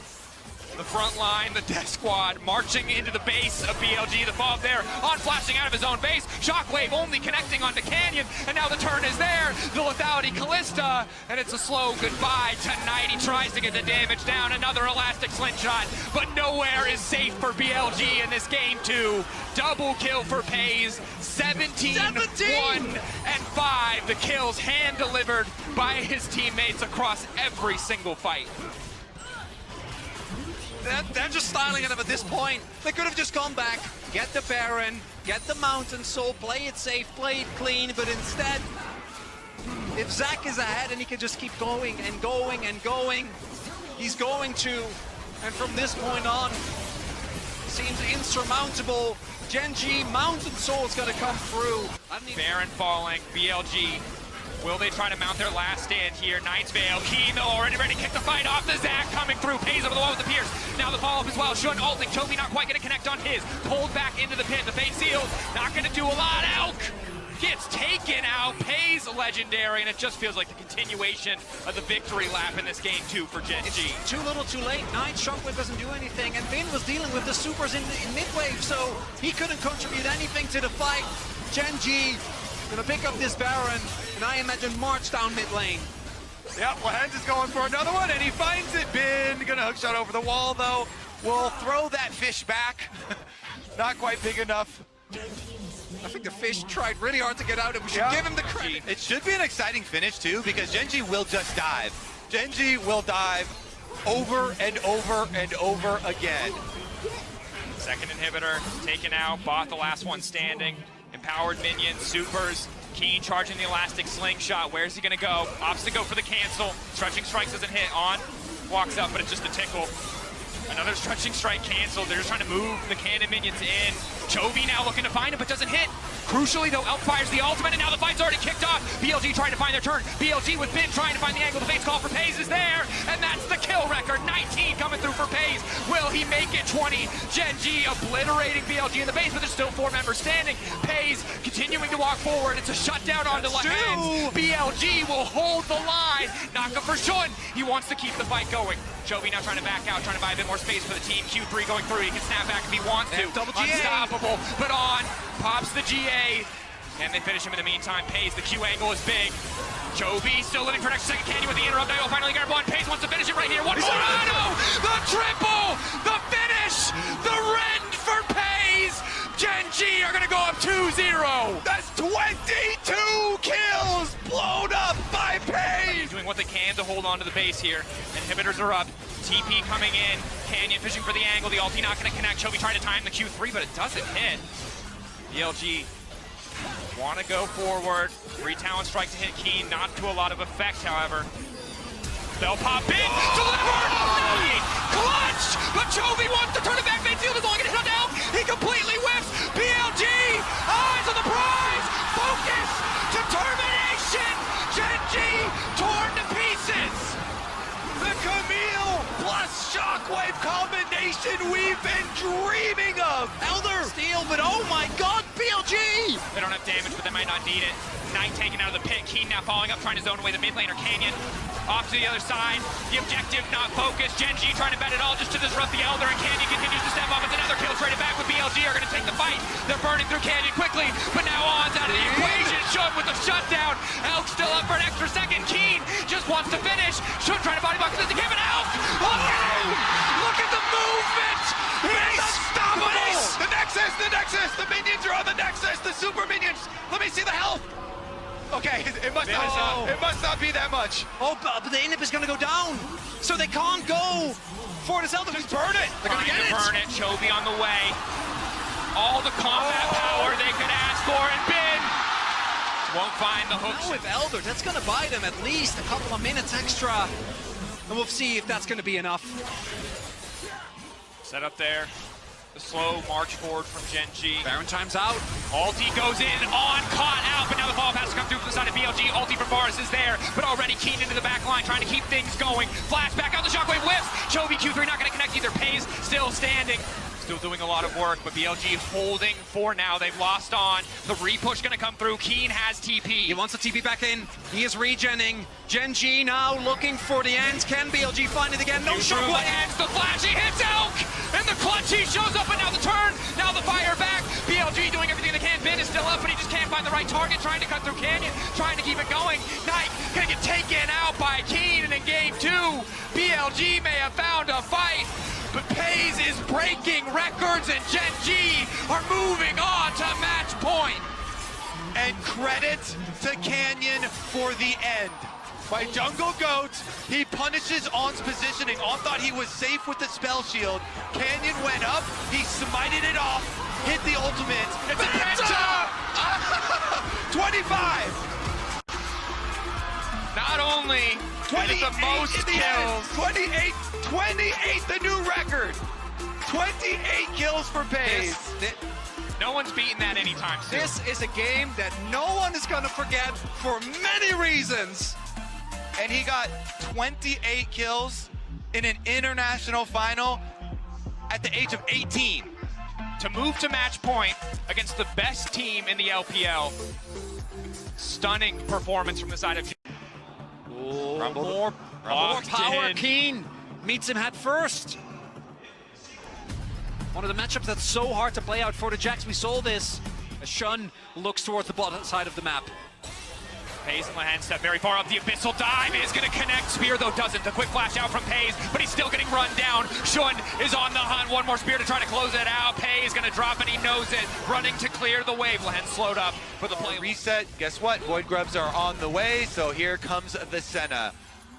The front line, the death squad, marching into the base of BLG. The fall there, on flashing out of his own base. Shockwave only connecting onto Canyon, and now the turn is there. The lethality Callista, and it's a slow goodbye tonight. He tries to get the damage down. Another elastic slingshot, but nowhere is safe for BLG in this game 2. Double kill for Paze. 17, 1, and 5. The kills hand delivered by his teammates across every single fight. They're just styling it up at this point. They could have just gone back, get the Baron, get the Mountain Soul, play it safe, play it clean, but instead, if Zac is ahead and he can just keep going and going and going, he's going to, and from this point on, seems insurmountable. Gen.G, Mountain Soul is going to come through. Baron falling, BLG. Will they try to mount their last stand here? Knight's Veil, Keen though already ready to kick the fight off. The Zac coming through, Paze over the wall with the Pierce. Now the follow-up as well. Shun ulting, Chovy not quite going to connect on his. Pulled back into the pit, the fate sealed. Not going to do a lot. Elk gets taken out. Paze legendary, and it just feels like the continuation of the victory lap in this game 2 for Gen.G. It's too little too late. Knight Shockwave doesn't do anything, and Bin was dealing with the supers in mid-wave, so he couldn't contribute anything to the fight. Gen.G gonna pick up this Baron, and I imagine march down mid lane. Yep, Lahen's is going for another one, and he finds it. Bin gonna hook shot over the wall, though. Will throw that fish back. Not quite big enough. I think the fish tried really hard to get out, and we should give him the credit. It should be an exciting finish, too, because Gen.G will just dive. Gen.G will dive, over and over and over again. Second inhibitor taken out, bought the last one standing. Empowered minions, supers. Keen charging the elastic slingshot. Where's he gonna go? Opts to go for the cancel. Stretching strikes doesn't hit. On walks up, but it's just a tickle. Another stretching strike canceled. They're just trying to move the cannon minions in. Chovy now looking to find him, but doesn't hit. Crucially, though, Elk fires the ultimate, and now the fight's already kicked off. BLG trying to find their turn. BLG with Bin trying to find the angle. The fate's call for Pays is there, and that's the kill record. 19 coming through for Pays. Will he make it? 20. Gen.G obliterating BLG in the base, but there's still 4 members standing. Pays continuing to walk forward. It's a shutdown onto Lahens. BLG will hold the line. Naka for Shun. He wants to keep the fight going. Chovy now trying to back out, trying to buy a bit more space for the team. Q3 going through. He can snap back if he wants to. Double GA. Unstoppable, but on. Pops the GA. And they finish him in the meantime. Pays, the Q angle is big. Chovy still living for next second. Canyon with the interrupt. I will finally get one. Pays wants to finish it right here. One more. The triple! The finish! The rend for Pays! Gen.G are going to go up 2-0. That's 22 kills blown up by Pays. Doing what they can to hold on to the base here. Inhibitors are up. TP coming in. Canyon fishing for the angle. The ulti not going to connect. Chovy trying to time the Q3, but it doesn't hit. BLG want to go forward. 3 talent strike to hit Keen. Not to a lot of effect, however. They'll pop in. Delivered! Clutch! But Chovy wants to turn it back. Midfield is only going to shut down. He completely whiffs. BLG! Eyes on the prize! Focus! Determination! Gen.G torn to pieces! The Camille plus Shockwave combination we've been dreaming of. Elder steal, but oh my god, BLG! They don't have damage, but they might not need it. Knight taken out of the pit. Keen now following up, trying to zone away the mid laner. Canyon off to the other side. The objective not focused. Gen.G trying to bet it all just to disrupt the Elder, and Canyon continues to step up. It's another kill traded back with BLG are going to take the fight. They're burning through Canyon quickly, but now On's out of the equation. Shun with the shutdown. Elk still up for an extra second. Keen just wants to finish. Shun trying to body box it. Give it Elk! Look at him! Look at the movement! He's unstoppable! The Nexus! The minions are on the Nexus! The super minions! Let me see the health! Okay, it must not be that much. Oh, but the inhib is going to go down, so they can't go for this Elder. Just burn it! They're going to get it! Burn it, Chovy on the way. All the combat power they could ask for, and Bin won't find the hooks. Now with Elder, that's going to buy them at least a couple of minutes extra, and we'll see if that's going to be enough. Set up there. The slow march forward from Gen.G. Baron time's out. Ulti goes in, on, caught out, but now the follow-up has to come through from the side of BLG. Ulti for Boris is there, but already Keen into the back line, trying to keep things going. Flash back out, the Shockwave whiffs. Chovy Q3 not going to connect either. Pays still standing. Still doing a lot of work, but BLG holding for now. They've lost on. The repush going to come through. Keen has TP. He wants the TP back in. He is regenning. Gen.G now looking for the ends. Can BLG find it again? No shockwave. Ends the flash. He hits Elk. And the clutch. He shows up, and now the turn. Now the fire back. BLG doing everything they can. Bin is still up, but he just can't find the right target. Trying to cut through Canyon. Trying to keep it going. Knight going to get taken out by Keen. And in game 2, BLG may have found a fight. But Pays is breaking records, and Gen.G are moving on to match point. And credit to Canyon for the end. By Jungle Goat, he punishes On's positioning. On thought he was safe with the spell shield. Canyon went up, he smited it off, hit the ultimate. It's a penta! 25! Not only is it the most kills. 28, the new record. 28 kills for Pays. No one's beaten that anytime soon. This is a game that no one is going to forget for many reasons. And he got 28 kills in an international final at the age of 18. To move to match point against the best team in the LPL. Stunning performance from the side of More power. Keen meets him head first. One of the matchups that's so hard to play out for the Jacks. We saw this as Shun looks towards the bottom side of the map. Pays and Lahens step very far up. The abyssal dive is going to connect. Spear, though, doesn't. The quick flash out from Pays, but he's still getting run down. Shun is on the hunt. One more spear to try to close it out. Pays going to drop it. He knows it. Running to clear the wave. Lahens slowed up for the play. Reset. Guess what? Void Grubs are on the way, so here comes the Senna.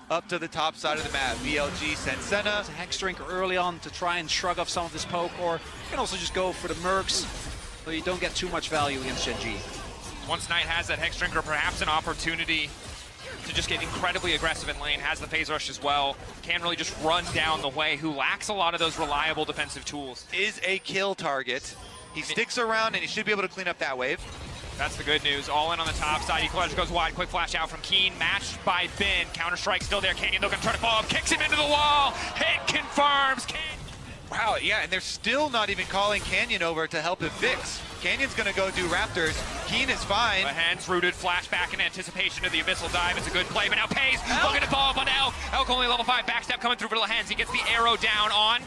up to the top side of the map. BLG sends Senna. It's a Hex Drink early on to try and shrug off some of this poke, or you can also just go for the Mercs, so you don't get too much value against Gen.G. Once Knight has that Hex Drinker, perhaps an opportunity to just get incredibly aggressive in lane, has the phase rush as well, can really just run down the way, who lacks a lot of those reliable defensive tools. Is a kill target. He sticks around and he should be able to clean up that wave. That's the good news. All in on the top side. Equalizer goes wide. Quick flash out from Keen. Matched by Bin. Counter-strike still there. Canyon, they're going to try to follow up. Kicks him into the wall. Hit confirms. Wow, yeah, and they're still not even calling Canyon over to help him fix. Canyon's going to go do Raptors. Keen is fine. Hands rooted. Flashback in anticipation of the Abyssal Dive. It's a good play, but now Pays looking to follow up on Elk. Elk only level 5. Backstep coming through for Lehens. He gets the arrow down on.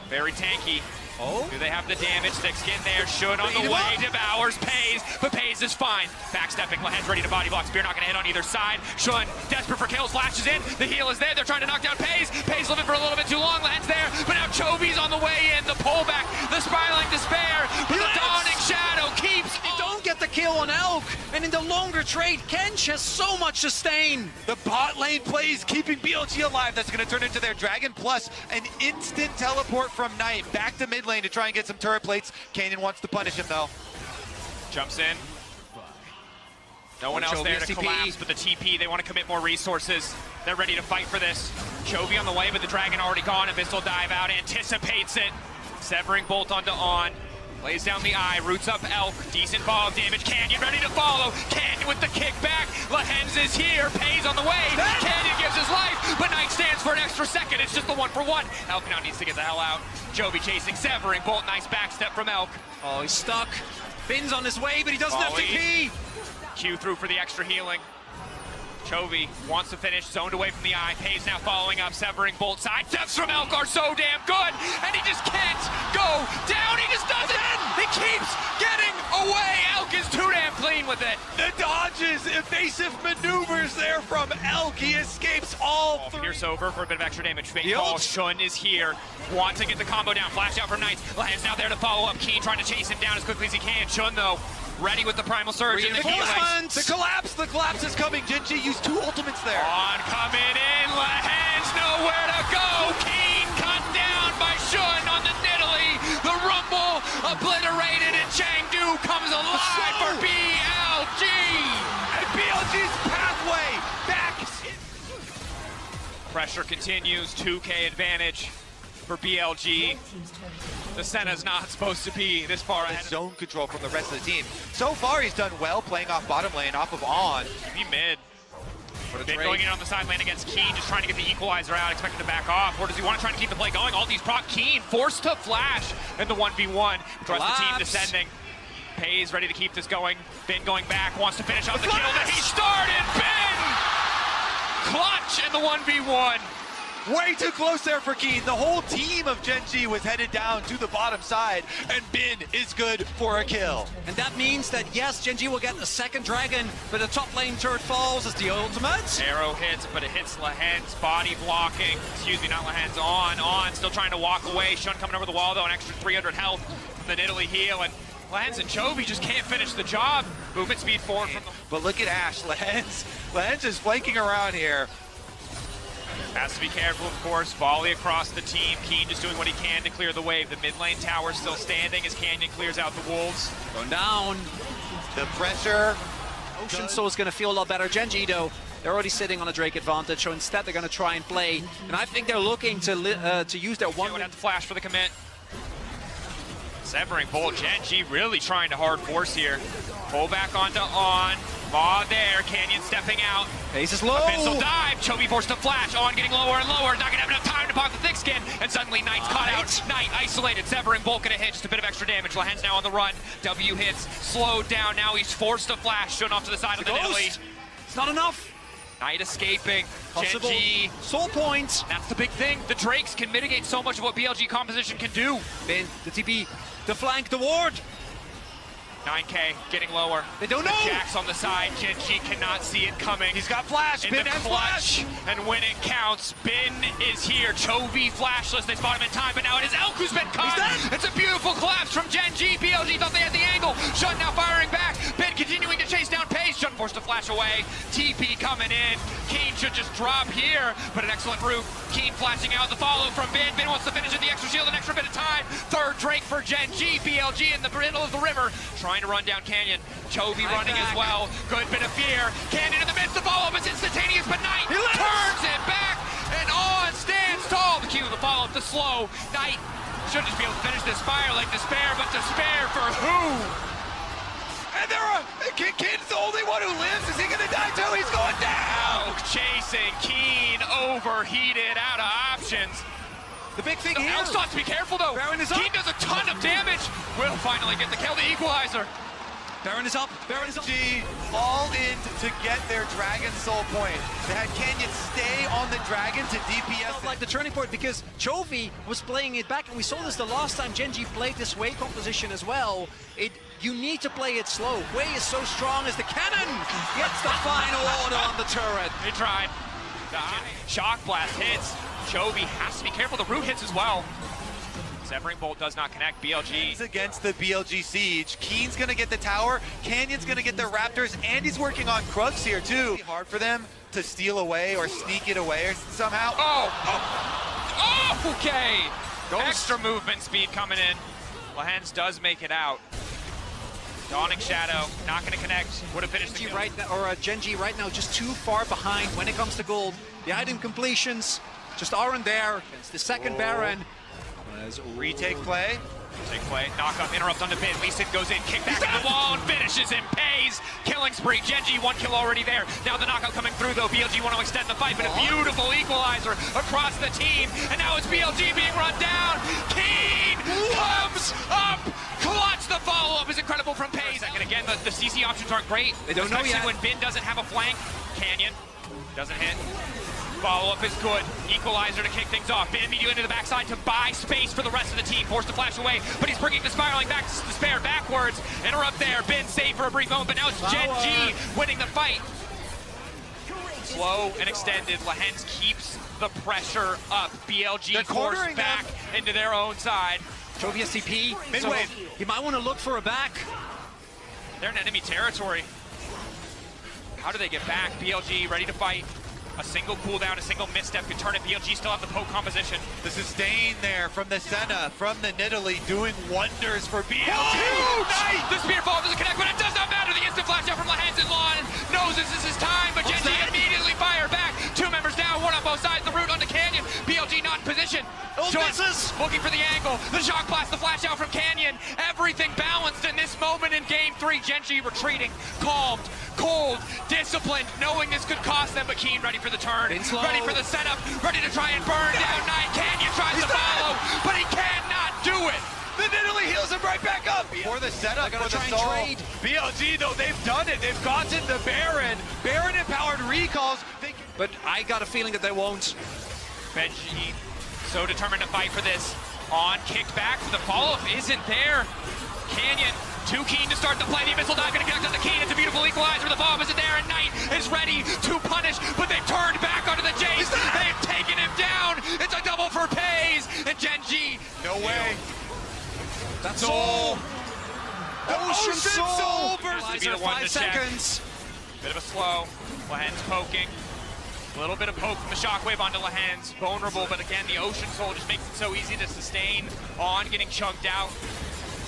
Very tanky. Oh. Do they have the damage? Thick skin there. Should on the way. Devours Pays, but Pays is fine. Backstepping. Lehens ready to body block. Spear not going to hit on either side. Shun desperate for kills. Lashes in. The heal is there. They're trying to knock down Pays. Pays living for a little bit too long. Lehens there. But now Chovy's on the way in. The pullback. The spiraling despair. But the dawning shadow keeps. They don't get the kill on Elk, and in the longer trade, Kench has so much sustain. The bot lane plays keeping BLG alive. That's going to turn into their Dragon plus an instant teleport from Knight back to mid lane to try and get some turret plates. Canyon wants to punish him though. Jumps in. No one else there to collapse, but the TP, they want to commit more resources. They're ready to fight for this. Chovy on the way, but the Dragon already gone. Abyssal Dive out, anticipates it. Severing Bolt onto On. Lays down the eye, roots up Elk. Decent fall damage. Canyon ready to follow. Canyon with the kickback. Lehens is here. Pays on the way. Canyon gives his life, but Knight stands for an extra second. It's just the 1-for-1. Elk now needs to get the hell out. Chovy chasing, severing Bolt. Nice backstep from Elk. Oh, he's stuck. Bin's on his way, but he doesn't have TP. Q through for the extra healing. Chovy wants to finish, zoned away from the eye. Pays now following up, severing Bolt. Side steps from Elk are so damn good, and he just can't go down. He just doesn't. He keeps getting away. Elk is too damn clean with it. The dodges, evasive maneuvers there from Elk. He escapes all three. Pierce over for a bit of extra damage. Fake call. Shun is here. Want to get the combo down. Flash out for Knights. Lehens now there to follow up. Keen trying to chase him down as quickly as he can. Shun though, ready with the Primal Surge and the healing. The collapse is coming. Gen.G used 2 ultimates there. On coming in, Lehens nowhere to go. Keen cut down by Shun on the Nidalee. The Rumble obliterated, and Chengdu comes alive for BLG. And BLG's pathway back. Pressure continues. 2K advantage for BLG. The Senna's not supposed to be this far ahead. Zone control from the rest of the team. So far, he's done well playing off bottom lane, off of On. Be mid. Bin going in on the side lane against Keen, just trying to get the equalizer out, expecting to back off. Or does he want to try to keep the play going? All these proc. Keen forced to flash in the 1v1. Trust the team descending. Pays ready to keep this going. Bin going back, wants to finish off the kill that he started. Bin! Clutch in the 1v1. Way too close there for Keen. The whole team of Gen.G was headed down to the bottom side, and Bin is good for a kill. And that means that, yes, Gen.G will get the second Dragon, but the top lane turret falls as the ultimate. Arrow hits, but it hits Lehens. Body blocking. Excuse me, not Lehens. On. Still trying to walk away. Shun coming over the wall, though, an extra 300 health from the Nidalee heal. And Lehens and Chovy just can't finish the job. Movement speed forward from the... But look at Ash. Lehens is flanking around here. Has to be careful, of course. Volley across the team. Keen just doing what he can to clear the wave. The mid lane tower still standing as Canyon clears out the wolves. Going down. The pressure. Ocean Soul is going to feel a lot better. Gen.G, though, they're already sitting on a Drake advantage, so instead they're going to try and play. And I think they're looking to use their one. Would have to flash for the commit. Severing Bolt. Gen.G really trying to hard force here. Pull back onto On. Maw there. Canyon stepping out. Pace is low. Abyssal Dive. Chovy forced to flash. On getting lower and lower. Not going to have enough time to pop the thick skin. And suddenly Knight's caught out. Knight isolated. Severing Bolt going to hit. Just a bit of extra damage. Lehens now on the run. W hits. Slowed down. Now he's forced to flash. Shown off to the side of the Nidalee. It's not enough. Knight escaping. Possible Gen.G. soul point. That's the big thing. The Drakes can mitigate so much of what BLG composition can do. Bin, the TP, the flank, the ward. 9K getting lower. They don't know. Jack's on the side. Gen.G cannot see it coming. He's got flash. In Bin the and clutch. flash. And when it counts, Bin is here. Chovy flashless. They spot him in time, but now it is Elk who's been caught. It's a beautiful collapse from Gen.G. BLG thought they had the angle. Shun now firing back. Bin continuing to chase down Pace. Shun forced to flash away. TP coming in. Keen should just drop here, but an excellent route. Keen flashing out the follow from Bin. Bin wants to finish in the extra shield, an extra bit of time. Third Drake for Gen.G. BLG in the middle of the river, trying to run down Canyon. Chovy running as well. Good bit of fear. Canyon in the midst, the follow-up is instantaneous, but Knight turns it back and on stands tall. The Q, the follow-up, the slow. Knight should just be able to finish this fire like Despair, but Despair for who? And Keen's the only one who lives. Is he gonna die too? He's going down! Chasing Keen, overheated, out of options. The big thing here. Elstots, be careful though. Baron is up. Keen does a ton of damage. Will finally get the kill, the equalizer. Baron is up. Baron is up. G all in to get their Dragon Soul point. They had Canyon stay on the Dragon to DPS. Felt like the turning point because Chovy was playing it back, and we saw this the last time Gen.G played this Wei composition as well. You need to play it slow. Wei is so strong as the cannon gets the final order on the turret. He tried. Shock blast hits. Chovy has to be careful. The root hits as well. Severing Bolt does not connect. BLG against the BLG Siege. Keen's gonna get the tower. Canyon's gonna get the Raptors, and he's working on Krugs here too. Hard for them to steal away or sneak it away or somehow. Okay. Extra movement speed coming in. Lahens does make it out. Dawning Shadow, not going to connect. Would have finished the kill. Gen.G right now just too far behind when it comes to gold. The item completions just aren't there. It's the second Baron. Retake play. Take play, knock up, interrupt onto Bin. Lee Sin goes in, kick back to the wall, and finishes and pays. Killing spree. Gen.G, one kill already there. Now the knockout coming through though. BLG want to extend the fight, but a beautiful equalizer across the team. And now it's BLG being run down. Keen comes up. Clutch, the follow-up is incredible from Pays. And again, the CC options aren't great. They don't know yet. When Bin doesn't have a flank. Canyon doesn't hit. Follow-up is good. Equalizer to kick things off. Bin immediately into the backside to buy space for the rest of the team. Forced to flash away, but he's bringing the spiraling back to Despair backwards. Interrupt there. Bin saved for a brief moment, but now it's Gen.G winning the fight. Slow and extended. Lahens keeps the pressure up. BLG forced back into their own side. Chovy has TP. Midway. He might want to look for a back. They're in enemy territory. How do they get back? BLG ready to fight. A single cooldown, a single misstep could turn it. BLG still have the poke composition. The sustain there from the Senna, from the Nidalee, doing wonders for BLG. Nice! The spear fall doesn't connect, but it does not matter. The instant flash out from Lahens and Lon knows this is his time, but Gen.G immediately fire back. Two members down, one on both sides. The route onto Canyon. BLG not in position. Looking for the angle. The shock blast, the flash out from Canyon. Everything balanced in this moment in game 3. Gen.G retreating, calmed, cold, disciplined, knowing this could cost them, but Keen ready for the turn, ready for the setup, ready to try and burn down Knight. Canyon tries to follow, but he cannot do it. The Nidalee heals him right back up. For the setup, for the soul. BLG, though, they've done it. They've gotten the Baron. Baron-empowered recalls. But I got a feeling that they won't. Gen.G so determined to fight for this. On, kicked back, the follow-up isn't there. Canyon, too keen to start the play. The missile dive gonna connect on the Keen. It's a beautiful equalizer. The bomb isn't there, and Knight is ready to punish, but they've turned back onto the Jace. They've taken him down. It's a double for Pays, and Gen.G. No way. That's all. Ocean Soul versus Equalizer, 5 seconds. Bit of a slow. Lahens poking. A little bit of poke from the shockwave onto Lahens. Vulnerable, but again, the Ocean Soul just makes it so easy to sustain. On, getting chunked out.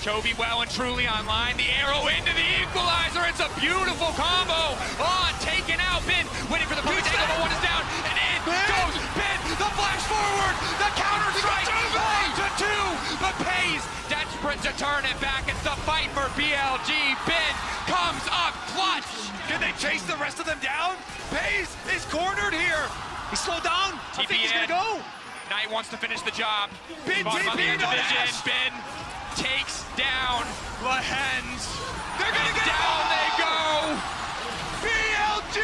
Chovy well and truly online. The arrow into the equalizer. It's a beautiful combo. On, taken out. Bin waiting for the punch angle, but one is down. And in goes Bin. The flash forward. The counter strike. 1-2. But Pays desperate to turn it back. It's the fight for BLG. Bin comes up clutch. Can they chase the rest of them down? Pays is cornered here. He's slowed down. I think he's gonna go. Knight wants to finish the job. Bin Bottom of the TP, no division. dash. Bin takes down Lahens. They're gonna get down they go. BLG,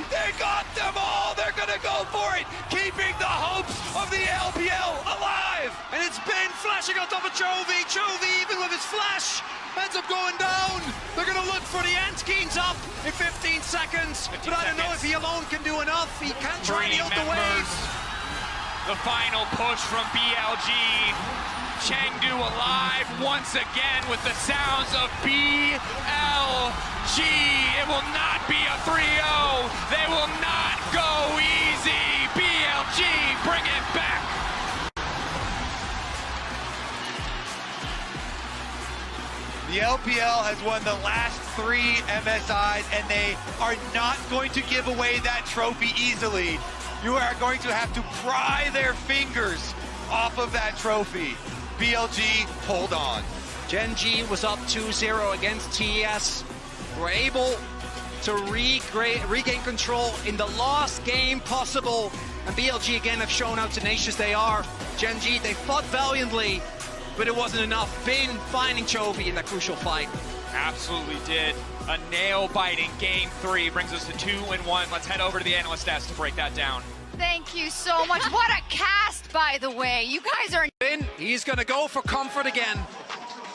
they got them all. They're gonna go for it, keeping the hopes of the LPL alive. And it's Ben flashing on top of Chovy. Chovy, even with his flash, ends up going down. They're going to look for the end. Keen's up in 15 seconds. But I don't know if he alone can do enough. He can try and yield the wave. The final push from BLG. Chengdu alive once again with the sounds of BLG. It will not be a 3-0. They will not go easy. BLG, bring it back. The LPL has won the last 3 MSIs, and they are not going to give away that trophy easily. You are going to have to pry their fingers off of that trophy. BLG, hold on. Gen.G was up 2-0 against TES. Were able to regain control in the last game possible. And BLG again have shown how tenacious they are. Gen.G, they fought valiantly, but it wasn't enough. Bin finding Chovy in that crucial fight. Absolutely did. A nail-biting game 3 brings us to 2-1. Let's head over to the analyst desk to break that down. Thank you so much. What a cast, by the way. You guys are... Bin, he's going to go for comfort again.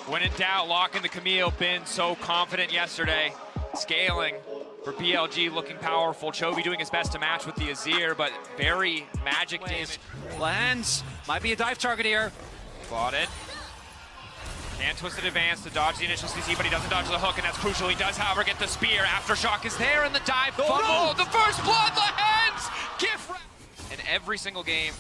When in doubt, lock in the Camille. Bin so confident yesterday. Scaling for BLG, looking powerful. Chovy doing his best to match with the Azir, but very magic damage. Lands might be a dive target here. Bought it. Can twisted advance to dodge the initial CC, but he doesn't dodge the hook, and that's crucial. He does, however, get the spear. Aftershock is there, and the dive fumble. The first blood, the hands! Gift wrap. In every single game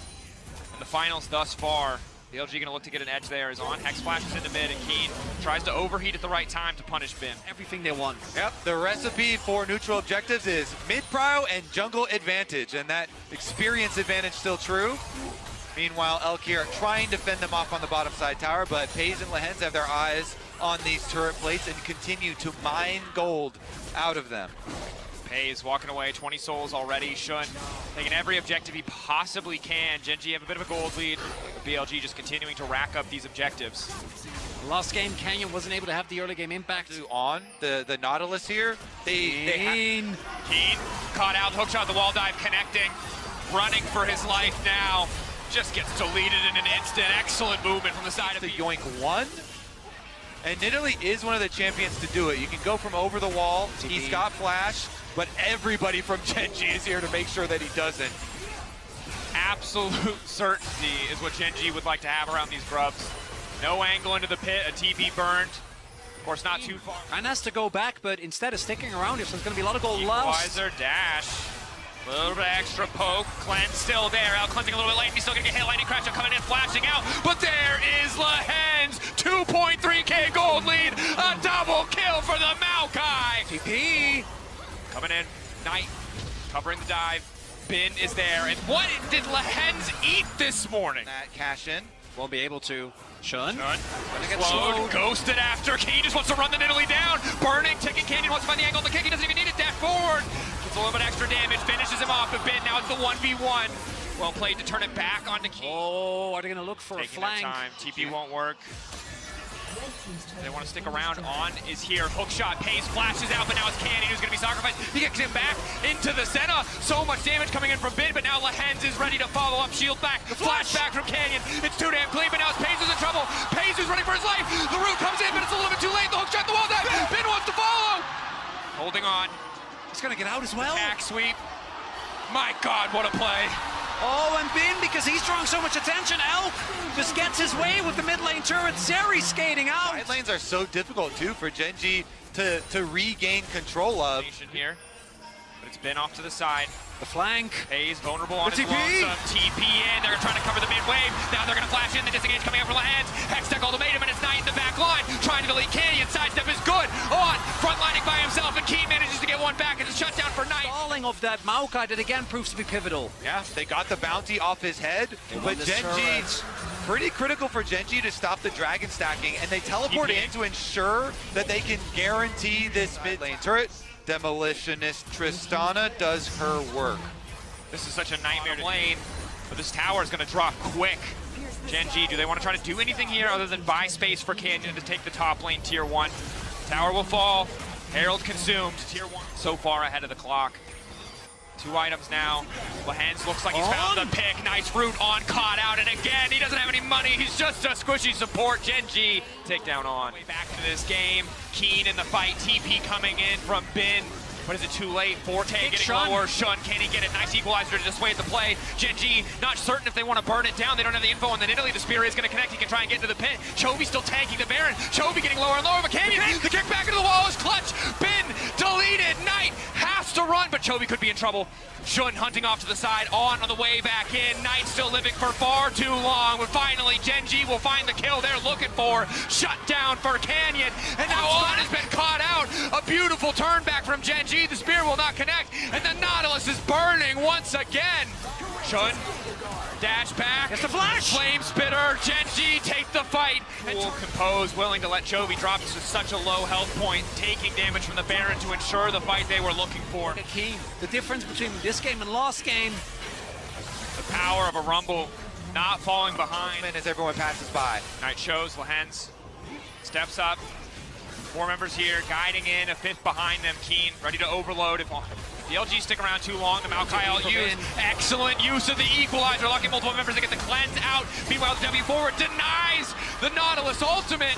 in the finals thus far, BLG going to look to get an edge there. Is on. Hex flashes into mid, and Keen tries to overheat at the right time to punish Bin. Everything they want. Yep, the recipe for neutral objectives is mid-prio and jungle advantage, and that experience advantage still true. Meanwhile, Elkir trying to fend them off on the bottom side tower, but Pays and Lehens have their eyes on these turret plates and continue to mine gold out of them. Pays walking away, 20 souls already. Shun taking every objective he possibly can. Gen.G have a bit of a gold lead. BLG just continuing to rack up these objectives. Last game, Canyon wasn't able to have the early game impact. On the Nautilus here, Keen caught out, hook shot, the wall dive connecting, running for his life now. Just gets deleted in an instant. Excellent movement from the side of the Yoink 1. And Nidalee is one of the champions to do it. You can go from over the wall. TP. He's got flash, but everybody from Gen.G is here to make sure that he doesn't. Absolute certainty is what Gen.G would like to have around these grubs. No angle into the pit, a TP burned. Of course, not too far. And has to go back, but instead of sticking around here, so there's going to be a lot of gold lost. Equalizer dash. A little bit extra poke. Cleanse still there. Out cleansing a little bit late. He's still going to get hit. Lightning Crash coming in, flashing out. But there is Lehens. 2.3k gold lead. A double kill for the Maokai. TP. Coming in. Knight covering the dive. Bin is there. And what did Lehens eat this morning? That cash in. Won't be able to. Shun. Slowed, ghosted after. He just wants to run the Nidalee down. Burning, ticking Canyon wants to find the angle on the kick. He doesn't even need it. Dash forward. Gets a little bit extra damage. Finishes him off a bit. Now it's the 1v1. Well played to turn it back onto Keen. Oh, are they going to look for Taking a flank? their time. TP won't work. They want to stick around. On is here. Hook shot. Pays flashes out, but now it's Canyon who's going to be sacrificed. He gets him back into the center. So much damage coming in from Bin, but now Lehens is ready to follow up. Shield back. Flash back from Canyon. It's too damn clean, but now it's Pays who's in trouble. Pays who's running for his life. The root comes in, but it's a little bit too late. The hook shot, the wall dive. Bin wants to follow. Holding on. He's going to get out as well. Back sweep. My God, what a play. Oh, and Bin, because he's drawing so much attention, Elk just gets his way with the mid lane turret. Zeri skating out. Side lanes are so difficult, too, for Gen.G to regain control of. Here, but it's been off to the side. The flank. Pays vulnerable on his TP. lonesome. TP in. They're trying to cover the mid wave. Now they're going to flash in. The disengage coming up from Lehens. Hextech ultimatum, and it's Knight in the back line. Trying to delete Canyon. Sidestep is good. On. Frontlining by himself, and Keen manages to get one back. It's a shutdown for Knight. Stalling of that Maokai that again proves to be pivotal. Yeah, they got the bounty off his head, but Gen.G, pretty critical for Gen.G to stop the dragon stacking, and they teleport in to ensure that they can guarantee this mid lane turret. Demolitionist Tristana does her work. This is such a nightmare to lane, but this tower is going to drop quick. Gen.G, do they want to try to do anything here other than buy space for Canyon to take the top lane, tier 1? Tower will fall. Herald consumed. Tier 1 so far ahead of the clock. 2 items now. Lehens looks like he's found the pick. Nice root on, caught out, and again, he doesn't have any money. He's just a squishy support. Gen.G takedown on. Way back to this game. Keen in the fight. TP coming in from Bin. But is it too late? Forte getting Shun. lower. Shun, can he get it? Nice equalizer to dissuade the play. Gen.G not certain if they want to burn it down. They don't have the info. And then Italy, the spear is going to connect. He can try and get into the pit. Chovy still tanking the Baron. Chovy getting lower and lower. But Canyon, the kick back into the wall is clutch. Bin deleted. Knight has to run, but Chovy could be in trouble. Shun hunting off to the side, on the way back in. Knight still living for far too long, but finally Gen.G will find the kill they're looking for. Shut down for Canyon, and now On has been caught out. A beautiful turn back from Gen.G. The spear will not connect, and the Nautilus is burning once again. Shun, dash back. It's the flash. Flame spitter. Gen.G take the fight. And composed, willing to let Chovy drop to such a low health point, taking damage from the Baron to ensure the fight they were looking for. Keen. The difference between this game and last game. The power of a Rumble not falling behind. As everyone passes by. Knight shows, Lehens steps up. 4 members here, guiding in, a 5th behind them. Keen, ready to overload. If the LG stick around too long, the Maokai out-use. Excellent use of the equalizer, locking multiple members to get the cleanse out. Meanwhile, the W forward denies the Nautilus ultimate.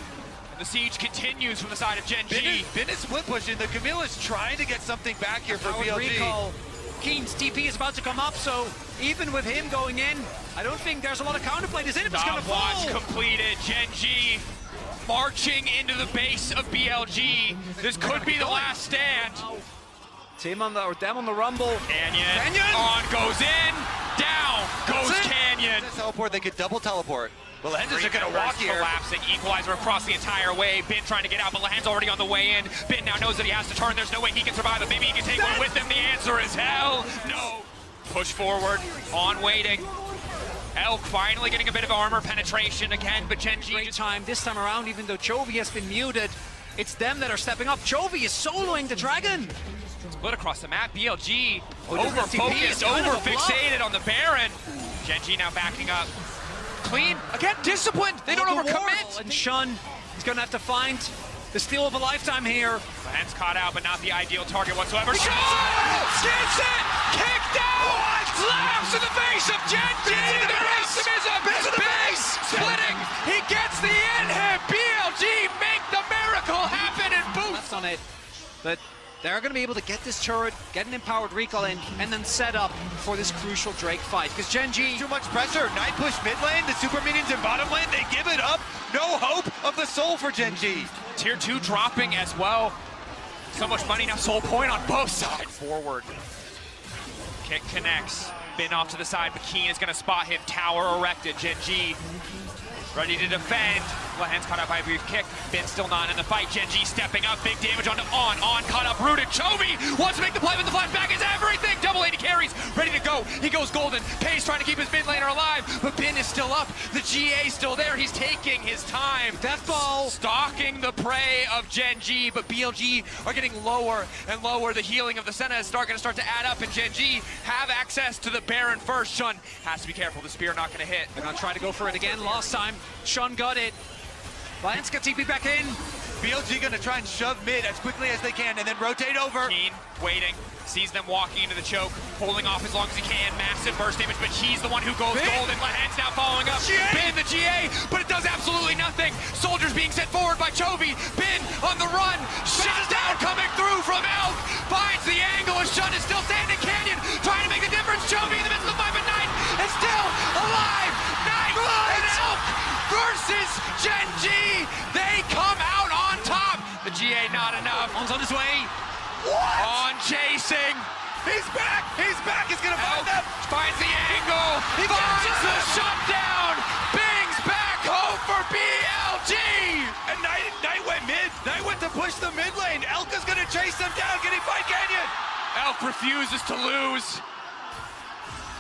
And the siege continues from the side of Gen.G. Bin is split pushing. The Camilla's trying to get something back here for BLG. Recall. Keen's TP is about to come up, so even with him going in, I don't think there's a lot of counterplay. This Inhibit's gonna Stopwatch fall. completed. Gen.G marching into the base of BLG. This could be the last stand. Tim on the, or them on the Rumble. Canyon. On goes in. Down goes Canyon. Teleport, they could double teleport. But Lehens are gonna walk here. Collapsing, equalizer across the entire way. Bin trying to get out, but Lehens already on the way in. Bin now knows that he has to turn. There's no way he can survive, but maybe he can take one with him. The answer is hell no. Push forward, on waiting. Elk finally getting a bit of armor penetration again, but Gen.G Great time this time around, even though Chovy has been muted. It's them that are stepping up. Chovy is soloing the Dragon. split across the map. BLG over focused, over fixated on the Baron. Gen.G now backing up. Clean, again, disciplined. They don't overcommit. And Shun is going to have to find the steal of a lifetime here. The hand's caught out, but not the ideal target whatsoever. Shun gets it! Kicked out! Slaps in the face of Gen.G! The optimism! Big splitting! He gets the inhib! BLG make the miracle happen and boost! That's on it. But they're going to be able to get this turret, get an empowered recall in, and then set up for this crucial Drake fight. Because Gen.G... Too much pressure. Night push mid lane, the super minions in bottom lane, they give it up. No hope of the soul for Gen.G. Tier 2 dropping as well. So much money now, soul point on both sides. Forward. Kick connects. Bin off to the side, but Keen is going to spot him. Tower erected. Gen.G ready to defend. Lehen's caught up by a brief kick. Bin still not in the fight. Gen.G stepping up. Big damage on caught up. Rooted. Chovy wants to make the play, but the flashback is everything. Double 80 carries. Ready to go. He goes golden. Pay's trying to keep his mid laner alive, but Bin is still up. The GA's still there. He's taking his time. Death ball. Stalking the prey of Gen.G, but BLG are getting lower and lower. The healing of the Senna is going to start to add up, and Gen.G have access to the Baron first. Shun has to be careful. The spear not going to hit. They're going to try to go for it again. Last time, Shun got it. Lance got TP back in. BLG gonna try and shove mid as quickly as they can and then rotate over. Keen waiting, sees them walking into the choke, holding off as long as he can. Massive burst damage, but he's the one who goes golden. Lehen's now following up. Bin the GA, but it does absolutely nothing. Soldiers being sent forward by Chovy. Bin on the run. Shot down coming through from Elk. Finds the angle as Shun is still standing. Canyon trying to make the difference. Chovy in the midst of the fight, but Knight is still alive. Knight and Elk versus Gen.G. They come out on top. The GA not enough. One's on his way. What? On chasing. He's back! He's back! He's gonna find them! Finds the angle. He finds the shutdown. Bing's back home for BLG. And Knight went mid. Knight went to push the mid lane. Elka's gonna chase them down. Can he fight Canyon? Elk refuses to lose.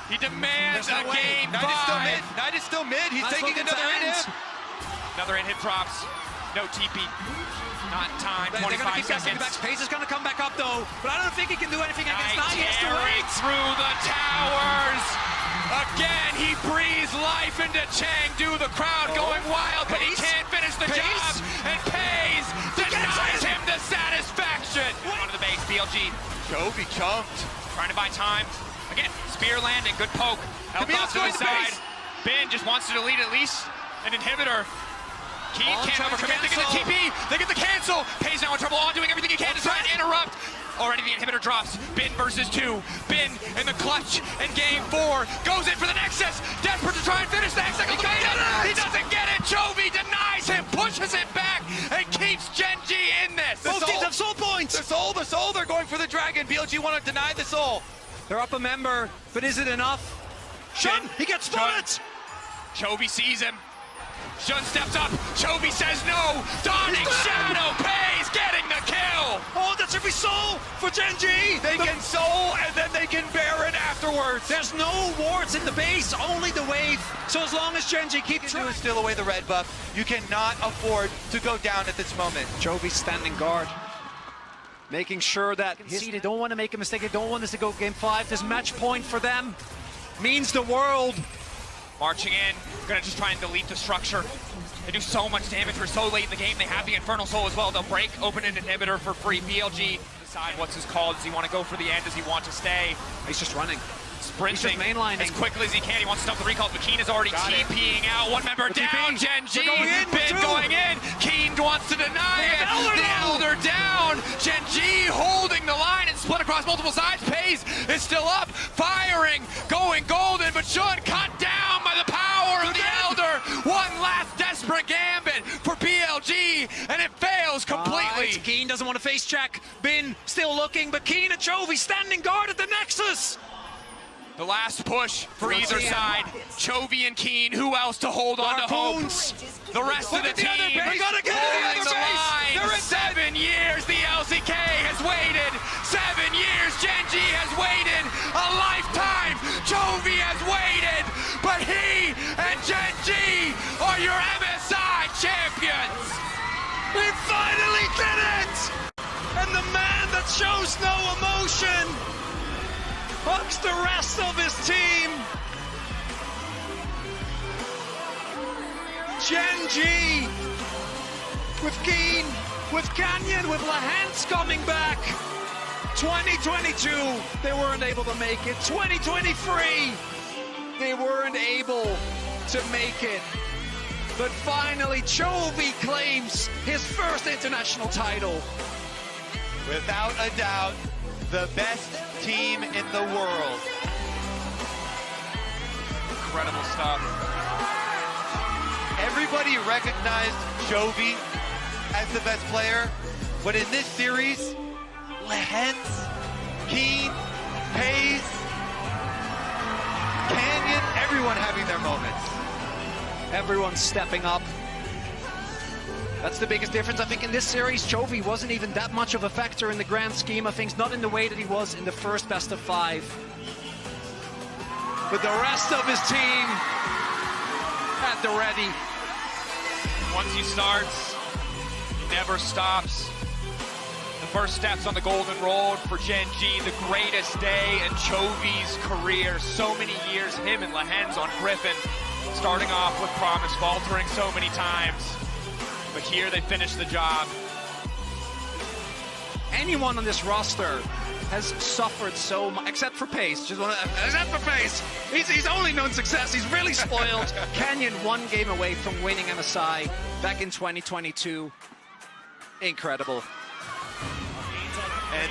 He demands a game 5. Knight is still mid. He's taking another inhib. Another inhib drops. No TP. Not in time. They're going to keep 25 casting seconds. back. Pace is going to come back up though, but I don't think he can do anything against Knight. He has to wait. Through the towers. Again, he breathes life into Chang-Du. The crowd going wild, but he can't finish the job. And Pays denies him the satisfaction. Onto the base, BLG. Chovy chumped. Trying to buy time. Again, spear landing, good poke. Held off to the side. Bin just wants to delete at least an inhibitor. Keen can't overcommit. They get the TP. They get the cancel. Pays now in trouble. On doing everything he can to try and interrupt. Already the inhibitor drops. Bin versus 2. Bin in the clutch in game 4. Goes in for the Nexus. Desperate to try and finish the hexagon. He doesn't get it. Chovy denies him, pushes it back, and keeps Gen.G in this. Both teams have soul points. The soul, they're going for the dragon. BLG want to deny the soul. They're up a member, but is it enough? Shun, he gets spotted. Chovy sees him. Shun steps up. Chovy says no. Dawning Shadow pays, getting the kill. Oh, that's every soul for Gen.G. They can soul and then they can Baron afterwards. There's no wards in the base, only the wave. So as long as Gen.G keeps You steal away the red buff. You cannot afford to go down at this moment. Chovy standing guard, making sure that they don't want to make a mistake. They don't want this to go game 5. This match point for them means the world. Marching in, gonna just try and delete the structure. They do so much damage. We're so late in the game. They have the Infernal Soul as well. They'll break open an inhibitor for free. BLG decide what's his call. Does he want to go for the end? Does he want to stay? He's just running. Sprinting He's just mainlining as quickly as he can. He wants to stop the recalls, but Keen is already TPing out. One member down. Gen.G. Bin going in. Keen wants to deny it. The Elder down. Gen.G holding the line and split across multiple sides. Pays is still up, firing, going golden, but Shun cut down by the power of the Elder. One last desperate gambit for BLG, and it fails completely. Keen doesn't want to face check. Bin still looking, but Keen and Chovy standing guard at the Nexus. The last push for either side. Chovy and Keen, who else to hold on to hope? The rest of the team holding the line. 7 years the LCK has waited. 7 years Gen.G has waited. A lifetime Chovy has waited. But he and Gen.G are your MSI champions. We finally did it! And the man that shows no emotion hugs the rest of his team. Gen.G with Keen, with Canyon, with Lahens coming back. 2022, they weren't able to make it. 2023, they weren't able to make it. But finally, Chovy claims his first international title. Without a doubt, the best team in the world. Incredible stuff. Everybody recognized Chovy as the best player, but in this series, Lahens, Keen, Pays, Canyon, everyone having their moments. Everyone's stepping up. That's the biggest difference. I think in this series, Chovy wasn't even that much of a factor in the grand scheme of things, not in the way that he was in the first best of 5. But the rest of his team at the ready. Once he starts, he never stops. The first steps on the golden road for Gen.G, the greatest day in Chovy's career. So many years, him and Lahens on Griffin, starting off with promise, faltering so many times. But here they finish the job. Anyone on this roster has suffered so much, except for Pace. Except for Pace. He's only known success. He's really spoiled. Canyon 1 game away from winning MSI back in 2022. Incredible. And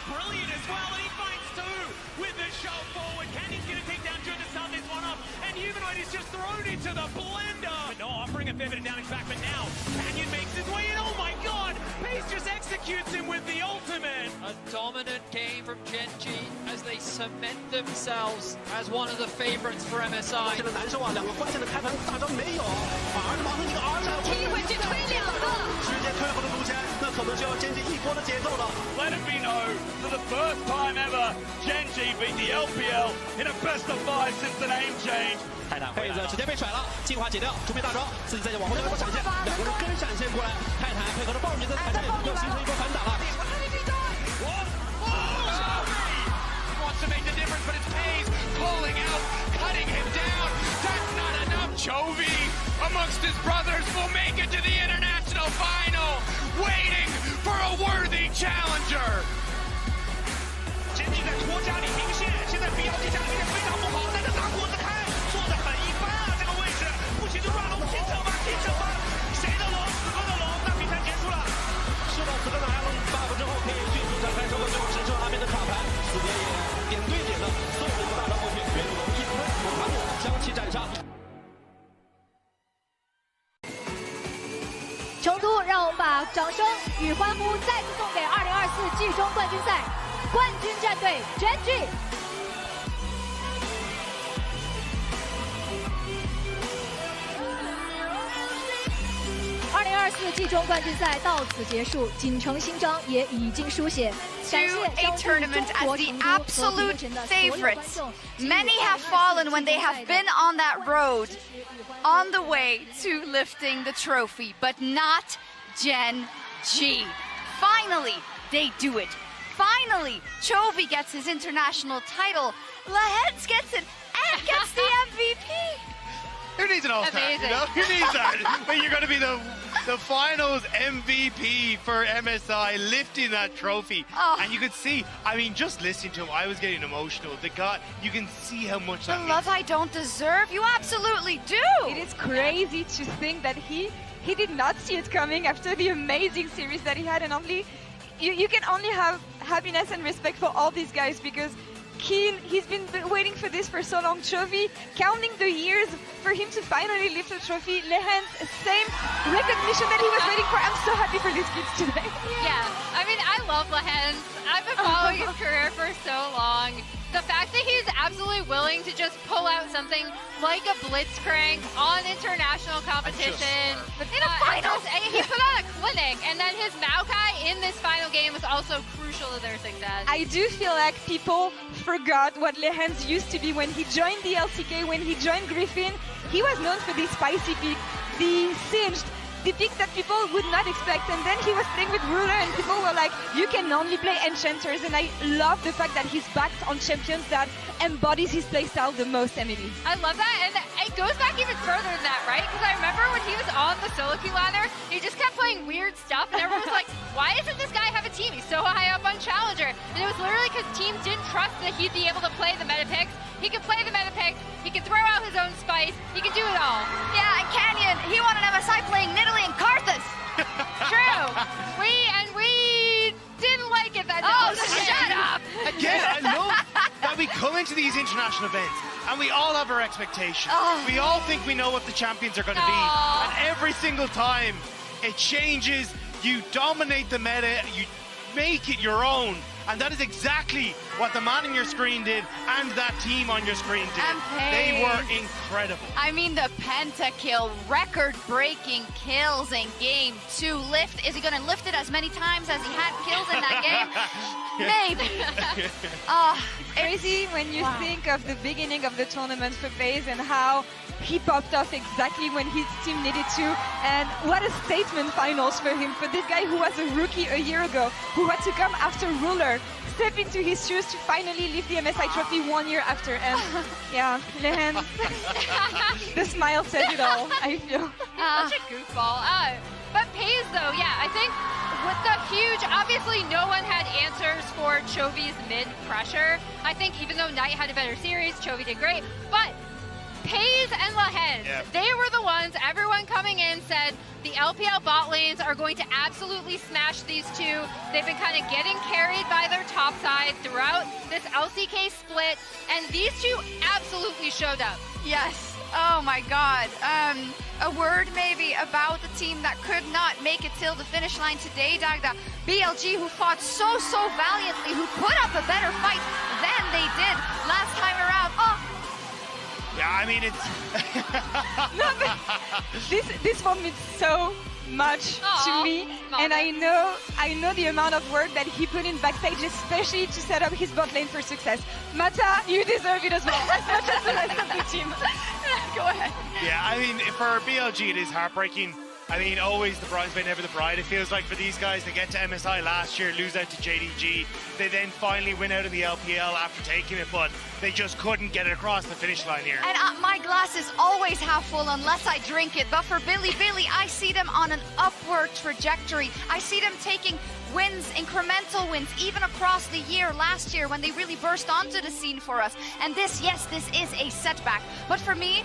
brilliant as well, and he finds 2 with the shot forward. Canyon's going to take down Jun to sum this one up, and Humanoid is just thrown into the blender. No, offering a fair bit of damage back, but now Canyon makes his way in. Oh my god! Pace just executes him with the ultimate. A dominant game from Gen.G as they cement themselves as one of the favorites for MSI. 难受啊，2个关键的开盘大招没有，反而忙成一个踢回去推2个，直接退后的路线，那可能就要Gen.G一波的节奏了。Let it be known for the first time ever, Gen.G beat the LPL in a best of 5 since the name change. 佩子直接被甩了，计划解掉，出面大招，自己再往后面一波闪现，2个人跟闪现过来，泰坦配合着暴女的闪现，又形成一波反打了。Wants to make the difference, but it's Pays pulling out, cutting him down. That's not enough. Chovy, amongst his brothers, will make it to the international final, waiting for a worthy challenger. Gen.G在拖家里明线，现在BLG家里面非常不好，但是大锅子开，做的很一般啊，这个位置，不行就乱龙拼成吧，拼成吧，谁的龙，4个的龙，那比赛结束了。是的，4个的海龙 buff 之后可以起斩杀。成都，让我们把掌声与欢呼再次送给2024季中冠军赛冠军战队 Gen.G。2024季中冠军赛到此结束，锦城新章也已经书写。 To a tournament as the absolute favorites. Many have fallen when they have been on that road, on the way to lifting the trophy, but not Gen.G. Finally, they do it. Finally, Chovy gets his international title. Lahens gets it and gets the MVP. Who needs an all-star? You know? Who needs that? When you're going to be the finals MVP for MSI, lifting that trophy. Oh. And you could see, I mean, just listening to him, I was getting emotional. The guy, you can see how much that The means. love I don't deserve? You absolutely do. It is crazy to think that he did not see it coming after the amazing series that he had, and only you can only have happiness and respect for all these guys, because Keen, he's been waiting for this for so long. Chovy, counting the years for him to finally lift a trophy. Lehens, same recognition that he was waiting for. I'm so happy for these kids today. Yeah, I mean, I love Lehens. I've been following his career for so long. The fact that he's absolutely willing to just pull out something like a blitzcrank on international competition. In a final! He put on a clinic, and then his Maokai in this final game was also crucial to their success. I do feel like people forgot what Lehens used to be when he joined the LCK, when he joined Griffin. He was known for the spicy pick, the singed, the pick that people would not expect, and then he was playing with Ruler and people were like, you can only play Enchanters, and I love the fact that he's backed on champions that embodies his playstyle the most, Emily. I love that, and it goes back even further than that, right? Because I remember when he was on the solo queue ladder, he just kept playing weird stuff, and everyone was like, why doesn't this guy have a team? He's so high up on Challenger. And it was literally because teams didn't trust that he'd be able to play the meta picks. He could play the meta picks, he could throw out his own spice, he could do it all. Yeah, and Canyon, he wanted MSI playing Nidalee and Karthus. True. We didn't like it that day. Oh, shut up. Again, I love that we come into these international events and we all have our expectations. Oh. We all think we know what the champions are going to be. And every single time it changes, you dominate the meta, you make it your own. And that is exactly what the man on your screen did and that team on your screen did. They were incredible. I mean, the pentakill, record-breaking kills in game 2. Lift, is he going to lift it as many times as he had kills in that game? Maybe. Crazy when you think of the beginning of the tournament for FaZe and how he popped off exactly when his team needed to, and what a statement finals for him, for this guy who was a rookie a year ago, who had to come after Ruler, step into his shoes to finally lift the MSI trophy 1 year after. And yeah, Lehens, the smile says it all, I feel. Such a goofball. But FaZe though, yeah, I think with the huge, obviously no one had answers for Chovy's mid pressure. I think even though Knight had a better series, Chovy did great, but FaZe and Lahens, they were the ones, everyone coming in said the LPL bot lanes are going to absolutely smash these two. They've been kind of getting carried by their top side throughout this LCK split, and these two absolutely showed up. Yes. Oh my god. A word maybe about the team that could not make it till the finish line today, Dagda. BLG, who fought so valiantly, who put up a better fight than they did last time around. Oh. Yeah, I mean, it's... No, but this one means so much to me, and I know the amount of work that he put in backstage, especially to set up his bot lane for success. Mata, you deserve it as well, as much as the rest of the team. Go ahead. Yeah, I mean, for BLG, it is heartbreaking. I mean, always the bridesmaid, never the bride. It feels like for these guys, they get to MSI last year, lose out to Gen.G. They then finally win out in the LPL after taking it, but they just couldn't get it across the finish line here. And my glass is always half full unless I drink it. But for Bilibili, I see them on an upward trajectory. I see them taking wins, incremental wins, even across the year, last year, when they really burst onto the scene for us. And this, yes, this is a setback. But for me,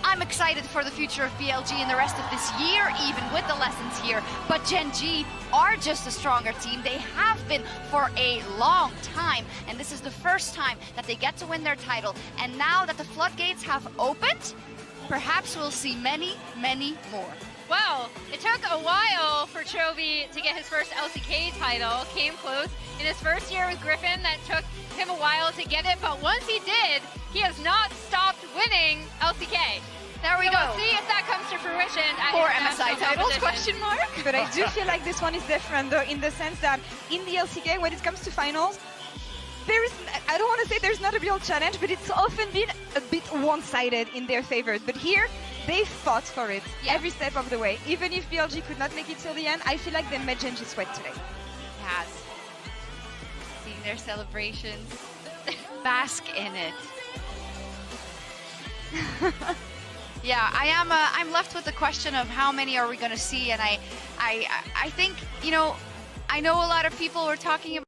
I'm excited for the future of BLG and the rest of this year, even with the lessons here. But Gen.G are just a stronger team. They have been for a long time, and this is the first time that they get to win their title. And now that the floodgates have opened, perhaps we'll see many, many more. Well, it took a while for Chovy to get his first LCK title. Came close in his first year with Griffin. That took him a while to get it, but once he did, he has not stopped winning LCK. There we go. We'll see if that comes to fruition at For international MSI titles, competition. question mark? But I do feel like this one is different, though, in the sense that in the LCK, when it comes to finals, I don't want to say there's not a real challenge, but it's often been a bit one-sided in their favor. But here, they fought for it every step of the way. Even if BLG could not make it till the end, I feel like they made Gen.G sweat today. Yes. Seeing their celebrations. Bask in it. Yeah, I'm left with the question of how many are we going to see, and I think, you know, I know a lot of people were talking about